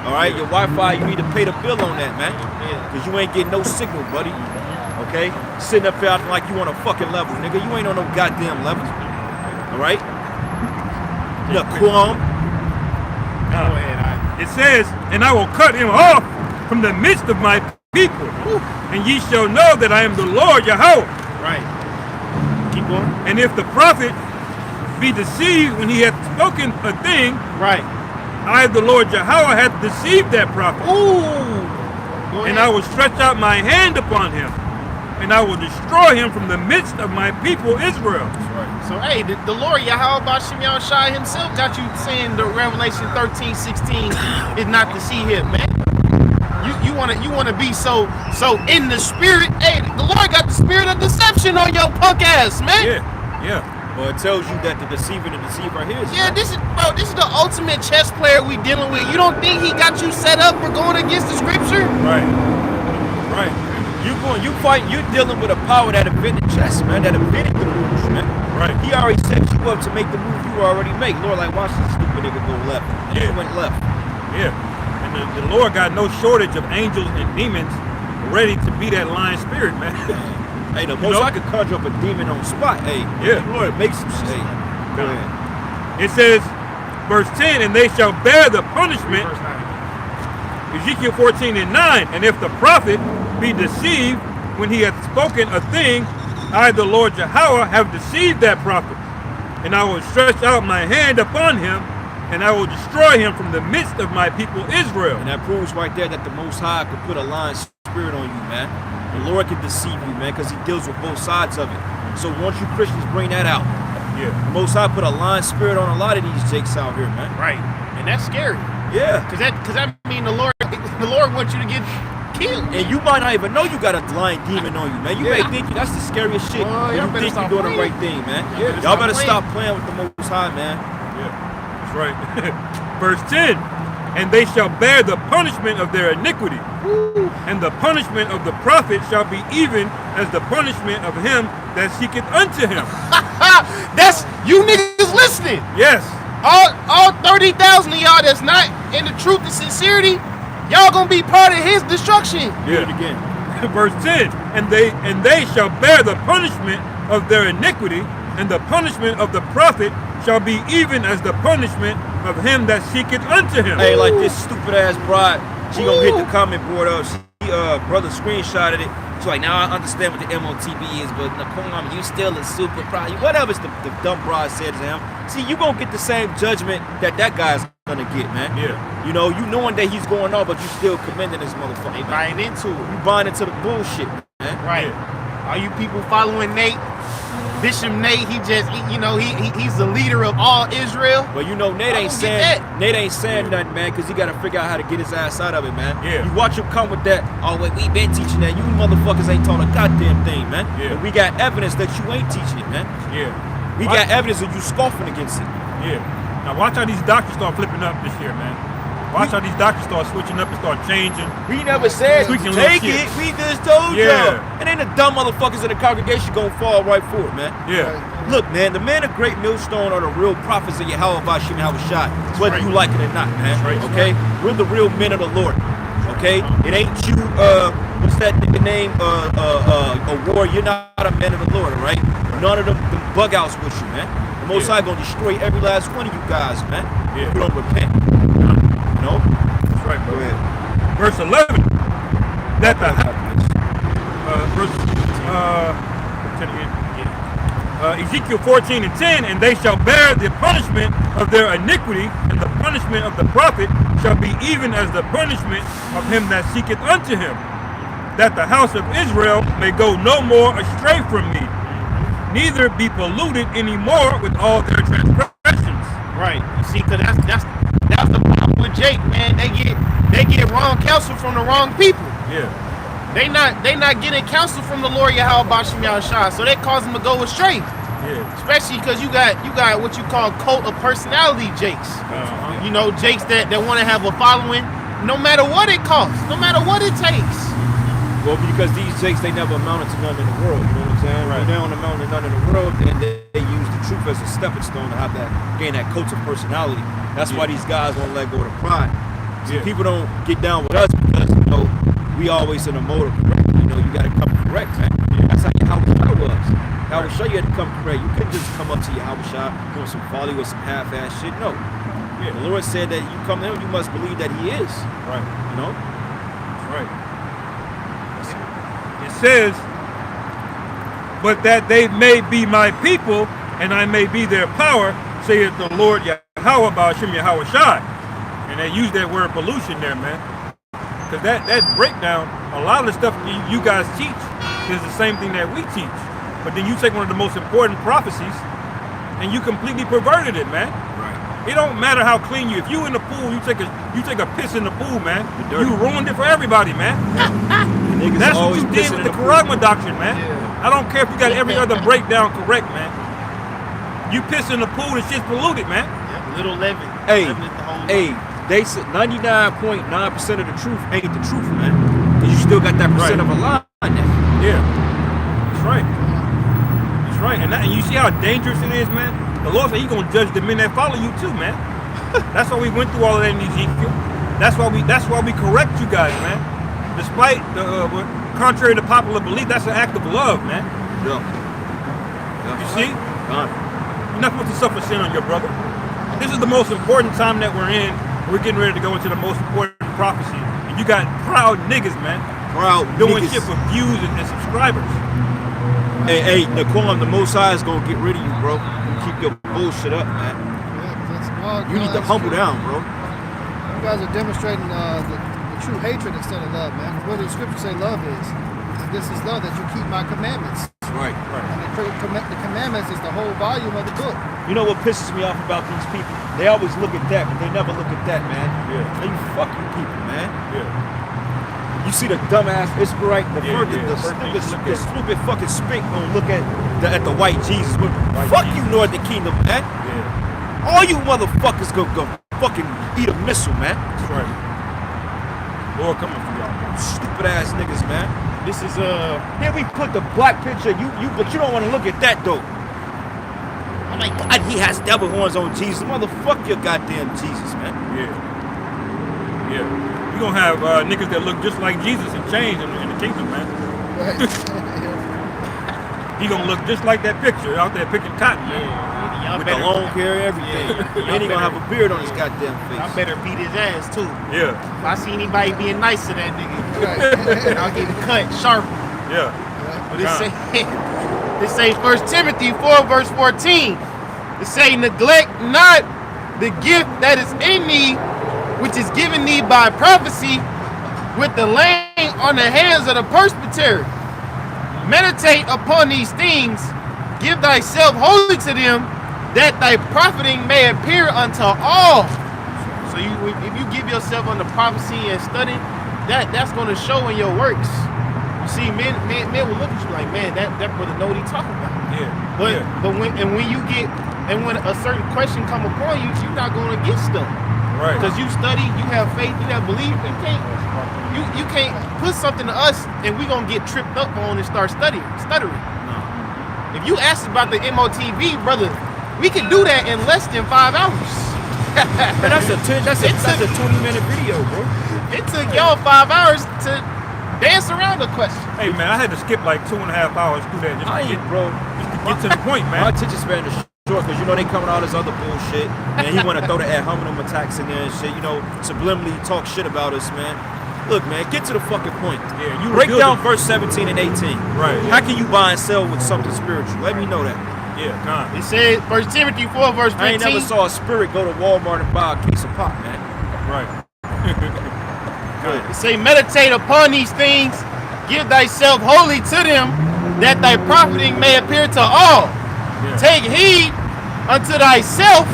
All right, your Wi-Fi, you need to pay the bill on that, man. Because you ain't getting no signal, buddy. Okay? Sitting up here acting like you on a fucking level, nigga. You ain't on no goddamn level. All right? The Quam. Go ahead. It says, and I will cut him off from the midst of my people, and ye shall know that I am the Lord Yahweh. Right. Keep going. And if the prophet be deceived when he hath spoken a thing, Right. I, the Lord Yahweh, hath deceived that prophet. Ooh. Go And ahead. I will stretch out my hand upon him, and I will destroy him from the midst of my people Israel. So hey, the Lord Yahweh Bashim Yahushai himself got you saying the Revelation 13:16 is not to see him, man. You wanna be so in the spirit. Hey, the Lord got the spirit of deception on your punk ass, man. Yeah. Well, it tells you that the deceiver and the deceiver are his. Yeah, man. this is the ultimate chess player we dealing with. You don't think he got you set up for going against the scripture? Right. Right. You fight. You dealing with a power that invented chess, man. That invented the moves, man. Right. He already set you up to make the move you already make. Lord, like, watch this stupid nigga go left. And he went left. Yeah. And the Lord got no shortage of angels and demons ready to be that lying spirit, man. Hey, the most I could conjure up a demon on spot. Hey, Yeah. Lord, make some shit. Hey, go ahead. It says, verse 10, and they shall bear the punishment. Ezekiel 14:9, and if the prophet be deceived when he hath spoken a thing, I, the Lord Yahweh, have deceived that prophet. And I will stretch out my hand upon him, and I will destroy him from the midst of my people Israel. And that proves right there that the Most High could put a lying spirit on you, man. The Lord can deceive you, man, because he deals with both sides of it. So once you Christians bring that out, Yeah. the Most High put a lying spirit on a lot of these jakes out here, man. Right. And that's scary. Yeah. Cause that mean the Lord wants you to get killed. And you might not even know you got a lying demon on you, man. You may think that's the scariest shit. Well, when y'all you better think you're stop doing the playing. right thing, man. Yeah, Y'all better stop stop playing with the Most High, man. Yeah, that's right. Verse 10, and they shall bear the punishment of their iniquity, and the punishment of the prophet shall be even as the punishment of him that seeketh unto him. That's you niggas listening. Yes. All 30,000 of y'all that's not in the truth and sincerity, y'all gonna be part of his destruction. Do it again. Verse 10, and they shall bear the punishment of their iniquity, and the punishment of the prophet shall be even as the punishment of him that seeketh unto him. Hey, like this stupid ass bride, she gonna hit the comment board up. She brother screenshotted it. She's like, now I understand what the MOTB is, but Nakom, you still a super pride. Whatever the dumb bride said to him. See, you gonna get the same judgment that guy's gonna get, man. Yeah. You know, you knowing that he's going on, but you still commending this motherfucker. They man. buying into it. You buying into the bullshit, man. Right. All you people following Nate, Bishop Nate, he's the leader of all Israel. But you know, Nate ain't saying nothing, man, because he got to figure out how to get his ass out of it, man. Yeah. You watch him come with that, oh, wait, we been teaching that. You motherfuckers ain't taught a goddamn thing, man. Yeah. And we got evidence that you ain't teaching it, man. Yeah. We got evidence of you scoffing against it. Yeah. Now watch how these doctors start flipping up this year, man. Watch how these doctors start switching up and start changing. We never said Tweaking take little shit. it. We just told Yeah. y'all. And then the dumb motherfuckers in the congregation gonna fall right for it, man. Yeah. Look, man, the man of great millstone are the real prophets of Yahweh Bashim Yahushua, whether you like it or not, man. right. Okay? We're the real men of the Lord. Okay? It ain't you, what's that nigga name? A war. You're not a man of the Lord, all right? None of them bug outs with you, man. The Most High gonna destroy every last one of you guys, man. Yeah. If you don't repent. You know? That's right, Go bro. ahead. Verse 11. That the Ezekiel 14:10, and they shall bear the punishment of their iniquity, and the punishment of the prophet shall be even as the punishment of him that seeketh unto him, that the house of Israel may go no more astray from me, neither be polluted any more with all their transgressions. Right. You see, cause that's the problem with Jake, man. They get wrong counsel from the wrong people. Yeah. They not getting counsel from the Lord Yahweh Bashim Yahushua, so that cause them to go astray. Yeah. Especially because you got what you call cult of personality Jakes. Uh-huh. You know, Jakes that want to have a following, no matter what it costs, no matter what it takes. Well, because these jakes, they never amounted to nothing in the world, you know what I'm saying? Right. When they don't amount to nothing in the world, then they use the truth as a stepping stone to have that, gain that cult of personality. That's why these guys won't let go of the pride. See, Yeah. people don't get down with us because, you know, we always in a mode of correct. You know, you got to come correct, man. That's how Yahweh was. Yahweh you had to come correct. You couldn't just come up to Yahweh doing some folly or some half-ass shit. No. Yeah. The Lord said that you come to him, you must believe that he is. Right. You know? That's right. It says, but that they may be my people, and I may be their power, saith the Lord Yahweh Ba'ashem Yahweh Shai. And they use that word pollution there, man. Because that breakdown, a lot of the stuff you guys teach is the same thing that we teach. But then you take one of the most important prophecies and you completely perverted it, man. Right. It don't matter how clean you. If you in the pool, you take a piss in the pool, man. dirty. You ruined it for everybody, man. Niggas That's what always you did pissing with in the pool. Karagma doctrine, man. Yeah. I don't care if you got every other breakdown correct, man. You piss in the pool, the shit's polluted, man. Yeah, little leaven. Hey, Leaven is the whole hey, they said 99.9% of the truth ain't the truth, man. Cause you still got that percent Right. of a lie in there. Yeah, that's right. That's right. And you see how dangerous it is, man? The Lord said He's gonna judge the men that follow you too, man. That's why we went through all of that in Ezekiel. That's why we correct you guys, man. Despite contrary to popular belief, that's an act of love, man. Yeah. You see? God. You're not supposed to suffer sin on your brother. This is the most important time that we're in. We're getting ready to go into the most important prophecy. And you got proud niggas, man, Proud doing niggas. shit for views and subscribers. Hey, Naquan, the Most High is gonna get rid of you, bro. You keep your bullshit up, man. Yeah, 'cause that's wild. You need to humble down, bro. You guys are demonstrating the true hatred instead of love, man. 'Cause what does the scripture say love is? And this is love, that you keep my commandments. Right. And the commandments is the whole volume of the book. You know what pisses me off about these people? They always look at that, but they never look at that, man. Yeah. They fucking people, man. Yeah. You see the dumbass Israelite, the Yeah, first, yeah. the First thing stupid, you look the at. stupid fucking spink gonna look at the white Jesus. White Fuck Jesus. you, Northern Kingdom, man. Yeah. All you motherfuckers go fucking eat a missile, man. That's right. Lord coming for y'all, man. Stupid ass niggas, man. This is Here we put the black picture, but you don't want to look at that though. Oh my God, he has devil horns on Jesus. Motherfuck your goddamn Jesus, man. Yeah. Yeah. You gonna have niggas that look just like Jesus and change in the kingdom, man. Right. He gonna look just like that picture out there picking cotton, man. y'all With the better, long hair, everything. Yeah. And he gonna have a beard on his goddamn y'all face. better beat his ass too. Yeah. If I see anybody being nice to that nigga, Right. I'll get cut sharp. Yeah. But it say, it say 1 Timothy 4 verse 14. It say, neglect not the gift that is in thee, which is given thee by prophecy, with the laying on the hands of the presbytery. Meditate upon these things, give thyself wholly to them, that thy profiting may appear unto all. So if you give yourself unto prophecy and study, that's going to show in your works. You see, men will look at you like, man, that brother know what he talking about. Yeah. But yeah. when a certain question come upon you, you're not going to get stuck. Right. Because you study, you have faith, you have belief. You can't put something to us and we gonna get tripped up on and start stuttering. No. If you ask about the MOTV, brother, we can do that in less than 5 hours. Man, that's a 20-minute video, bro. It took y'all 5 hours to dance around the question. Hey man, I had to skip like 2.5 hours through that just I to ain't, bro. get to the point, My man. attention span is short because you know they coming all this other bullshit, and he want to throw the ad hominem attacks in there and shit. You know, subliminally talk shit about us, man. Look, man, get to the fucking point. Yeah, you break revealed down it. verse 17 and 18. Right. How can you buy and sell with something spiritual? Let me know that. Yeah, con. It said 1 Timothy 4 verse 15. I ain't never saw a spirit go to Walmart and buy a case of pop, man. Right. Good. It say, meditate upon these things, give thyself wholly to them, that thy profiting may appear to all. Yeah. Take heed unto thyself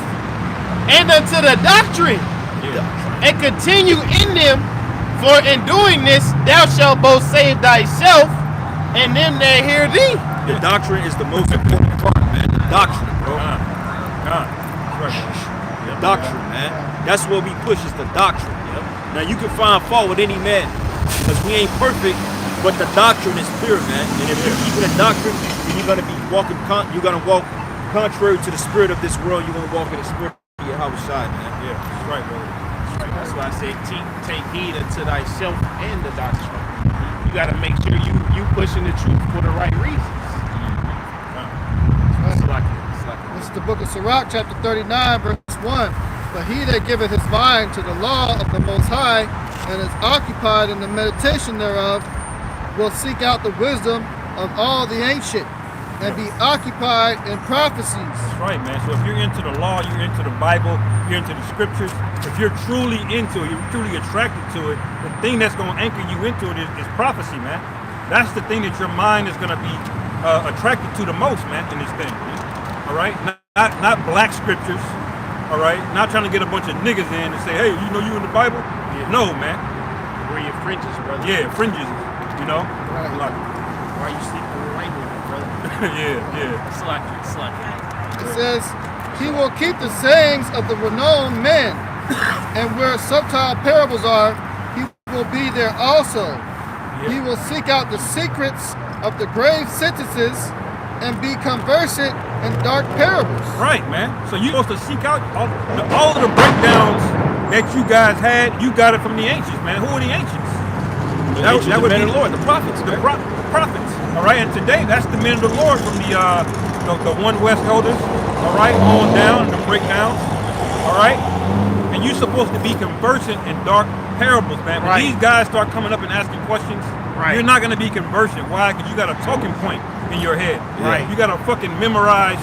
and unto the doctrine, Yeah. and continue in them, for in doing this thou shalt both save thyself and them that hear thee. The doctrine is the most important part, man. The doctrine, bro. Con. That's right. The doctrine, man. That's what we push is the doctrine. Now you can find fault with any man, because we ain't perfect, but the doctrine is clear, man. And if you're keeping the doctrine, then you're gonna be walking. You're gonna walk contrary to the spirit of this world. You're gonna walk in the spirit of your house side, man. Yeah, that's right, brother. That's why I say take heed unto thyself and the doctrine. You got to make sure you pushing the truth for the right reasons. It's like This is the book of Sirach, chapter 39, verse 1. But he that giveth his mind to the law of the Most High, and is occupied in the meditation thereof, will seek out the wisdom of all the ancient, and be occupied in prophecies. That's right, man. So if you're into the law, you're into the Bible, you're into the scriptures, if you're truly into it, you're truly attracted to it, the thing that's going to anchor you into it is prophecy, man. That's the thing that your mind is going to be attracted to the most, man, in this thing. All right? Not black scriptures, all right? Not trying to get a bunch of niggas in and say, hey, you know you in the Bible? Yeah. No, man. where your fringes, brother. Yeah, fringes, you know? Right. Like, Why you sleeping with white women, brother? yeah. Slack. It says, he will keep the sayings of the renowned men, and where subtle parables are, he will be there also. He will seek out the secrets of the grave sentences and be conversant in dark parables. Right, man. So you're supposed to seek out all of the breakdowns that you guys had. You got it from the ancients, man. Who are the ancients? That would be the Lord, the prophets, the man. prophets. All right, and today that's the men of the Lord from the One West elders. All right, on down the breakdowns. All right, and you're supposed to be conversant in dark parables, man. When these guys start coming up and asking questions, you're not going to be conversant. Why? Because you got a talking point in your head. Right. You got a fucking memorized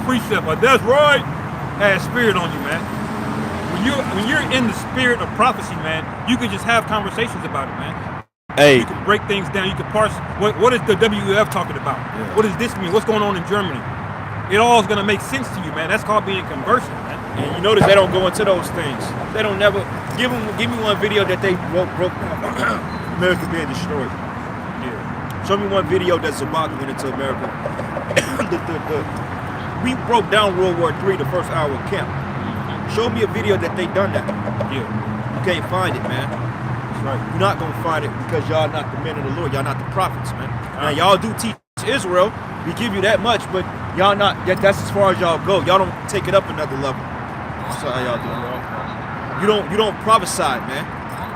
precept. That's right. Has spirit on you, man. When you're in the spirit of prophecy, man, you can just have conversations about it, man. Hey, You can break things down. You can parse. What is the WEF talking about? What does this mean? What's going on in Germany? It all is going to make sense to you, man. That's called being conversant, man. and you notice they don't go into those things. They don't never give me one video that they broke down America being destroyed. Yeah. Show me one video that Zabak went into America. We broke down World War III, the first hour of camp. Show me a video that they done that. Yeah. You can't find it, man. That's right. You're not gonna find it because y'all not the men of the Lord. Y'all not the prophets, man. Now y'all do teach Israel. We give you that much, but y'all not. That's as far as y'all go. Y'all don't take it up another level. That's how y'all do it. You don't prophesy, man.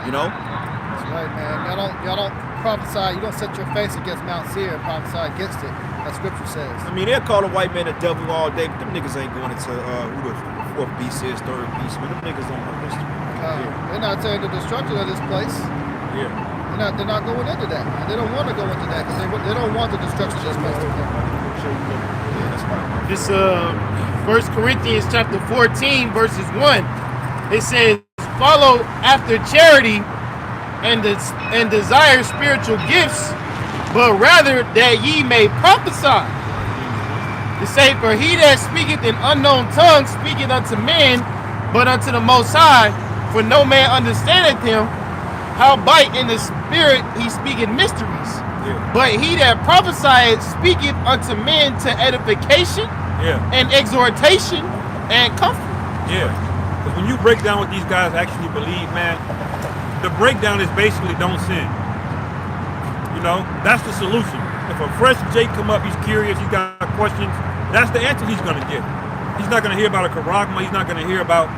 You know. That's right, man. Y'all don't prophesy. You don't set your face against Mount Seir and prophesy against it. That scripture says. I mean, they'll call a white man a devil all day, but them niggas ain't going into who the fourth beast is, third beast. Man, them niggas don't know history. They're not saying the destruction of this place. Yeah. They're not going into that. And they don't want to go into that because they don't want the destruction of this place. This 1 Corinthians chapter 14 verses 1. It says, "Follow after charity and desire spiritual gifts, but rather that ye may prophesy." It say, "For he that speaketh in unknown tongues speaketh unto men, but unto the Most High, for no man understandeth him. Howbeit in the spirit he speaketh mysteries. Yeah. But he that prophesieth speaketh unto men to edification Yeah. and exhortation and comfort." Yeah. Because when you break down what these guys actually believe, man, the breakdown is basically don't sin. You know, that's the solution. If a fresh Jake come up, he's curious, he's got questions, that's the answer he's gonna get. He's not gonna hear about a charagma, he's not gonna hear about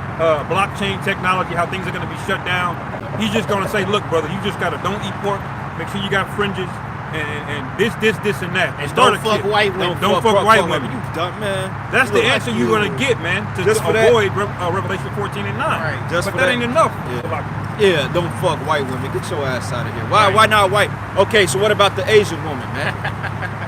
blockchain technology, how things are gonna be shut down. He's just gonna say, look, brother, you just gotta don't eat pork, make sure you got fringes, and this, and that. And Start don't a fuck kid. white women. Don't fuck white women. You dumb, man. That's You the look answer like you're gonna get, man, to Just for that. avoid Revelation 14 and 9. Right. Just But for that that. ain't enough. Yeah, don't fuck white women. Get your ass out of here. Why? Right. Why not white? Okay, so what about the Asian woman, man?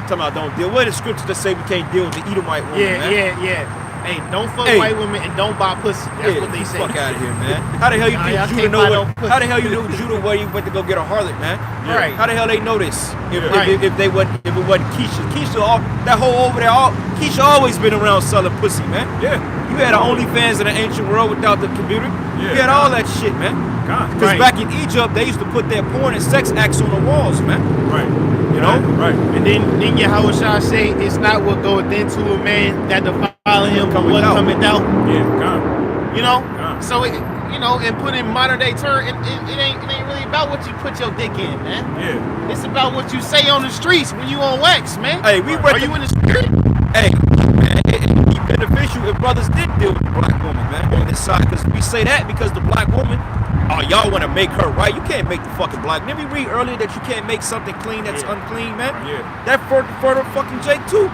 Talking about don't deal. What are the scriptures that say we can't deal with the Edomite woman, man? Yeah. Hey, don't fuck Hey. white women and don't buy pussy. That's Yeah, what they get say. the fuck out of here, man. How the hell you Nah, think y'all Judah can't know buy what? no pussy. How the hell you knew Judah where you went to go get a harlot, man? Right. How the hell they know this? If Right. if it wasn't Keisha, that whole over there, Keisha always been around selling pussy, man. Yeah. You had an OnlyFans in the ancient world without the computer. Yeah. You had all that shit, man. God. Because Right. back in Egypt, they used to put their porn and sex acts on the walls, man. Right. You know? Right. And then Yahweh Shah say it's not what goeth into a man that defile him, but what cometh out. Yeah. God. You know? Yeah. So it, and put in modern day term, it ain't really about what you put your dick in, man. Yeah. It's about what you say on the streets when you on wax, man. Hey, we Are you in the spirit? Hey, man, it'd be beneficial if brothers did deal with the black woman, man, on this side. Because we say that because the black woman, y'all want to make her right. You can't make the fucking black. Let me read earlier that you can't make something clean that's unclean, man. Yeah. That for the fucking Jake too.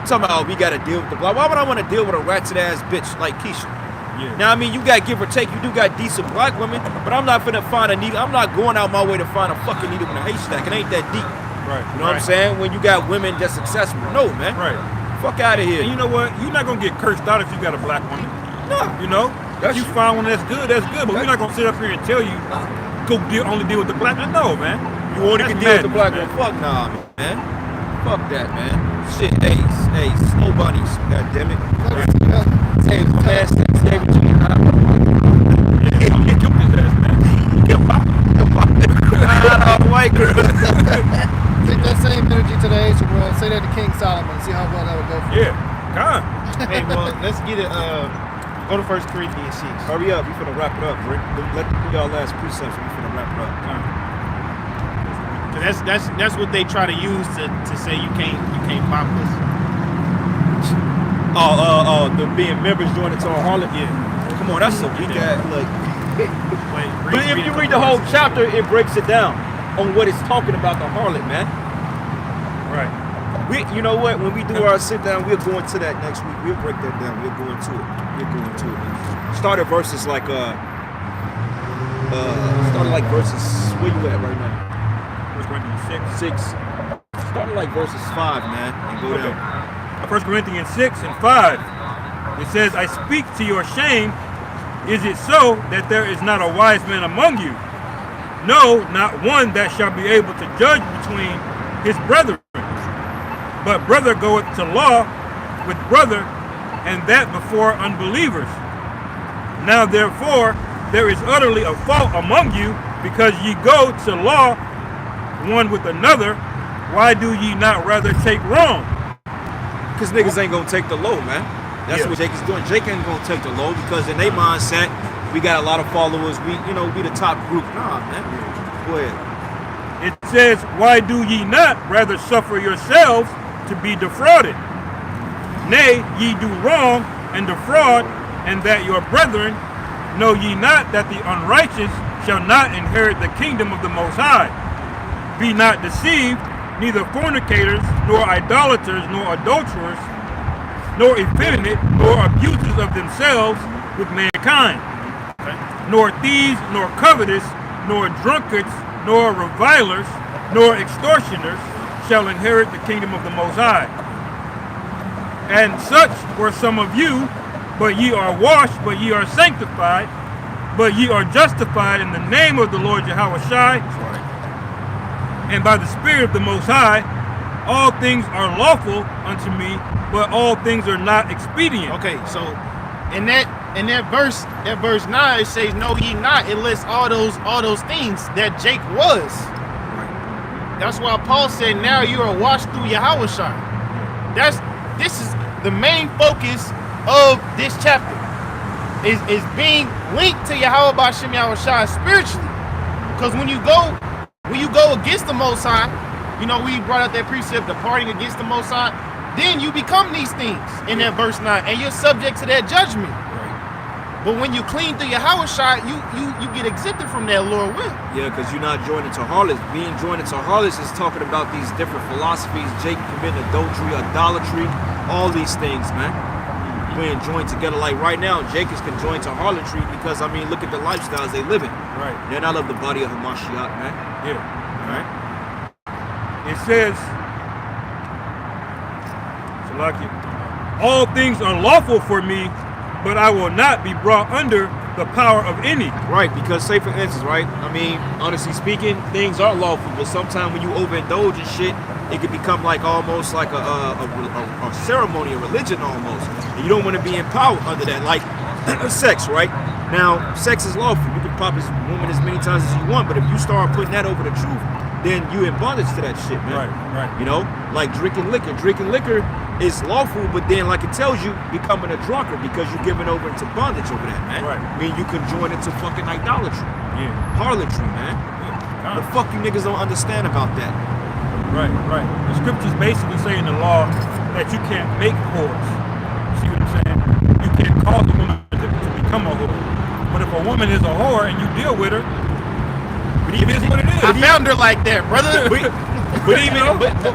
Talking about we got to deal with the black. Why would I want to deal with a ratchet ass bitch like Keisha? Yeah. Now, I mean, you got give or take. You do got decent black women, but I'm not finna find a needle. I'm not going out my way to find a fucking needle in a haystack. It ain't that deep. Right. You know what I'm saying? When you got women that's successful. No, man. Right. Fuck out of here. And you know what? You're not gonna get cursed out if you got a black woman. No. You know? If That's- you find one that's good, that's good. But we're not gonna sit up here and tell you only deal with the black. No, man. You want to That's deal with the black madness, one? Fuck nah, man. Fuck that, man. Shit, hey, snow bunnies. God damn it. Hey, man, David G. Yeah, I'm gonna kill his ass, man. White girl. Take that same energy to the Asian world. Say that to King Solomon. See how well that would go for you. Yeah. God. Hey, well, let's get it. Go to 1 Corinthians 6. Hurry up, we finna wrap it up, Rick. Let do y'all last precepts. We finna wrap it up. That's what they try to use to say you can't pop us. The being members joining to a harlot. Yeah. Come on, that's a weak ass. Like, but if you read the whole chapter, it breaks it down on what it's talking about the harlot, man. Right. You know what? When we do our sit down, we'll go into that next week. We'll break that down. We'll go into it. Start at verses like verses. Where you at right now? 1 Corinthians 6. 6. Start at like verses 5, man, and go down. 1 Corinthians 6 and 5. It says, I speak to your shame. Is it so that there is not a wise man among you? No, not one that shall be able to judge between his brethren. But brother goeth to law with brother, and that before unbelievers. Now therefore there is utterly a fault among you, because ye go to law one with another. Why do ye not rather take wrong? Because niggas ain't gonna take the low, man. That's what Jake is doing. Jake ain't gonna take the low because in their mindset, we got a lot of followers. We the top group. Nah, man. Go ahead. It says, why do ye not rather suffer yourselves to be defrauded? Nay, ye do wrong and defraud, and that your brethren, know ye not that the unrighteous shall not inherit the kingdom of the Most High? Be not deceived, neither fornicators, nor idolaters, nor adulterers, nor effeminate, nor abusers of themselves with mankind, nor thieves, nor covetous, nor drunkards, nor revilers, nor extortioners shall inherit the kingdom of the Most High. And such were some of you, but ye are washed, but ye are sanctified, but ye are justified in the name of the Lord Yahushua, and by the Spirit of the Most High. All things are lawful unto me, but all things are not expedient. Okay, so in that verse 9, it says, "No, ye not." It lists all those things that Jake was. That's why Paul said, "Now you are washed through Yahushua." This is the main focus of this chapter. Is being linked to Yahweh B'Shem Yahushua spiritually. Because when you go against the Most High, we brought out that precept, departing against the Most High, then you become these things in that verse 9, and you're subject to that judgment. But when you clean through Yahushua, you get exempted from that Lord will. Yeah, because you're not joining to harlots. Being joined to harlots is talking about these different philosophies. Jake committing adultery, idolatry, all these things, man. Being joined together. Like right now, Jake is conjoined to harlotry because, look at the lifestyles they live in. Right. They're not of the body of Hamashiach, man. Yeah. Right? It says, Salaki, all things are lawful for me, but I will not be brought under the power of any. Right, because say for instance, right? Honestly speaking, things are lawful, but sometimes when you overindulge in shit, it can become like almost like a ceremony, a religion almost. And you don't want to be in power under that, like sex, right? Now, sex is lawful. You can pop this woman as many times as you want, but if you start putting that over the truth, then you in bondage to that shit, man. Right. Like drinking liquor. Drinking liquor is lawful, but then, like it tells you, becoming a drunkard because you're giving over into bondage over that, man. Right. You can join into fucking idolatry. Yeah. Harlotry, man. Yeah. The fuck you niggas don't understand about that. Right. The scriptures basically say in the law that you can't make whores. See what I'm saying? You can't cause a woman to become a whore. But if a woman is a whore and you deal with her, it is what it is. I found her like that, brother. But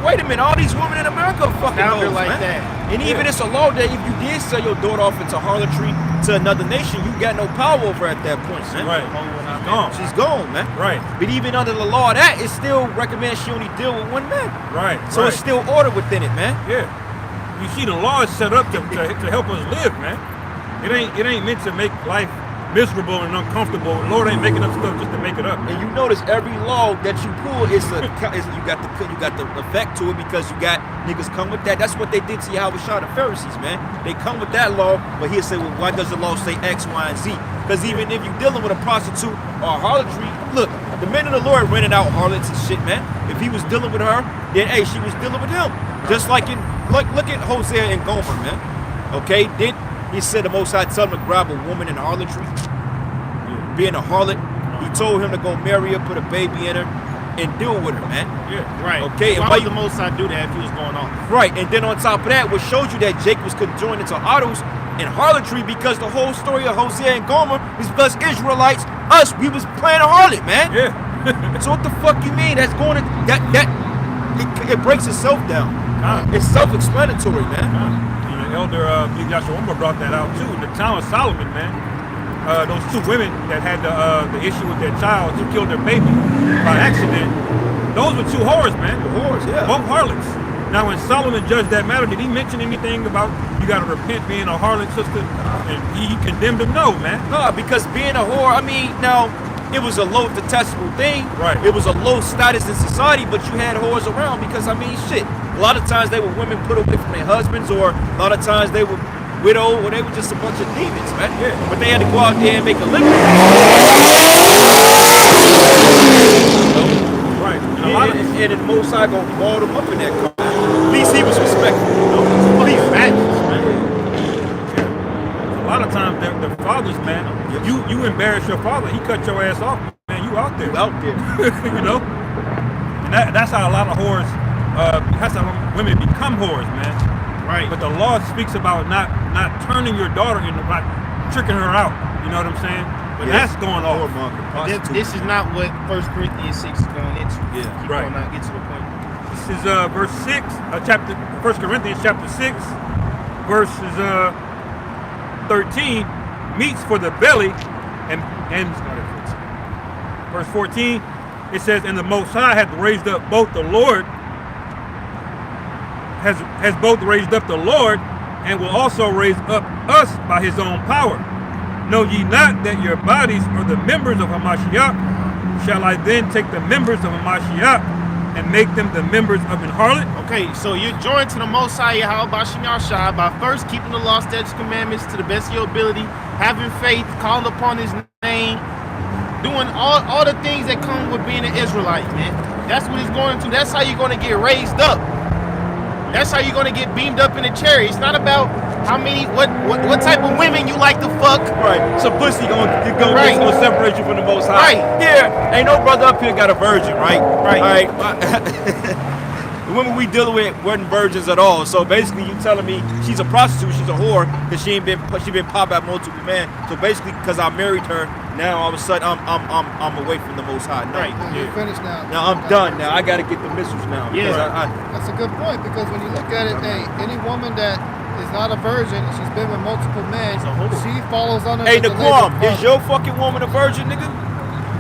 wait a minute, all these women in America are fucking Found her hoes, like man. that. And even it's a law that if you did sell your daughter off into harlotry to another nation, you got no power over her at that point, man. Right. She's gone. She's gone, man. Right. But even under the law of that, it still recommends she only deal with one man. Right. So it's still order within it, man. Yeah. You see, the law is set up to help us live, man. It ain't meant to make life miserable and uncomfortable. The Lord ain't making up stuff just to make it up. And you notice every law that you pull you got the effect to it because you got niggas come with that. That's what they did to Yahushua the Pharisees, man. They come with that law, but he'll say, well, why does the law say X, Y, and Z? Because even if you're dealing with a prostitute or a harlotry, look, the men of the Lord rented out harlots and shit, man. If he was dealing with her, then hey, she was dealing with him. Just like look at Hosea and Gomer, man. Okay, then he said the Most High told him to grab a woman in harlotry, being a harlot. He told him to go marry her, put a baby in her, and deal with her, man. Yeah, right. Okay, and Why why would you- the Most High do that if he was going off? Right, and then on top of that, what showed you that Jacob was conjoined into idols and harlotry, because the whole story of Hosea and Gomer is because Israelites, us, we was playing a harlot, man. Yeah. So what the fuck you mean? That's going to it breaks itself down. It's self-explanatory, man. The elder Yashua Umar brought that out too. In the town of Solomon, man, those two women that had the issue with their child who killed their baby by accident, those were two whores, man. Whores, yeah. Both harlots. Now, when Solomon judged that matter, did he mention anything about you got to repent being a harlot, sister? And he condemned them? No, man. No, because being a whore, I mean, now, it was a low detestable thing. Right. It was a low status in society, but you had whores around because, I mean, shit. A lot of times they were women put away from their husbands, or a lot of times they were widowed, or they were just a bunch of demons, man. Yeah. But they had to go out there and make a living. Right. And a lot of And the Most High gonna ball them up in that car. At least he was respectful, you know? These matches, man. A lot of times, their fathers, man, you embarrass your father, he cut your ass off, man. You out there, You out there. you know. And that's how a lot of whores, that's how women become whores, man. Right. But the law speaks about not turning your daughter into, like, tricking her out. You know what I'm saying? But that's going off. This is not what 1 Corinthians 6 is going into. Yeah, Keep right. on, get to the point. This is verse 6, chapter 1 Corinthians chapter 6, verses 13, meats for the belly, and verse 14, it says, and the Most High hath raised up both the Lord, has both raised up the Lord, and will also raise up us by his own power. Know ye not that your bodies are the members of Hamashiach? Shall I then take the members of Hamashiach and make them the members of an harlot? Okay, so you're joined to the Most High Yahweh Bashim Yahshua by first keeping the law, statutes, commandments to the best of your ability, having faith, calling upon his name, doing all the things that come with being an Israelite, man. That's what he's going to. That's how you're going to get raised up. That's how you're going to get beamed up in the chariot. It's not about how many, what type of women you like to fuck. Right. So pussy gonna Right. separate you from the Most High. Right. Yeah. Ain't no brother up here got a virgin, right? Right. All right. The women we dealing with weren't virgins at all. So basically, you telling me she's a prostitute, she's a whore, because she been popped by multiple men. So basically, because I married her, now all of a sudden I'm away from the Most High. No. Right. You're finished now. Now I'm done. Now I gotta get the missiles now. Yeah. because That's a good point, because when you look at it, hey, any woman that is not a virgin and she's been with multiple men, a whore. she follows under Hey, the Naquam, label of- is your fucking woman a virgin, nigga?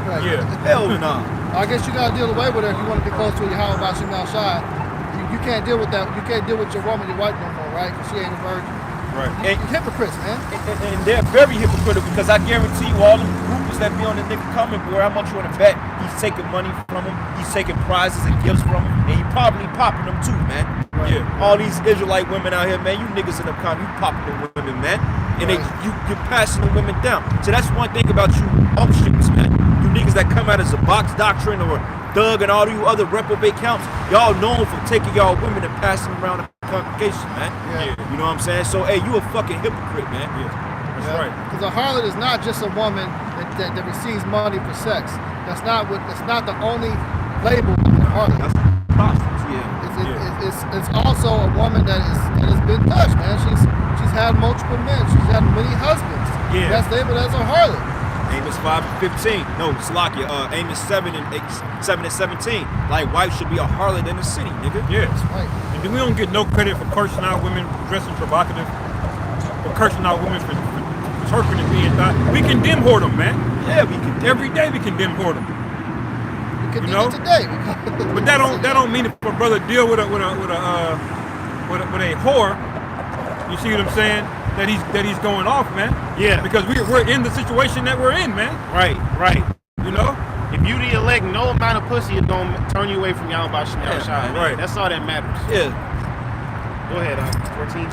Right. Yeah. Hell no. I guess you gotta deal away with her if you want to be close to Yahweh Bashim Shai. You can't deal with that. You can't deal with your woman, your wife no more, right? Because she ain't a virgin. Right. You hypocrites, man. And they're very hypocritical, because I guarantee you all the groupies that be on the nigga coming, boy, how much you want to bet he's taking money from them, he's taking prizes and gifts from them, and he probably popping them too, man. Yeah. All these Israelite women out here, man, you niggas in the comment, you popping the women, man. And you're passing the women down. So that's one thing about you upshoots, man. You niggas that come out as a box doctrine or Doug and all you other reprobate counts, y'all known for taking y'all women and passing them around the congregation, man. Yeah. You know what I'm saying? So, hey, you a fucking hypocrite, man. That's Yeah. right. Because a harlot is not just a woman that receives money for sex. That's not the only label of a harlot. That's prostitutes, yeah. It's also a woman that has been touched, man. She's had multiple men. She's had many husbands. Yeah. That's labeled as a harlot. Amos 5:15. No, Salakia. Amos 7 and 17. Like, wife should be a harlot in the city, nigga. Yes. Right. And then we don't get no credit for cursing out women dressing provocative, or cursing out women for twerking and being thought. We condemn whoredom, man. Yeah, we can. Every day we condemn whoredom. We could You do know? it today. But that don't mean if a brother deal with a whore, you see what I'm saying? That he's going off, man. Yeah. Because we're in the situation that we're in, man. Right. You know? If you the elect, no amount of pussy is gonna turn you away from Yahweh Bashim Yahshua. right. That's all that matters. Yeah. Go ahead, 14.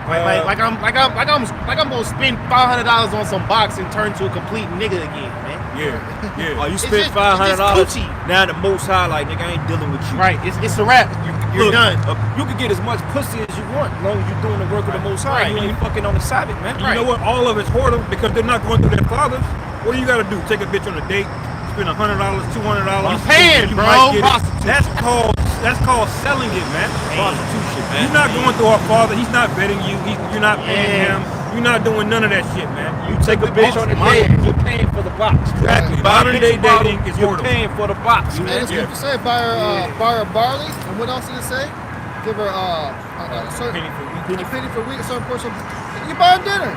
Like I'm gonna spend $500 on some box and turn to a complete nigga again, man. Yeah. Oh, you It's spent just $500. coochie. Now the Most High, like, nigga, I ain't dealing with you. Right. It's a wrap. You're done. You can get as much pussy as you want, as long as you're doing the work of the Most High. Right. You ain't fucking on the Sabbath, man. You know what? All of it's whoredom because they're not going through their fathers. What do you got to do? Take a bitch on a date, spend $100, $200. You paying, you bro. might get it. Prostitution. That's called selling it, man. Prostitution, man. You're not going through our father. He's not vetting you. You're not paying him. You're not doing none of that shit, man. You take a bitch on a date, you're paying for the box. Exactly. Buy a Modern day bitch bottle, dating is you're whoredom. paying for the box, Man, man. it's good to say, buy her barley, and what else did it say? Give her a certain penny for wheat, a certain portion. You're buying dinner.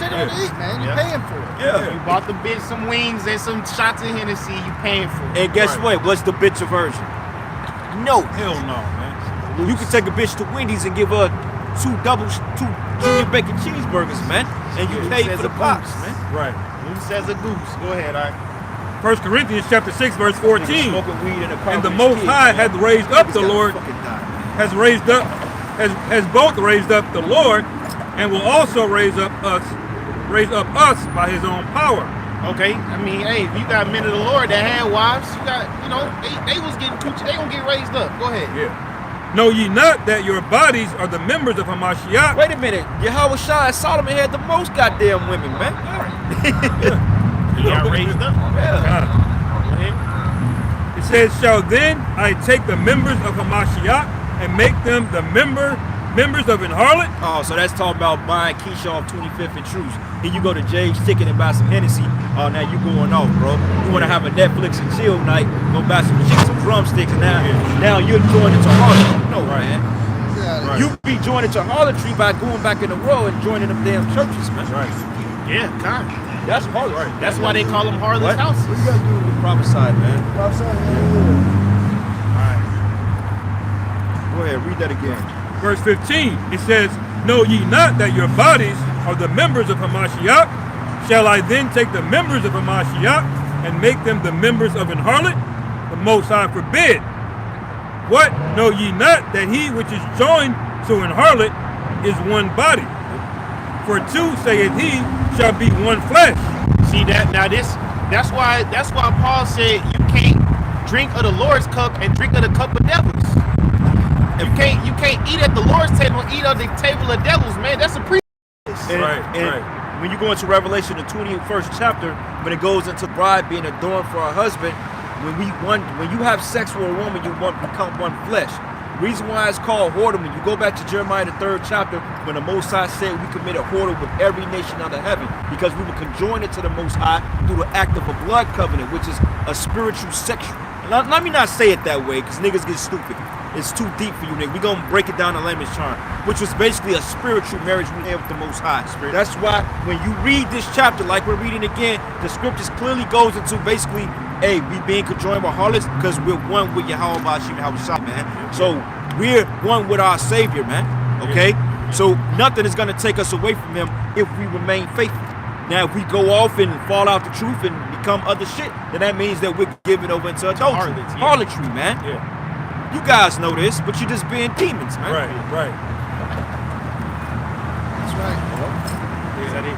Take her to eat, man. You're paying for it. Yeah. You bought the bitch some wings and some shots of Hennessy. You paying for it. And guess what? What's the bitch aversion? No. Hell no, man. You can take a bitch to Wendy's and give her two junior bacon cheeseburgers, man, and you pay says for the a box, goose. man. Right. Who says a goose? Go ahead, all right. 1 Corinthians chapter 6, verse 14. Smoking weed in a car And the with Most his kids, High man. hath raised up Niggas the gotta Lord, fucking die, man. has both raised up the Lord, and will also raise up us by his own power. Okay, I mean, hey, if you got men of the Lord that had wives, you got, you know, they was getting coochie, they gonna get raised up. Go ahead. Yeah. Know ye not that your bodies are the members of Hamashiach? Wait a minute. Yahweh Shai Solomon had the most goddamn women, man. He got raised up. Yeah. Go ahead. It says, shall then I take the members of Hamashiach and make them the members of an harlot? Oh, so that's talking about buying Keisha off 25th and Truce. Here you go to Jay's Chicken and buy some Hennessy. Oh, now you going off, bro. You want to have a Netflix and chill night, go buy some chicken, some drumsticks, and now you're joining to harlotry. No, right? Yeah, You be joining to harlotry by going back in the world and joining them damn churches, man. Right. Yeah, kind. That's harlotry. That's why they call them harlot What? houses. What you gotta do with prophesy, man? Go ahead, read that again. Verse 15, it says, know ye not that your bodies are the members of Hamashiach? Shall I then take the members of Hamashiach and make them the members of an harlot? The Most High forbid. What? Know ye not that he which is joined to an harlot is one body? For two, saith he, shall be one flesh. See that? Now that's why Paul said you can't drink of the Lord's cup and drink of the cup of devils. You can't eat at the Lord's table and eat at the table of devils, man. That's a pre. And when you go into Revelation, the 21st chapter, when it goes into bride being adorned for her husband, when you have sex with a woman, you become one flesh. The reason why it's called whoredom, when you go back to Jeremiah, the 3rd chapter, when the Most High said we committed whoredom with every nation under heaven, because we were conjoined to the Most High through the act of a blood covenant, which is a spiritual sexual. Let me not say it that way, because niggas get stupid. It's too deep for you, nigga. We gonna break it down to layman's term, which was basically a spiritual marriage we had with the Most High. That's why when you read this chapter, like we're reading again, the scriptures clearly goes into basically, hey, we being conjoined with harlots because we're one with Yahweh Bashim Yahushua, man. So we're one with our Savior, man. Okay? So nothing is gonna take us away from him if we remain faithful. Now, if we go off and fall out the truth and become other shit, then that means that we're giving over into adultery. Harlotry, man. Yeah. You guys know this, but you're just being demons, man. Right. That's right. Is that it?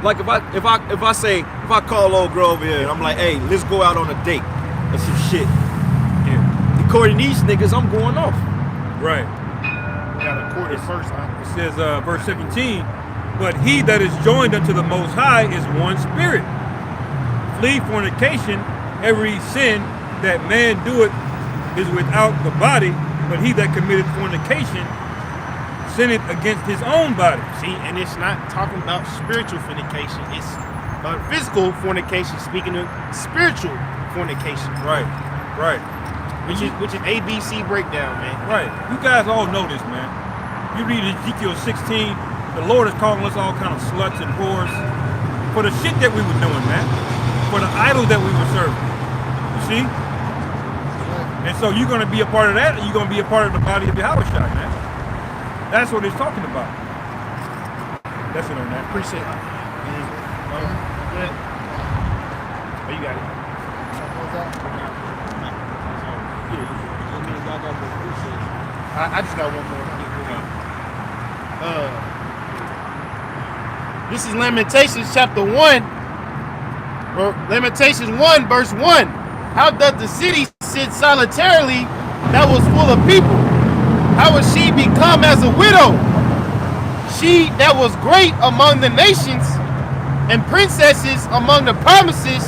Like if I call old girl over here and I'm like, hey, let's go out on a date or some shit. Yeah. According to these niggas, I'm going off. Right. We got a quarter first, huh? It says, verse 17, but he that is joined unto the Most High is one spirit. Flee fornication. Every sin that man doeth is without the body, but he that committeth fornication sinneth against his own body. See, and it's not talking about spiritual fornication. It's physical fornication, speaking of spiritual fornication. Right. Which is ABC breakdown, man. Right. You guys all know this, man. You read Ezekiel 16, the Lord is calling us all kind of sluts and whores for the shit that we were doing, man. For the idols that we were serving. You see? And so you're going to be a part of that, and you're going to be a part of the body of Yahushua, man. That's what it's talking about. That's it on that. Appreciate it. Good. Oh, you got it. I just got one more. This is Lamentations chapter 1, Lamentations 1 verse 1. How doth the city sit solitarily that was full of people? How was she become as a widow? She that was great among the nations and princesses among the provinces,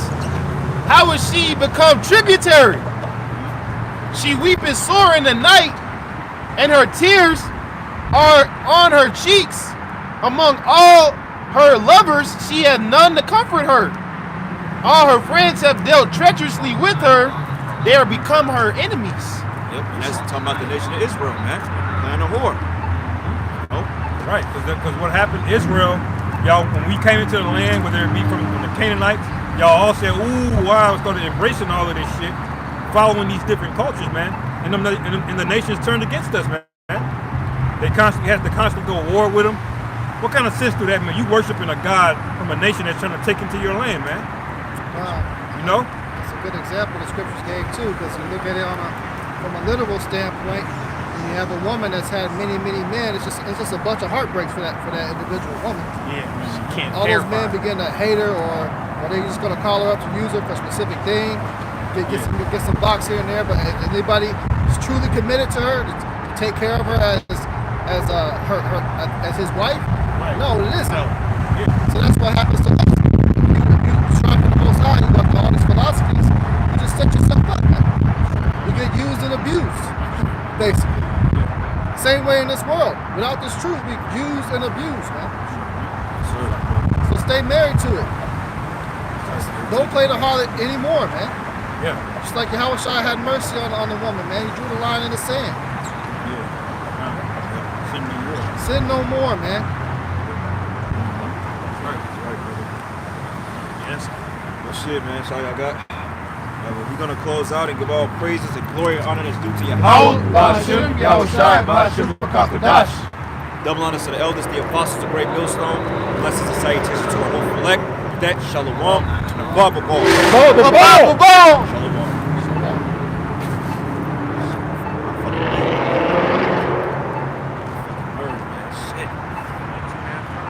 how was she become tributary? She weepeth sore in the night, and her tears are on her cheeks. Among all her lovers, she had none to comfort her. All her friends have dealt treacherously with her. They are become her enemies. Yep, and that's talking about the nation of Israel, man. Plan a whore. Oh, Right, because what happened, Israel, y'all, when we came into the land, whether it be from the Canaanites, y'all all said, ooh, wow, started embracing all of this shit, following these different cultures, man. And the nations turned against us, man. They constantly had to constantly go to war with them. What kind of sense do that mean? You worshiping a God from a nation that's trying to take into your land, man. You know? That's a good example the scriptures gave too, because you look at it from a literal standpoint, and you have a woman that's had many, many men. It's just a bunch of heartbreaks for that individual woman. Yeah, she can't All those men begin to hate her, or they just gonna call her up to use her for a specific thing, get some box here and there. But anybody who's truly committed to her, to take care of her as his wife, no, it isn't. So that's what happens to us. You strive for the Most High, you got all these philosophies, you just set yourself up, man. You get used and abused, basically. Same way in this world. Without this truth, we use and abuse, man. So stay married to it. Don't play the harlot anymore, man. Yeah. Just like Yahweh Shai had mercy on the woman, man. He drew the line in the sand. Sin no more. Sin no more, man. Right, brother. yes. Well, shit, man. That's all y'all got. We're going to close out and give all praises and glory and honor that's due to Yahweh. Ba'ashem, Yahushai, Ba'ashem, Rakakadash. Double honors to the elders, the apostles, the great millstone. Blessings and salutations to our whole elect. With that, shalom. And a Bible ball. Shalom. Shalom.